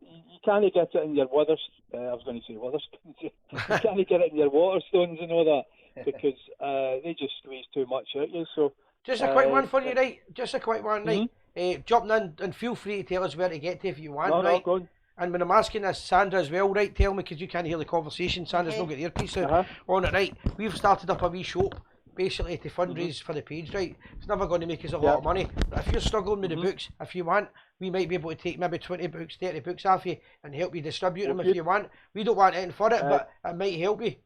you can't get it in your I was going to say Witherspoons. You can't get it in your Waterstones and all that, because they just squeeze too much out you. So just a quick one for you, right? Just a quick one, right? Jumping in, and feel free to tell us where to get to if you want, right? Go on. And when I'm asking this, Sandra as well, right? Tell me, because you can't hear the conversation. Sandra's not got the earpiece on it, right? We've started up a wee shop, basically to fundraise for the page, right? It's never going to make us a lot of money. But if you're struggling with the books, if you want, we might be able to take maybe 20 books, 30 books off you and help you distribute them if you want. We don't want anything for it, but it might help you.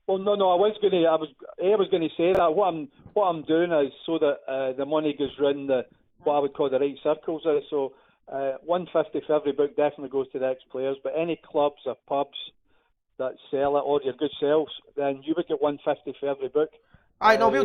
Well, no, I was going to say that. What I'm doing is so that the money goes round what I would call the right circles. So £1.50 for every book definitely goes to the ex-players, but any clubs or pubs that sell it, or your good sales, then you would get £1.50 for every book. I know, we're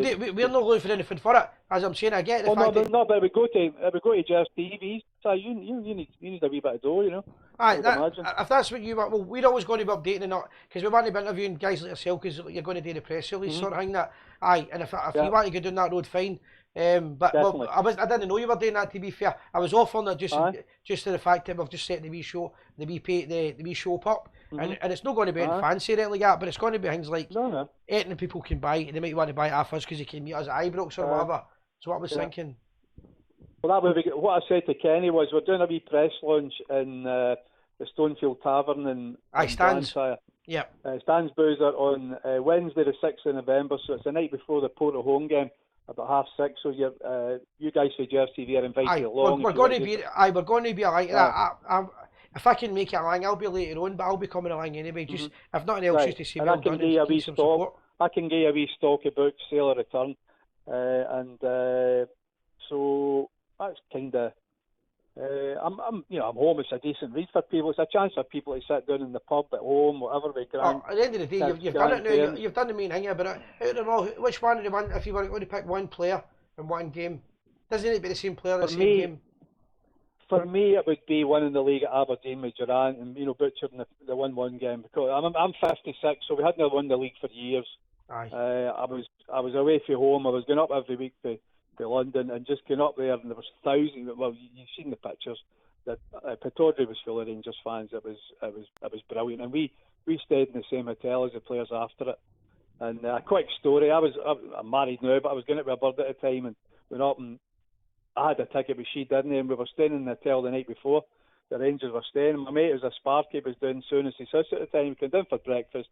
not looking for anything for it. As I'm saying, I get the fact that... No, but we go to Gers TV, so you need a wee bit of dough, you know. If that's what you want, well, we're always going to be updating and not, because we want to be interviewing guys like yourself, because you're going to do the press release sort of thing. That, and if you want to go down that road, fine. But well, I didn't know you were doing that, to be fair. I was offering it just to the fact that we've just set the wee shop up. And it's not going to be anything fancy or anything like that, but it's going to be things like anything people can buy, and they might want to buy it off us because they can meet us at Ibrox or whatever. So I was thinking. Well, that would be what I said to Kenny was we're doing a wee press launch in the Stonefield Tavern in Blantyre. Yeah. Stan's Boozer on Wednesday the 6th of November, so it's the night before the Porto home game, about 6:30. So you guys for Gers TV are invited along. We're going to be like that. if I can make it along, I'll be later on, but I'll be coming along anyway. Just if nothing else, Right, just to say and well I can done give you a and wee give some stock. support. I can give you a wee stock of books, sale or return, so that's kind of. I'm home. It's a decent read for people. It's a chance for people to sit down in the pub at home, whatever we can. At the end of the day, you've done it now. You've done the main thing about it. Out of them all, which one of the one? If you were going to pick one player in one game, doesn't it be the same player in the same game? For me, it would be winning the league at Aberdeen with Durant and butchering the 1-1 game, because I'm 56, so we hadn't won the league for years. Aye. I was away from home. I was going up every week to London and just going up there, and there was thousands. Well, you've seen the pictures. That Pittodrie was full of Rangers fans. It was brilliant, and we stayed in the same hotel as the players after it. And a quick story: I'm married now, but I was going out with a bird at the time, and went up and I had a ticket, but she didn't, and we were staying in the hotel the night before. The Rangers were staying, and my mate was a Sparky, was doing soon his sis at the time. He came down for breakfast,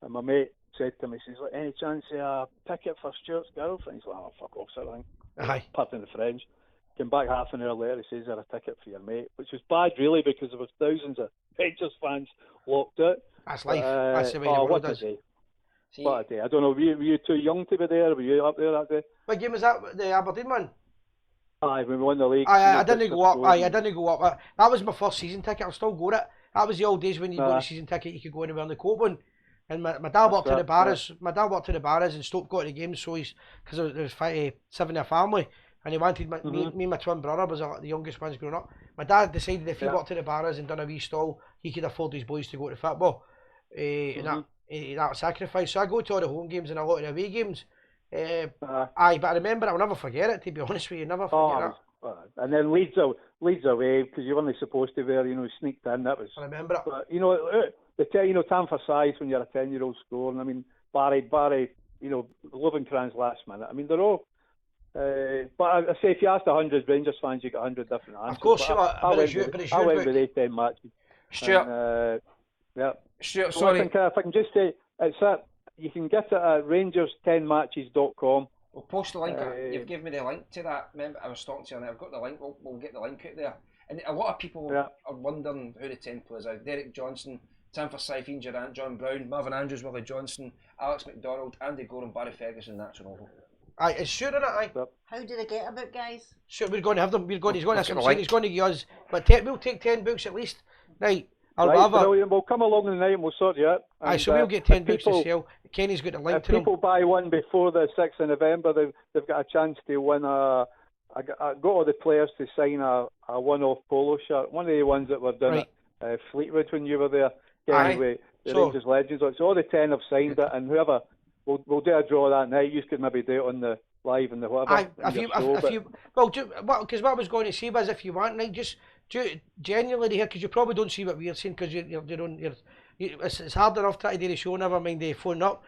and my mate said to me, he says, any chance of a ticket for Stuart's girlfriend? He's like, oh, fuck off, sort of thing. Aye. Pardon the French. Came back half an hour later, he says, there's a ticket for your mate, which was bad, really, because there was thousands of Rangers fans locked out. That's life. That's the way the world is. What a day. I don't know, were you too young to be there? Were you up there that day? What game was that? The Aberdeen one? Aye, when we won the league. I didn't go up. I didn't go up. That was my first season ticket. I've still got it. That was the old days when you got a season ticket, you could go anywhere in the Coburn. And my dad worked to the Barras. My dad worked to the Barras and Stoke got to the games, so because there was 7 in a family, and he wanted me and my twin brother was the youngest ones growing up. My dad decided if he worked to the Barras and done a wee stall, he could afford his boys to go to football. And that sacrifice. So I go to all the home games and a lot of the away games. But I remember, I'll never forget it. To be honest with you, never forget that. And then Leeds away, because you weren't supposed to wear, sneaked in. That was. I remember it. But time for size when you're a 10-year-old scoring. I mean, Barry, Lovenkran's last minute. I mean, they're all. But I say, if you asked 100 Rangers fans, you got 100 different answers. Of course, I went with 8-10 matches. Stuart. Yeah. Stuart, So sorry. if I can just say, it's that you can get it at rangers10matches.com. We'll post the link. You've given me the link to that. Remember, I was talking to you and I've got the link. We'll get the link out there. And a lot of people are wondering who the 10 players are. Derek Johnson, Tim Forsyth, Ian Durant, John Brown, Marvin Andrews, Willie Johnson, Alex McDonald, Andy Gorham, Barry Ferguson, that's an awful. Aye, it's sure in it, aye. How do they get a book, guys? Sure, we're going to have them. He's going to have some. He's going to give us. But we'll take 10 books at least. Right. Brilliant. We'll come along tonight and we'll sort you out. Aye, so we'll get 10 books to sell. Kenny's got a link to them. If people buy one before the 6th of November, they've got a chance to win I got all the players to sign a one-off polo shirt. One of the ones that were done at Fleetwood when you were there. Anyway, the Rangers Legends. So all the 10 have signed it, and whoever, we'll do a draw that night. You could maybe do it on the live and the whatever. Because what I was going to say was, if you want, like, just genuinely here, because you probably don't see what we're saying, because it's hard enough trying to do the show, never mind the phone up.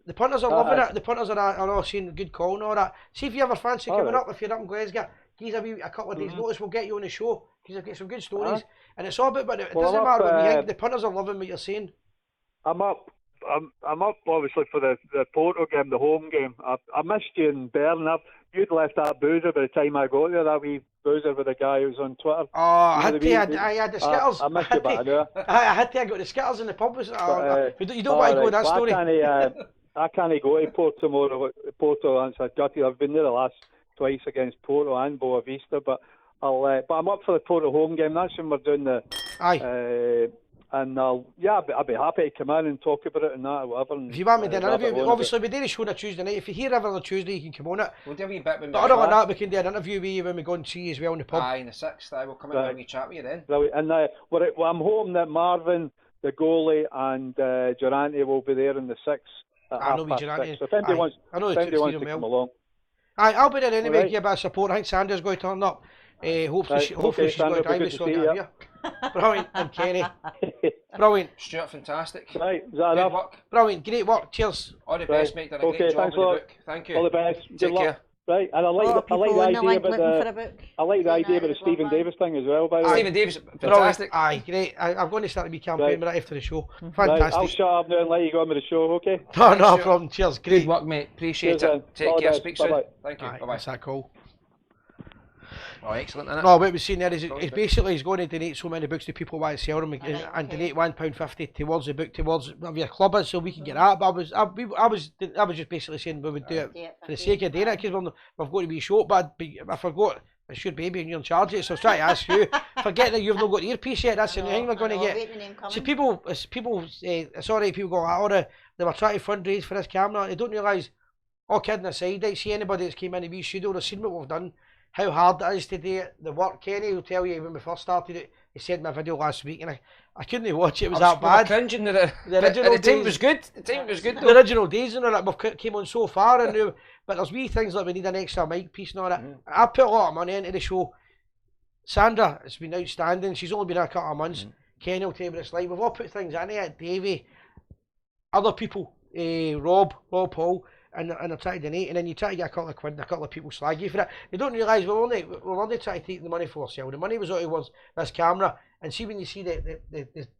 The punters are loving it. The punters are all saying good call and all that. See if you ever fancy coming up, if you're up in Glasgow, give us a couple of days notice, we'll get you on the show, because I've got some good stories. And it's all about, but it doesn't matter what we think, the punters are loving what you're saying. I'm up obviously for the Porto game, the home game. I missed you in Bern. You'd left that boozer by the time I got there, that wee boozer with the guy who was on Twitter. Oh, I had the skittles. I missed you by an hour. I had to, I got the skittles in the pub. You don't want to go that story. I can't go to Porto tomorrow. Porto, I've been there the last twice against Porto and Boa Vista, but I'm up for the Porto home game. That's when we're doing the. And I'll be happy to come in and talk about it and that or whatever. And, if you want me to do an interview, obviously we do the show on a Tuesday night. If you're here every other Tuesday, you can come on it. We'll do a wee bit when but other than that, we can do an interview with you when we go and see you as well in the pub. Aye, in the 6th, we'll come in and have a wee chat with you then. Brilliant. And I'm hoping that Marvin, the goalie, and Durante will be there in the 6th. I know Durante. So if anybody wants to come along. Aye, I'll be there anyway, give a bit of support. I think Sandra's going to turn up. Hopefully she's going to drive us on here. Brilliant, and Kenny. Brilliant. Stuart, fantastic. Right, is that enough? Work. Brilliant, great work. Cheers. All the best, mate. Done a great job with the book. Thank you. All the best. Take care. Right, and I like the idea about the Stephen Davis thing as well. By the way, Stephen Davis, fantastic. Aye, great. I'm going to start a wee campaign right after the show. Fantastic. Right, I'll shut up now and let you go on with the show, okay? No problem. Cheers. Great work, mate. Appreciate it. Take care. Speak soon. Thank you. Bye bye. That's that call. Oh, excellent, isn't it? No, what we've seen there is Brilliant. he's going to donate so many books to people who want to sell them and donate £1.50 towards the book, towards whatever your club is, so we can get that. But I was just basically saying we would do it for the sake of doing it, because we've got to be short, but I forgot. It should be, and you're in charge of it, so I was trying to ask you. Forget that you've not got the earpiece yet, that's the thing we're going to get. See, people, it's alright, people go, they were trying to fundraise for this camera, they don't realise, all kidding aside, right, see anybody that's came in the wee studio, they've seen what we've done, how hard it is to do it, the work. Kenny will tell you when we first started it, he sent me a video last week, and I couldn't watch it, it was that bad. Cringing The original time days was good. The time was good. The original days and all that, we've came on so far, and now, but there's wee things like we need an extra mic piece and all that. I put a lot of money into the show. Sandra, it's been outstanding. She's only been here a couple of months. Kenny will tell you what it's like. We've all put things into it. Davey, other people, Rob Paul, and they're trying to donate, and then you try to get a couple of quid and a couple of people slag you for it. They don't realise we're only trying to take the money for ourselves. The money was towards this camera, and see when you see the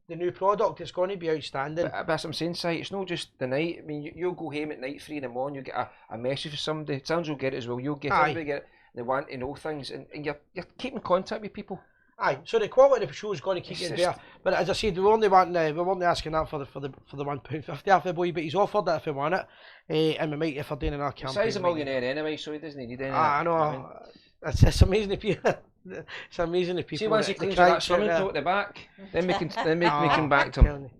new product, it's going to be outstanding. But that's what I'm saying, Si, it's not just the night. I mean, you'll go home at night 3 in the morning, you get a message from somebody, Sandra will get it as well, you'll get it, everybody get it, they want to know things, and you're keeping contact with people. Aye, so the quality of the show is going to keep getting better. But as I said, we only asking that for the £1.50 off the boy, but he's offered that if we want it, and we might if we're doing another campaign. Si's a millionaire anyway, so he doesn't need anything. I know. It's amazing if you. It's amazing if people. See, once he cleans that swimming pool at the back, then we can come back to him.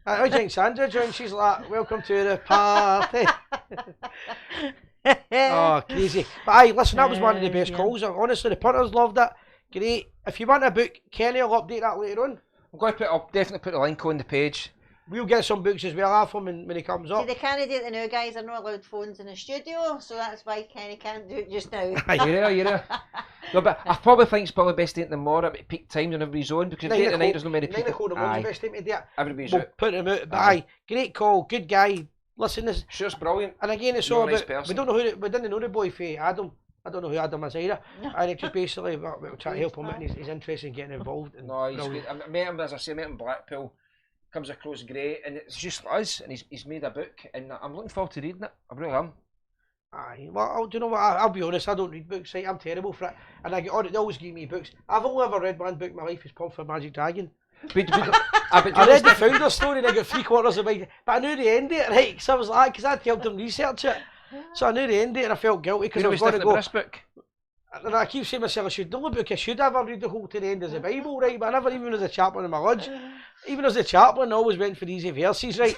I think Sandra joined. She's like, "Welcome to the party." Oh, crazy! But aye, listen, that was one of the best calls. Honestly, the punters loved it. Great. If you want a book, Kenny will update that later on. I'll definitely put the link on the page. We'll get some books as well off him when he comes up. See, the candidate, the new guys are not allowed phones in the studio, so that's why Kenny can't do it just now. You're there. No, but I probably think it's probably best to do it in the morning at peak time when everybody's on, because if at night there's not many people. 9 o'clock in the morning's the best time to do it. Everybody's we'll out. Put him out. But aye, great call, good guy. Listen, this. Sure, it's brilliant. And again, it's all Nice about. person. We didn't know the boy for Adam. I don't know who Adam is either. And it's just basically we'll try to help him out, and he's interested in getting involved. No, he's good. I met him, as I say, in Blackpool. Comes across great, and it's just us, and he's made a book, and I'm looking forward to reading it. I really am. Aye, well, do you know what? I'll be honest, I don't read books, right? I'm terrible for it. And they always give me books. I've only ever read one book in my life, it's Pump for Magic Dragon. I read the founder story and I got 3/4 of it, but I knew the end of it, right? So I was like, because I'd helped him research it. So I knew the end of it and I felt guilty because I was going to go. Book? And I keep saying to myself, the only book I should ever read the whole to the end is the Bible, right? But I never even as a chaplain in my lodge. Even as a chaplain, I always went for easy verses, right?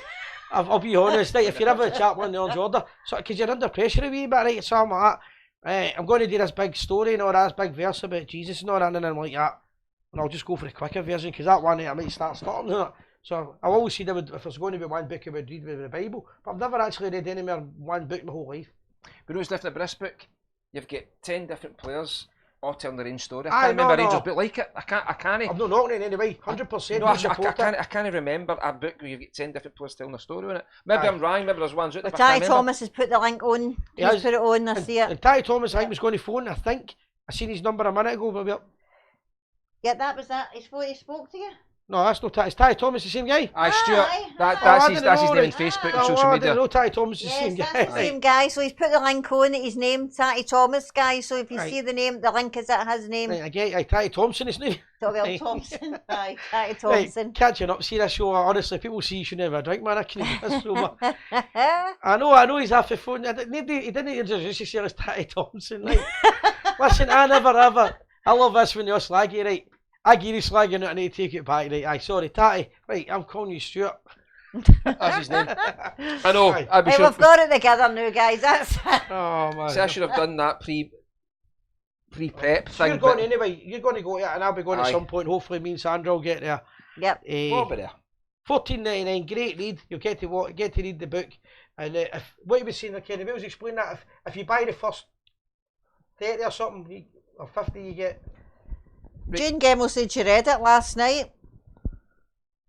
I'll be honest, right? If you're ever a chaplain in the Orange Order, so because you're under pressure a wee bit, right? So I'm like, I'm going to do this big story and all that, this big verse about Jesus and all that, and I'm like that. And I'll just go for the quicker version because that one I might start stuttering on it. So I always said if there's going to be one book I would read with the Bible, but I've never actually read any more one book my whole life. But what's different about this book? You've got 10 different players all telling their own story. I can't remember a Rangers book like it. I can't. I'm not knocking it in any way. 100%. No, I can't remember a book where you've got 10 different players telling a story in it. Maybe I'm wrong. Maybe there's ones out there. But Ty Thomas has put the link on. He's put it on. I see it. And Ty Thomas, I think, was going to phone. I think I seen his number a minute ago. But yeah, that was that. He spoke to you. No, that's not Ty. It's Ty Thomas, the same guy. Aye, Stuart. That's his name on Facebook and social media. I didn't know Ty Thomas is the same guy. That's the same guy. So he's put the link on his name, Ty Thomas guy. So if you see the name, the link is at his name. Right, I get Ty Thompson, isn't he? Well, Thompson. Aye, Ty Thompson. Right, catching up, see this show. Honestly, people see you should never drink, man. I can't do this so much. I know he's half the phone. He didn't introduce himself as Ty Thompson. Right? Listen, I love this when you're slaggy, right? I give you slagging it and I need to take it back, right? Aye, sorry, Tatty. Right, I'm calling you Stuart. That's his name. I know. Hey, we've got it together now, guys. That's oh man. See, I should have done that pre-prep thing. You're going anyway. You're going to go, yeah, and I'll be going at some point. Hopefully, me and Sandra will get there. Yep. We'll be there. $14.99, great read. You'll get to read the book. And if what you were saying, Kenny, Mills explain that if you buy the first 30 or something, or 50, you get. Jane Gemmell said she read it last night.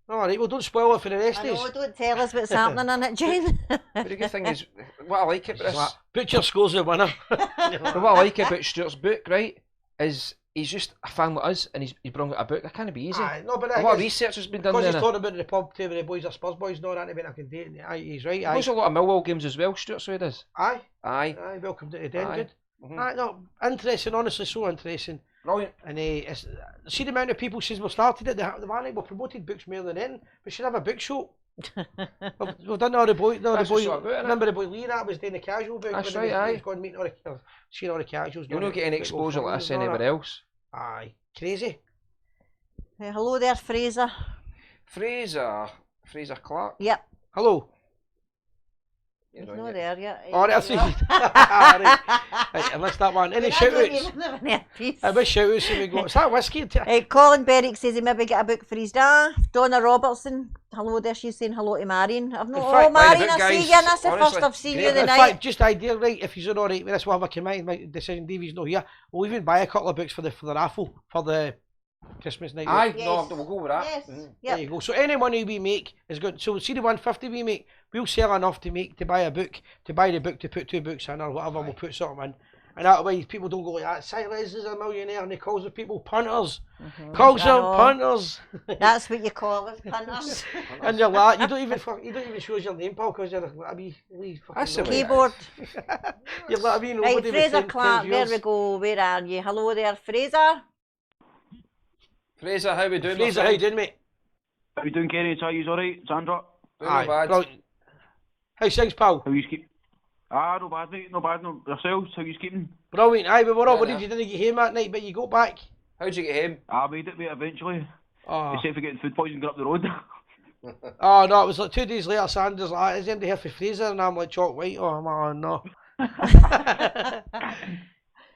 Alright, well don't spoil it for the rest of us. I know, don't tell us what's happening in it, Jane. But the good thing is, what I like about this... Put your scores the winner. But what I like about Stuart's book, right, is he's just a fan like us and he's brought out a book. That can't be easy. Aye, no, but a lot of research has been done there. Because he's talking about the pub too with the boys are Spurs boys and all that, I can do it. Aye, he's right. He plays a lot of Millwall games as well, Stuart, so he does. Aye, Aye. welcome to the den, good. Aye, no, interesting, honestly, so interesting. Brilliant. And see the amount of people since we started it, the one we promoted books more than anything. We should have a book show. we've done all the boy, That's what's all about, innit? remember the boy Lee that was doing the casual book. That's when he right, was going meeting all the, seeing all the casuals. You'll doing not get any football exposure like funds this and all anywhere that. else. Aye, crazy. Hello there, Fraser. Fraser Clark. Yep. Hello. You're He's on not yet. there yet. Oh, that's it. Right, I missed that one. Any shout outs? I wish shout outs we got. Is that whiskey? Colin Berwick says he maybe get a book for his dad. Donna Robertson, hello there, she's saying hello to Marion. I've not. In Oh, fact, Marion, by the I book, see guys, you, and that's the honestly, first I've seen great. you the In night. fact, just idea, right? If you're all right with this, we'll have a combined decision. Davey's not here. We'll even buy a couple of books for the raffle for the Christmas night. Aye, Yes. no, we'll go with that. Yes. Mhm. There you go. So any money we make is good. So see the 150 we make, we'll sell enough to buy a book, to buy the book to put 2 books in or whatever. We'll put something in, and that way people don't go like that. Silas is a millionaire, and he calls the people punters. Calls I them know. punters. That's what you call us, punters. And you're like, you don't even show us your name, Paul, because you're a wee fucking That's the way it Keyboard. You're like a wee Right, nobody with Fraser 10 Clark, there years. we go. Where are you? Hello there, Fraser. Fraser, how we doing? Fraser, how you doing, mate? How you doing, Kenny? It's how you alright, Sandra? Doing not bad. Brilliant. How's things, pal? How you keep? No bad, mate. No bad. No yourselves. How you keeping? Brilliant. Aye, we were all Yeah, worried yeah. you didn't get home that night, but you got back. How'd you get home? I made it, mate. Eventually, Oh, except for getting food poisoning got up the road. oh no, it was like 2 days later. Sanders like, is anybody here for Fraser? And I'm like, chalk white. Oh man, no.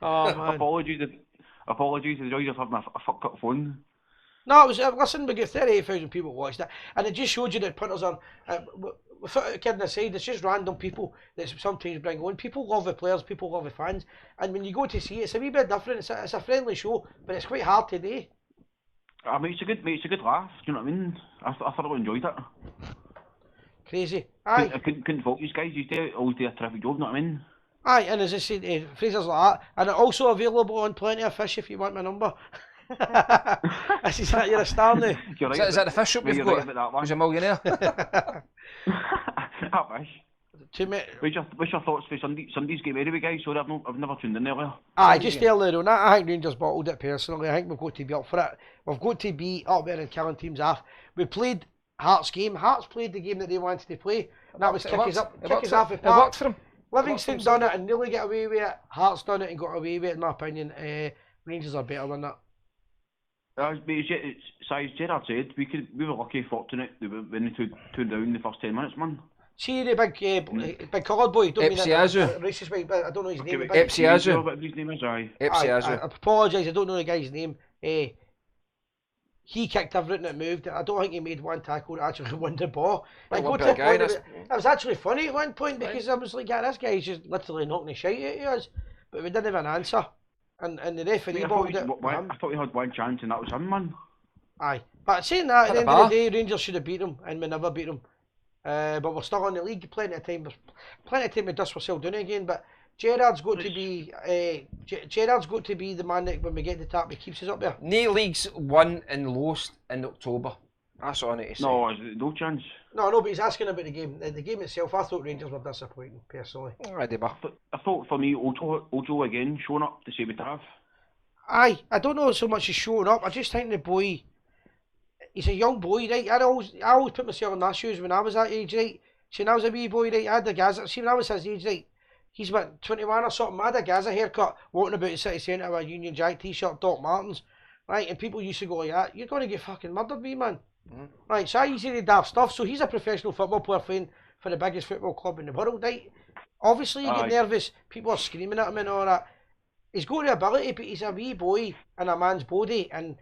Oh man. Apologies to the joys of having a fucked up phone. No, it was. Listen, we get 38,000 people watched it, and it just showed you that punters are. Without kidding aside, it's just random people that sometimes bring on. People love the players, people love the fans, and when you go to see it, it's a wee bit different. It's a friendly show, but it's quite hard to do. Mate, it's a good laugh. Do you know what I mean? I thoroughly enjoyed it. Crazy. Aye. I couldn't fault you guys. You always do a terrific job. You know what I mean? Aye, and as I said, Fraser's like that, and it's also available on Plenty of Fish if you want my number. I see that you're a star now. You're Is right. that the fish shop you've You're got? right about that one. He's a millionaire. I wish. What's your thoughts for Sunday's game anyway, guys? Sorry, I've never tuned in earlier. Aye, just earlier on that, I think Rangers bottled it personally. I think we've got to be up for it. We've got to be up there and killing teams off. We played Hearts' game. Hearts played the game that they wanted to play. And that was kick us off the It park. worked for him. Livingston done it and nearly got away with it. Hearts done it and got away with it, in my opinion. Rangers are better than that. Mate, as Gerard said, we were lucky, fortunate that we went two down the first 10 minutes, man. See the big coloured boy, don't mean that Epsiazu. racist way, but I don't know his name. Epsiazu. Whatever his name is, aye. I Epsiazu. apologise, I don't know the guy's name. He kicked everything that moved. I don't think he made one tackle that actually won the ball. Like, Well, go to big the guy, point that's- it was actually funny at one point because I was like, yeah, this guy's just literally knocking the shite out of us. But we didn't have an answer. And the referee balled it. I thought we had one chance and that was him, man. Aye. But saying that, at the Had end a of bar. the day, Rangers should have beat them, and we never beat them. But we're still in the league, plenty of time. There's plenty of time to dust ourselves down again. But Gerard's got to be Gerard's got to be the man that when we get the tap, he keeps us up there. No leagues won and lost in October. That's all I need to say. No, no chance. No, but he's asking about the game. The game itself, I thought Rangers were disappointing, personally. Alrighty, bah. I thought for me, Ojo again showing up the same as Tav. Aye, I don't know so much as showing up. I just think the boy, he's a young boy, right? I always put myself in their shoes when I was that age, right? See, when I was a wee boy, right? I had the Gaza. See, when I was his age, right? He's about 21 or something. I had a Gaza haircut, walking about the city centre with a Union Jack t-shirt, Doc Martens, right? And people used to go like that. You're going to get fucking murdered, wee man. Right, so I usually daft stuff. So he's a professional football player playing for the biggest football club in the world, right? Obviously, you get nervous. People are screaming at him and all that. He's got the ability, but he's a wee boy in a man's body, and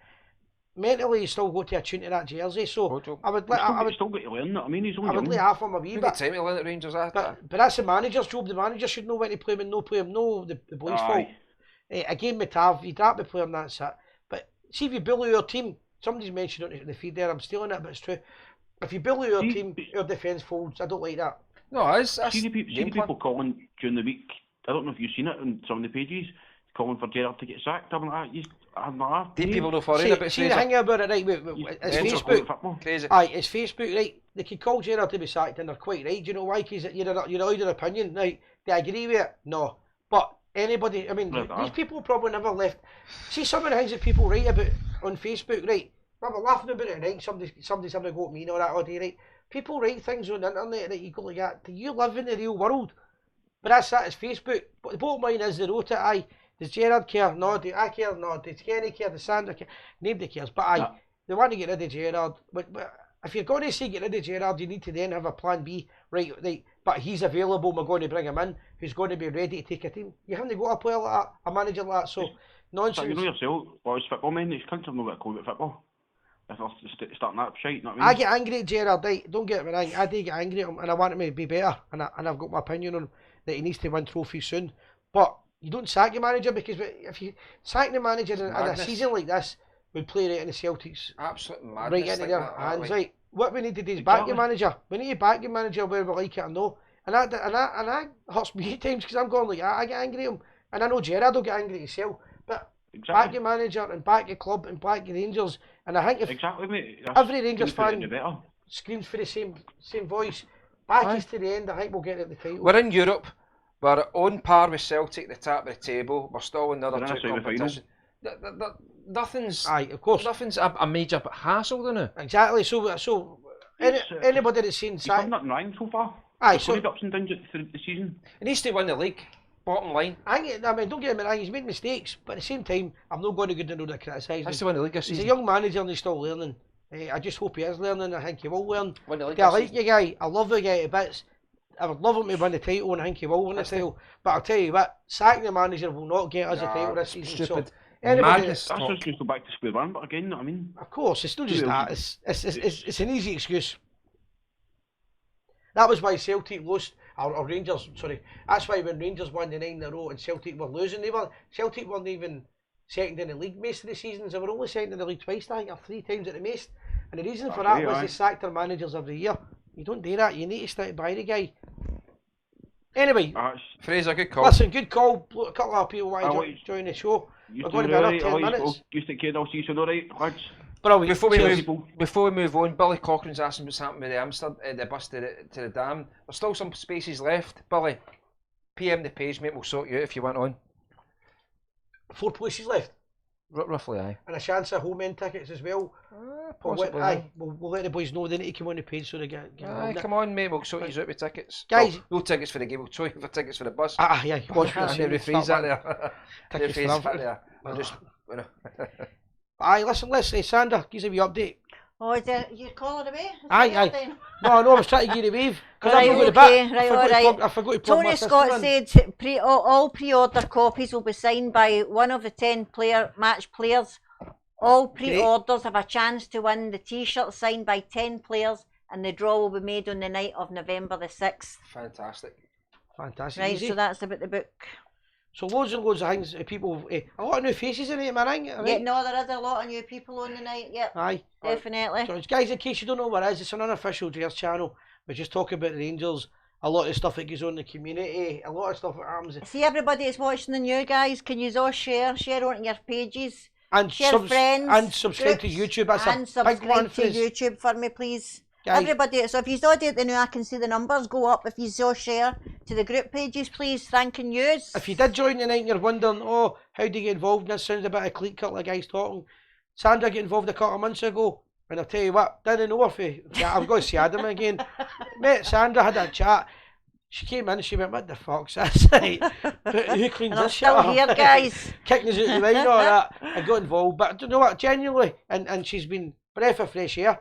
mentally he's still got to attune to that jersey. So I would still got to learn that. I mean, he's only I would young. lay half him a wee You bit. get time to learn at Rangers after. But that's the manager's job. The manager should know when to play him and no play him. No, the boy's fault. Again, with Tav, you drop the player and that's it. But see if you bully your team, somebody's mentioned it in the feed there, I'm stealing it, but it's true. If you bully your team, your defence folds. I don't like that. No, that's See the people calling during the week. I don't know if you've seen it on some of the pages, calling for Gerard to get sacked. I'm like, These people don't worry about See the thing about it, right? It's Facebook. Crazy. Aye, it's Facebook, right? They could call Gerard to be sacked, and they're quite right. Do you know why? Because you're allowed an opinion. Now, do I agree with it? No. But anybody. I mean, Right, these people probably never left. See some of the things that people write about on Facebook, right? We're laughing about it, right? Somebody's having a go at me and all that all day, right? People write things on the internet that you go like that. Do you live in the real world? But that's that, it's Facebook. But the bottom line is they wrote it, aye. Does Gerard care? No. Do I care? No. Does Kenny care? Does Sandra care? Nobody cares. But aye, they want to get rid of Gerard. But if you're going to say get rid of Gerard, you need to then have a plan B. Right, but he's available, we're going to bring him in, who's going to be ready to take a team. You haven't got a player like that, a manager like that, so nonsense. But you know yourself, well, it's football, man. These cunts have no got a clue about football. If they're starting that shite, you know what I I mean? get angry at Gerard, right? Don't get me wrong, I do get angry at him and I want him to be better, and I've got my opinion on him, that he needs to win trophies soon. But you don't sack your manager, because if you sack the manager in a season like this, would play right in the Celtics. Absolute madness. Right into their hands, right? What we need to do is back your manager. We need to back your manager whether we like it or no. And that hurts me at times, because I'm going like, I get angry at him. And I know Gerard will get angry at himself. But back your manager and back your club and back your Rangers. And I think if mate. every Rangers fan better. screams for the same voice, back us to the end, I think we'll get at the title. We're in Europe. We're on par with Celtic at the top of the table. We're still in the other two competitions. Nothing's of course. Nothing's a major hassle, isn't it? Exactly. So anybody that's seen He's done nothing wrong so far. Aye, so ups and downs through the season. He needs to win the league. Bottom line. I mean, don't get me wrong, he's made mistakes, but at the same time, I'm not going to go down the road of criticising. Has to win the league this He's season. a young manager and he's still learning. I just hope he is learning. I think he will learn. Win the league I this like season. you guy. I love the guy to bits. I would love him to win the title, and I think he will win the title. But I'll tell you what, sacking the manager will not get us a title this season. Stupid. So anybody Madness That's talk. just go back to square one, but again, you know what I mean? of course, it's not just Well, that. It's an easy excuse. That was why Celtic lost, or Rangers, sorry. That's why when Rangers won the 9 in a row and Celtic were losing, Celtic weren't even second in the league most of the seasons. They were only second in the league twice, I think, or 3 times at the most. And the reason for that was they sacked their managers every year. You don't do that. You need to stick by the guy. Anyway, Fraser, good call. listen, good call. A couple of people want to join the show. We're going to be another 10 minutes. You take care, I'll see you soon, alright, lads? Brilliant. Before we move on, Billy Cochrane's asking what's happened with the bus to the dam. There's still some spaces left. Billy, PM the page, mate. We'll sort you out if you want on. 4 places left. Roughly, aye. And a chance of home end tickets as well. Possibly, we'll let the boys know. They need to come on the page so they get aye, come on, mate. We'll sort you out with tickets. Guys, no tickets for the game. We'll sort you for tickets for the bus. Yeah. Watch for the rephrase that there. Tickets Rephrase for that there. I'm just, you know. Aye, listen, let's say Sandra, give us a wee update. Oh, is there, you calling away? Aye. No, I was trying to give you a wave. Right, I'm not okay, back. I forgot to plug Tony my Scott sister said all pre-order copies will be signed by one of the 10 match players. All pre-orders have a chance to win the t-shirt signed by 10 players, and the draw will be made on the night of November the 6th. Fantastic. Fantastic. Right, easy. so that's about the book. So loads and loads of things, people, a lot of new faces in it, am I right? Yeah, no, there is a lot of new people on the night, yep. Aye. Definitely. So, guys, in case you don't know what it is, it's an unofficial Gers channel. We just talk about the Rangers, a lot of stuff that goes on in the community, a lot of stuff that happens. See, everybody that's watching the new guys, can you all share on your pages? And share friends. And subscribe to YouTube. That's and a big one subscribe for to us. YouTube for me, please. Guys. Everybody, so if you don't do it, then I can see the numbers go up. If you so share to the group pages, please, thanking yous. If you did join the night and you're wondering, how do you get involved in this? Sounds a bit of clique, couple of guys talking. Sandra got involved a couple of months ago, and I'll tell you what, didn't know if I've got to see Adam again. Mate, Sandra had a chat. She came in and she went, what the fuck's this? Right? Who cleans this shit up? I'm still here, guys. Kicking us out the way and all that. I got involved, but you know what, genuinely, and she's been breath of fresh air.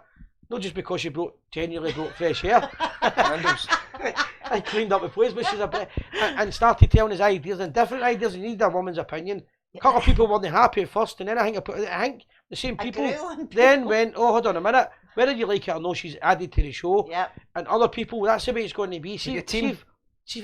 Not just because she genuinely brought fresh air. I cleaned up the place, but she's a bit, and started telling us ideas and different ideas. You need a woman's opinion. A couple of people weren't happy at first, and then I think the same people then went, hold on a minute, whether you like it or not, she's added to the show. Yep. And other people, that's the way it's going to be. See if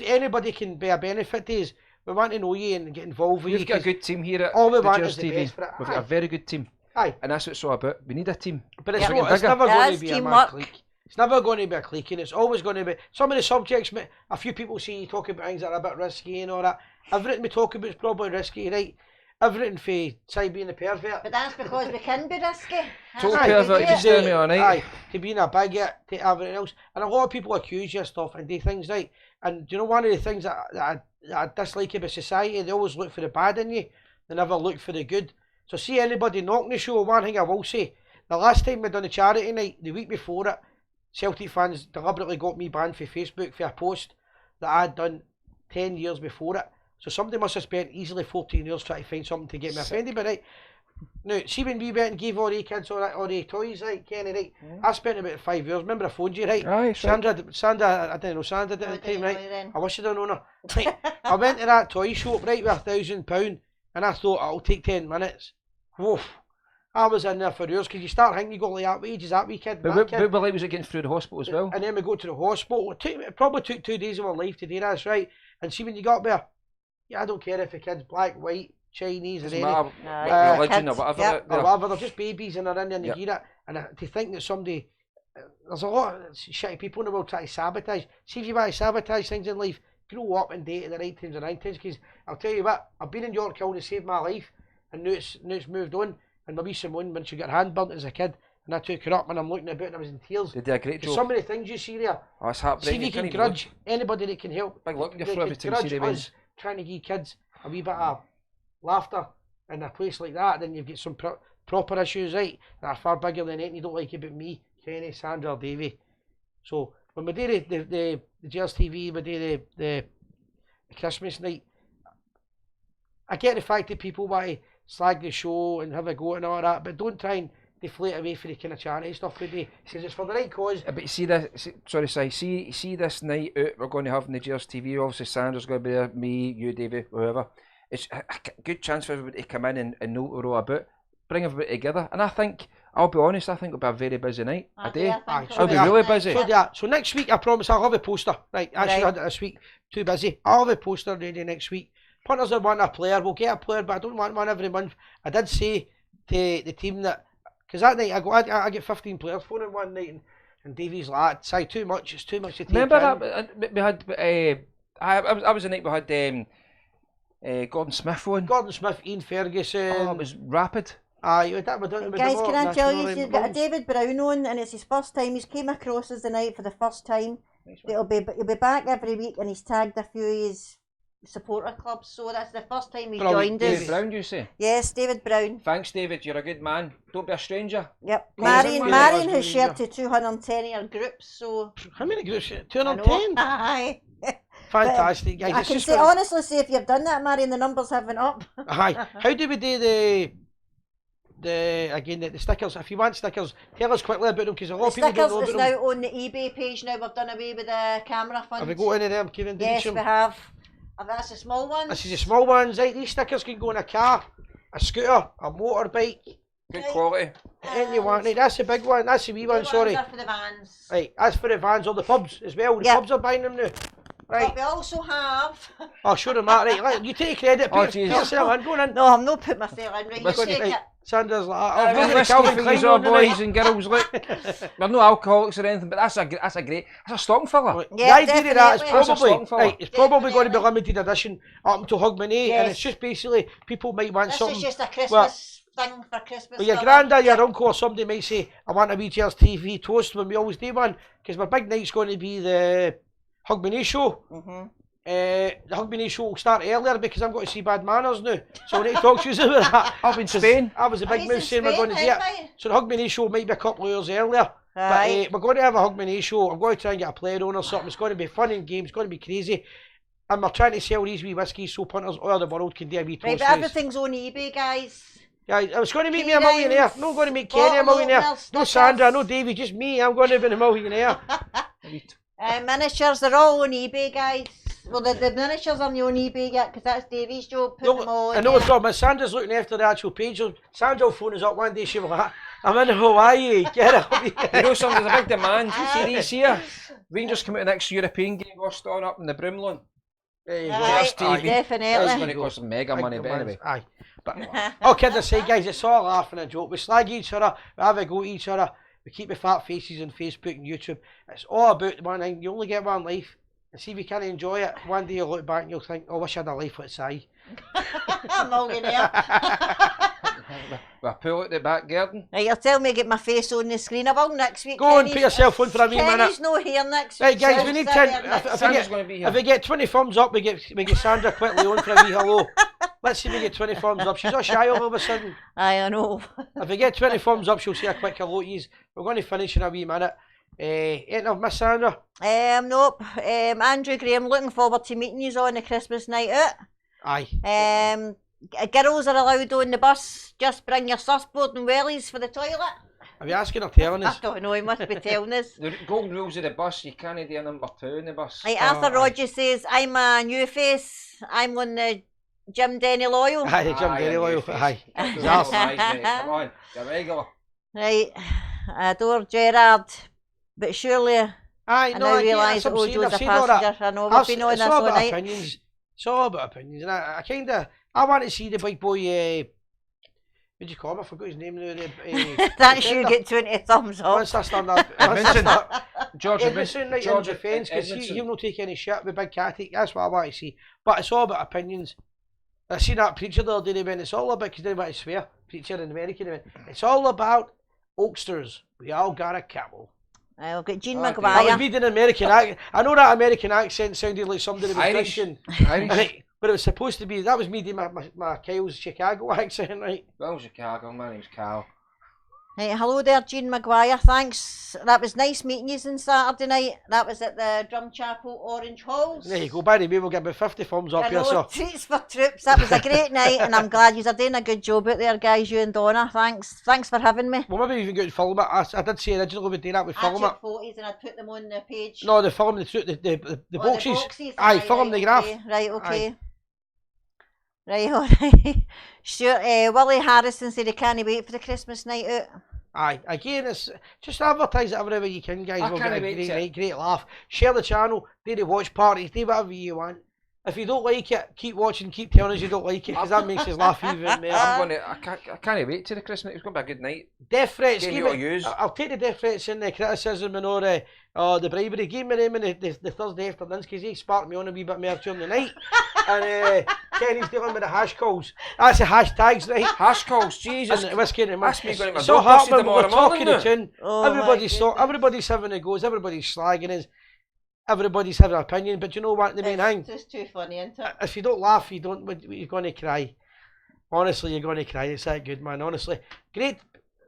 anybody can be a benefit to us, we want to know you and get involved with you. We've got a good team here at all we the want Gers is the TV. best for it. We've got a very good team. Aye. And that's what it's all about. We need a team. But it's never going to be a mad clique. It's never going to be a clique, and it's always going to be some of the subjects. A few people see you talk about things that are a bit risky and all that. Everything we talk about is probably risky, right? Everything for Ty being a pervert. But that's because we can be risky. Total pervert, just tell me all night. Aye, to being a bigot, to everything else. And a lot of people accuse you of stuff and do things right. And do you know one of the things that I dislike about society. They always look for the bad in you. They never look for the good. So see anybody knocking the show, one thing I will say, the last time we done a charity night, the week before it, Celtic fans deliberately got me banned for Facebook for a post that I'd done 10 years before it. So somebody must have spent easily 14 years trying to find something to get me offended, but right. Now, see when we went and gave all the kids all the toys, right, Kenny, right? I spent about 5 years. Remember I phoned you, right? Aye, Sandra, I didn't know Sandra did it at the time, right? I wish I'd have known her. Right, I went to that toy shop, right, with £1,000, and I thought, it'll take 10 minutes. Woof. I was in there for hours, because you start thinking you got like that wages, that wee kid, But what like was it getting through the hospital as well? And then we go to the hospital. It probably took 2 days of our life to do that's right. And see when you got there, yeah, I don't care if the kid's black, white, Chinese, Doesn't or matter what religion or whatever. Yep. or whatever, they're just babies and they're in there and they Yep. hear it. And to think that somebody, there's a lot of shitty people in the world trying to sabotage. See if you want to sabotage things in life, grow up and date at the right times and right times. Because I'll tell you what, I've been in York Hill to save my life, and now it's moved on. And my wee Simone, when she got her hand burnt as a kid, and I took her up and I'm looking about and I was in tears. They did a great job. So many things you see there. Oh, it's See heartbreaking. if you can grudge anybody that can help. Big look in your They throat every can time you see grudge them. us trying to give kids a wee bit of laughter in a place like that, then you've got some proper issues, right, that are far bigger than anything you don't like about me, Kenny, Sandra, or Davey. So when we do the Gers TV, we do the Christmas night, I get the fact that people want to slag the show and have a go and all that, but don't try and deflate away for the kind of charity stuff we do, because it's for the right cause. But see this, see this night out we're going to have in the Gers TV. Obviously, Sandra's going to be there, me, you, Davey, whoever. It's a good chance for everybody to come in and know what we're all about. Bring everybody together, and I think, I'll be honest, I think it'll be a very busy night. A day. I'll be really busy. So next week, I promise I'll have a poster. Right, actually, I had it this week. Too busy. I'll have a poster ready next week. Punters that want a player, we'll get a player, but I don't want one every month. I did say to the team that, because that night I get 15 players phoning one night, and Davey's like, "Say too much. It's too much to take." Remember in. that we had? I was the night we had Gordon Smith phone. Gordon Smith, Ian Ferguson. Oh, it was rapid. Aye, we done Guys, can I tell you, national he's got a emblems. David Brown on, and it's his first time. He's came across us the night for the first time. He'll be back every week, and he's tagged a few of his supporter clubs. So that's the first time he's joined David us. Brown, you say? Yes, David Brown. Thanks, David. You're a good man. Don't be a stranger. Yep. Marion Marion has shared to 210 of our groups. So How many groups? I know. 210. Aye. Fantastic, guys. I It's can just say for- honestly, say if you've done that, Marion, the numbers haven't up. Aye. How do we do the stickers? If you want stickers, tell us quickly about them, because a lot The of people don't stickers know is about now them. on the eBay page. Now we've done away with the camera fund. Have we got any of them, Kevin? Did you Yes, see we them? have. And that's the small ones. This is the small ones, right? These stickers can go in a car, a scooter, a motorbike, Good quality. anything you want. Right, that's the big one. That's the wee one. The Sorry. ones are for the vans. Right, that's for the vans or the pubs as well. The Yep. pubs are buying them now. Right. But we also have. Oh, show them that. Right, like, you take credit. Oh, Put Jesus. yourself in. Go on in. No, I'm not putting myself in. Right, you Listen, take Right. it. Sanders like, I'm going to risky Calvin for Klein you all on tonight. boys and girls. Look, we're no alcoholics or anything, but that's a great stocking filler. Right, Yeah, the idea of that is definitely. That's a probably stocking filler. right. It's probably going to be Definitely. limited edition up until Hogmanay, Yes. and it's just basically people might want This something. is just a Christmas thing for Christmas. Well, your cover. granddad, your uncle, or somebody might say, "I want a wee Gers TV toast," when we always do one, because my big night's going to be the Hogmanay show. Mhm. The Hogmanay show will start earlier because I'm going to see Bad Manners now, so I need to talk to you about that. Up in Spain. I was a big He's mouth in saying we're Spain, going to do it. aye, So the Hogmanay show might be a couple of hours earlier. Aye. But we're going to have a Hogmanay show. I'm going to try and get a player on or something. It's going to be fun and games. It's going to be crazy. And we're trying to sell these wee whiskies so punters all over the world can do a wee Right, toast. but to us. everything's on eBay, guys. Yeah, I was going to make me Key a millionaire. rings, I'm not going to make Kenny a bottle millionaire. openers, No stickers. Sandra, no Davey, just me. I'm going to be a millionaire. Miniatures, they're all on eBay, guys. Well, the miniatures aren't on eBay yet because that's Davey's job. Put them all I in know the there. problem is Sandra's looking after the actual page. Sandra will phone us up one day. She'll be like, "I'm in Hawaii. Get it." You know something, there's a big demand. See these here? Rangers come out the next European game, we're starting up in the Broomlawn. There you go. Aye, Gers TV. It's definitely. going to cost mega money, but anyway. Aye. But, oh, kids aside, guys, it's all a laugh and a joke. We slag each other, we have a go at each other, we keep the fat faces on Facebook and YouTube. It's all about one thing. You only get one life. And see if you can enjoy it. One day you'll look back and you'll think, "Oh, I wish I had a life like Si." Millionaire. With a pool at the back garden. Right, you're telling me to get my face on the screen. I will next week. Go on, Kenny's- put yourself on for a wee minute. Kenny's not here next Right, week. guys, so we need sit 10. there next Sandra's going to be here. If we get 20 thumbs up, we get Sandra quickly on for a wee hello. Let's see if we get 20 thumbs up. She's not shy all of a sudden. I know. If we get 20 thumbs up, she'll say a quick hello to you. We're going to finish in a wee minute. Ain't of Miss Sandra? Nope. Andrew Graham, looking forward to meeting you on the Christmas night out. Aye. Girls are allowed on the bus. Just bring your surfboard and wellies for the toilet. Are you asking or telling I us? don't know, he must be telling us. The golden rules of the bus, you can't do a number 2 in the bus. Right, Arthur Rogers says, I'm a new face. I'm on the Jim Denny Loyal. Aye, Jim Denny Loyal. Aye. Come on, you're regular. Right, I adore Gerard, but surely Aye, I now realise that Ojo's a passenger. I know we've been on it's this all all about night. opinions. It's all about opinions. And I kind of, I want to see the big boy, what do you call him? I forgot his name now. That's you get 20 thumbs up. Once I stand up, George Edmondson, right, in defence, because he'll not take any shit with Big Catty. That's what I want to see. But it's all about opinions. I seen that preacher the other day, when it's all about, because they want to swear, preacher in America, they went, it's all about Oaksters. We all got a camel. I'll get Jean I was Maguire. reading an American accent. I know that American accent sounded like somebody was Irish. drinking. Irish. Right, but it was supposed to be, that was me doing my Kyle's Chicago accent, right? Well, Chicago, my name's Carl. Right, hello there, Jean Maguire. Thanks. That was nice meeting you on Saturday night. That was at the Drum Chapel Orange Halls. There you go, by the way, we'll get about 50 thumbs up I here, know, so. treats for troops. That was a great night, and I'm glad you're doing a good job out there, guys. You and Donna. Thanks for having me. Well, maybe we even go to film it. I did say originally we'd do that, we'd I film it. took photos and I'd put them on the page. No, the film, the Oh, boxes. boxes. Aye, film right, the graph. okay, Right, okay. Aye. Right, alright. Sure, Willie Harrison said he can't wait for the Christmas night out. Aye, again, it's just advertise it everywhere you can, guys. I We'll get a can't wait great to- night, great laugh. Share the channel, do the watch parties, do whatever you want. If you don't like it, keep watching, keep telling us you don't like it, because that makes us laugh even more. I can't wait till the Christmas. It's going to be a good night. Death threats, Game give you ought me, to use. I'll take the death threats and the criticism and all the bribery. Give me them in the Thursday afternoons, because they spark me on a wee bit more during the night. And Kenny's dealing with the hash calls. That's the hashtags, right? Hash calls, Jesus. And whiskey and That's me going to my so dog hard pussy when we're tomorrow talking morning the tune. Oh Everybody's having a goes, everybody's slagging us, everybody's having an opinion, but you know what the main thing? It's just too funny, isn't it? If you don't laugh, you're going to cry. Honestly, you're going to cry. It's that good, man. Honestly, great.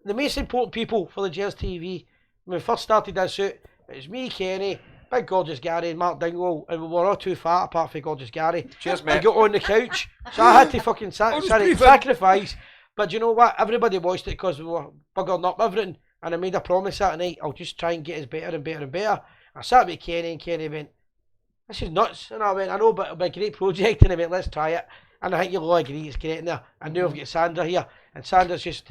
The most important people for the Gers TV when we first started this out, it was me, Kenny, Big Gorgeous Gary, and Mark Dingwall, and we were all too fat apart from Gorgeous Gary. Cheers, I mate. got on the couch, so I had to fucking sacrifice. But you know what? Everybody watched it because we were buggering up everything, and I made a promise that night. I'll just try and get us better and better and better. I sat with Kenny, and Kenny went, "This is nuts." And I went, "I know, but it'll be a great project." And I went, "Let's try it." And I think you'll all agree it's great in there. And now I've got Sandra here, and Sandra's just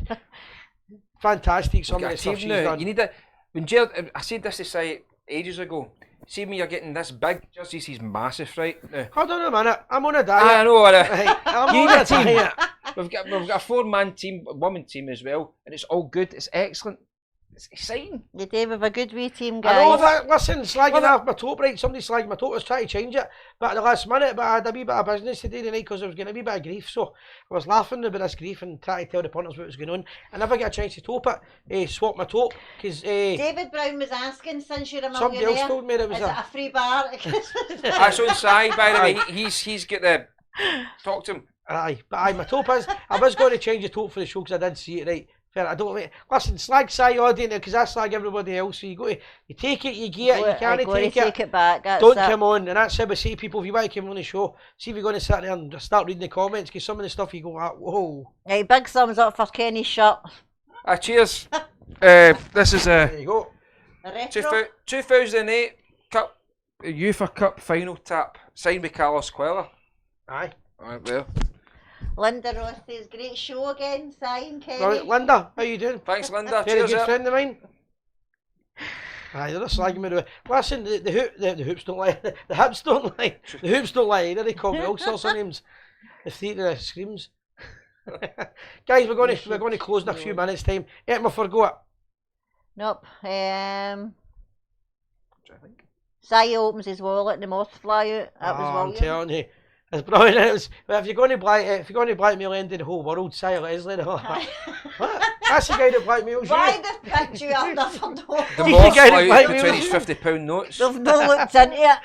fantastic. Some of the stuff she's done. You need it. When Gerard, I said this to say ages ago. See when you're getting this big, just he's massive right now. Hold on a minute, I'm on a diet. I know. Right, I'm You on need a a team. diet. We've got a 4-man team, a woman team as well, and it's all good. It's excellent. It's exciting. You do have a good wee team, I guys. know that, listen, slagging off my top, right, somebody slagged my top, I was trying to change it, but at the last minute, but I had a wee bit of business today tonight because I was getting a wee bit of grief, so I was laughing about this grief and trying to tell the punters what was going on. I never get a chance to top it, swap my top, because David Brown was asking, since you're a somebody millionaire, else told me it was is it a free bar at Christmas? That's on side, by the way. He's got the talk to him. Aye, but aye, my top is, I was going to change the top for the show because I did see it, right. Fair, I don't listen, slag Cy Audie because I slag everybody else, so you take it, you get it, you can't take it back. That's don't it. come on, and that's how we say to people, if you want to come on the show, see if you're going to sit there and start reading the comments, because some of the stuff you go, whoa. Right, big thumbs up for Kenny's shirt. Cheers. This is There you go. A retro. 2008 Cup, UEFA Cup final tap, signed by Carlos Queller. Aye. Right there. Linda Ross says, great show again, Sign Kenny. Right, Linda, how you doing? Thanks, Linda. Very Cheers. good up. friend of mine. Aye, they're not slagging me away. Listen, the hoops don't lie. The hips don't lie. The hoops don't lie either. They call me all sorts of names. The theatre screams. Guys, we're going to close in a few minutes' time. I forgot. Nope. Si opens his wallet and the moths fly out. That was I'm William. telling you. It's brilliant. It was, well, if you're going to blackmail ending the whole world, say Leslie. What? That's the guy that blackmails you. Why they picked you up there for no? The He's more the guy that Flute blackmails between his you. £50 notes. They've no looked into it.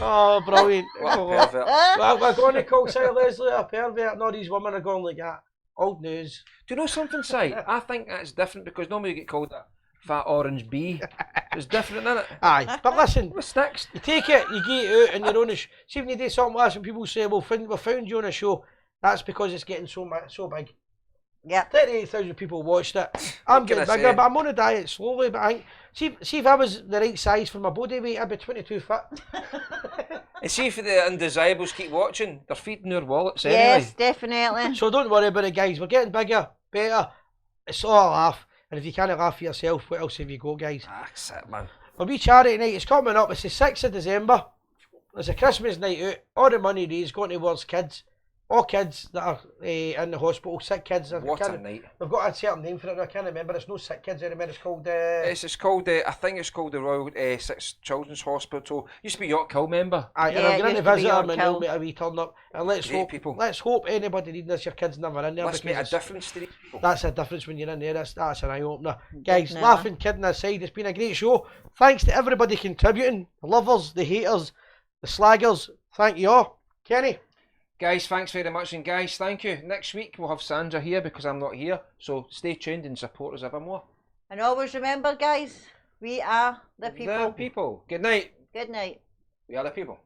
Oh, brilliant. What a Oh. pervert. Well, we're going to call Si Leslie a pervert, and all these women are going like that. Old news. Do you know something, Si? I think that's different because normally you get called a fat orange bee. It's different, isn't it? Aye, but listen, What's next? you take it, you get it out, and you're on a see when you do something like this, when people say, "Well, we found you on a show," that's because it's getting so big. Yeah. 38,000 people watched it. I'm getting can I bigger, say? but I'm on a diet slowly. But I think, see if I was the right size for my body weight, I'd be 22 foot. And see if the undesirables keep watching, they're feeding their wallets Yes, anyway. definitely. So don't worry about it, guys. We're getting bigger, better. It's all a laugh. And if you can't laugh for yourself, what else have you got, guys? That's it, man. Our wee charity night is coming up. It's the 6th of December. It's a Christmas night out. All the money raised going towards kids. All kids that are in the hospital, sick kids. What a night. They've got a certain name for it. I can't remember. It's no sick kids anymore. It's called. It's called, I think it's called the Royal Six Children's Hospital. Used to be York Hill member. Aye, and Yeah, I'm going it to used to be visit them York and Hill. they'll make a wee turn up. And let's Great hope, people. let's hope anybody needing this, your kid's never in there. Let's make a because difference to these people. that's a difference when you're in there. That's an eye opener. Guys, Definitely. laughing, kidding aside, it's been a great show. Thanks to everybody contributing. The lovers, the haters, the slaggers. Thank you all. Kenny. Guys, thanks very much, and guys, thank you. Next week we'll have Sandra here because I'm not here, so stay tuned and support us evermore. And always remember, guys, we are the people. The people. Good night. Good night. We are the people.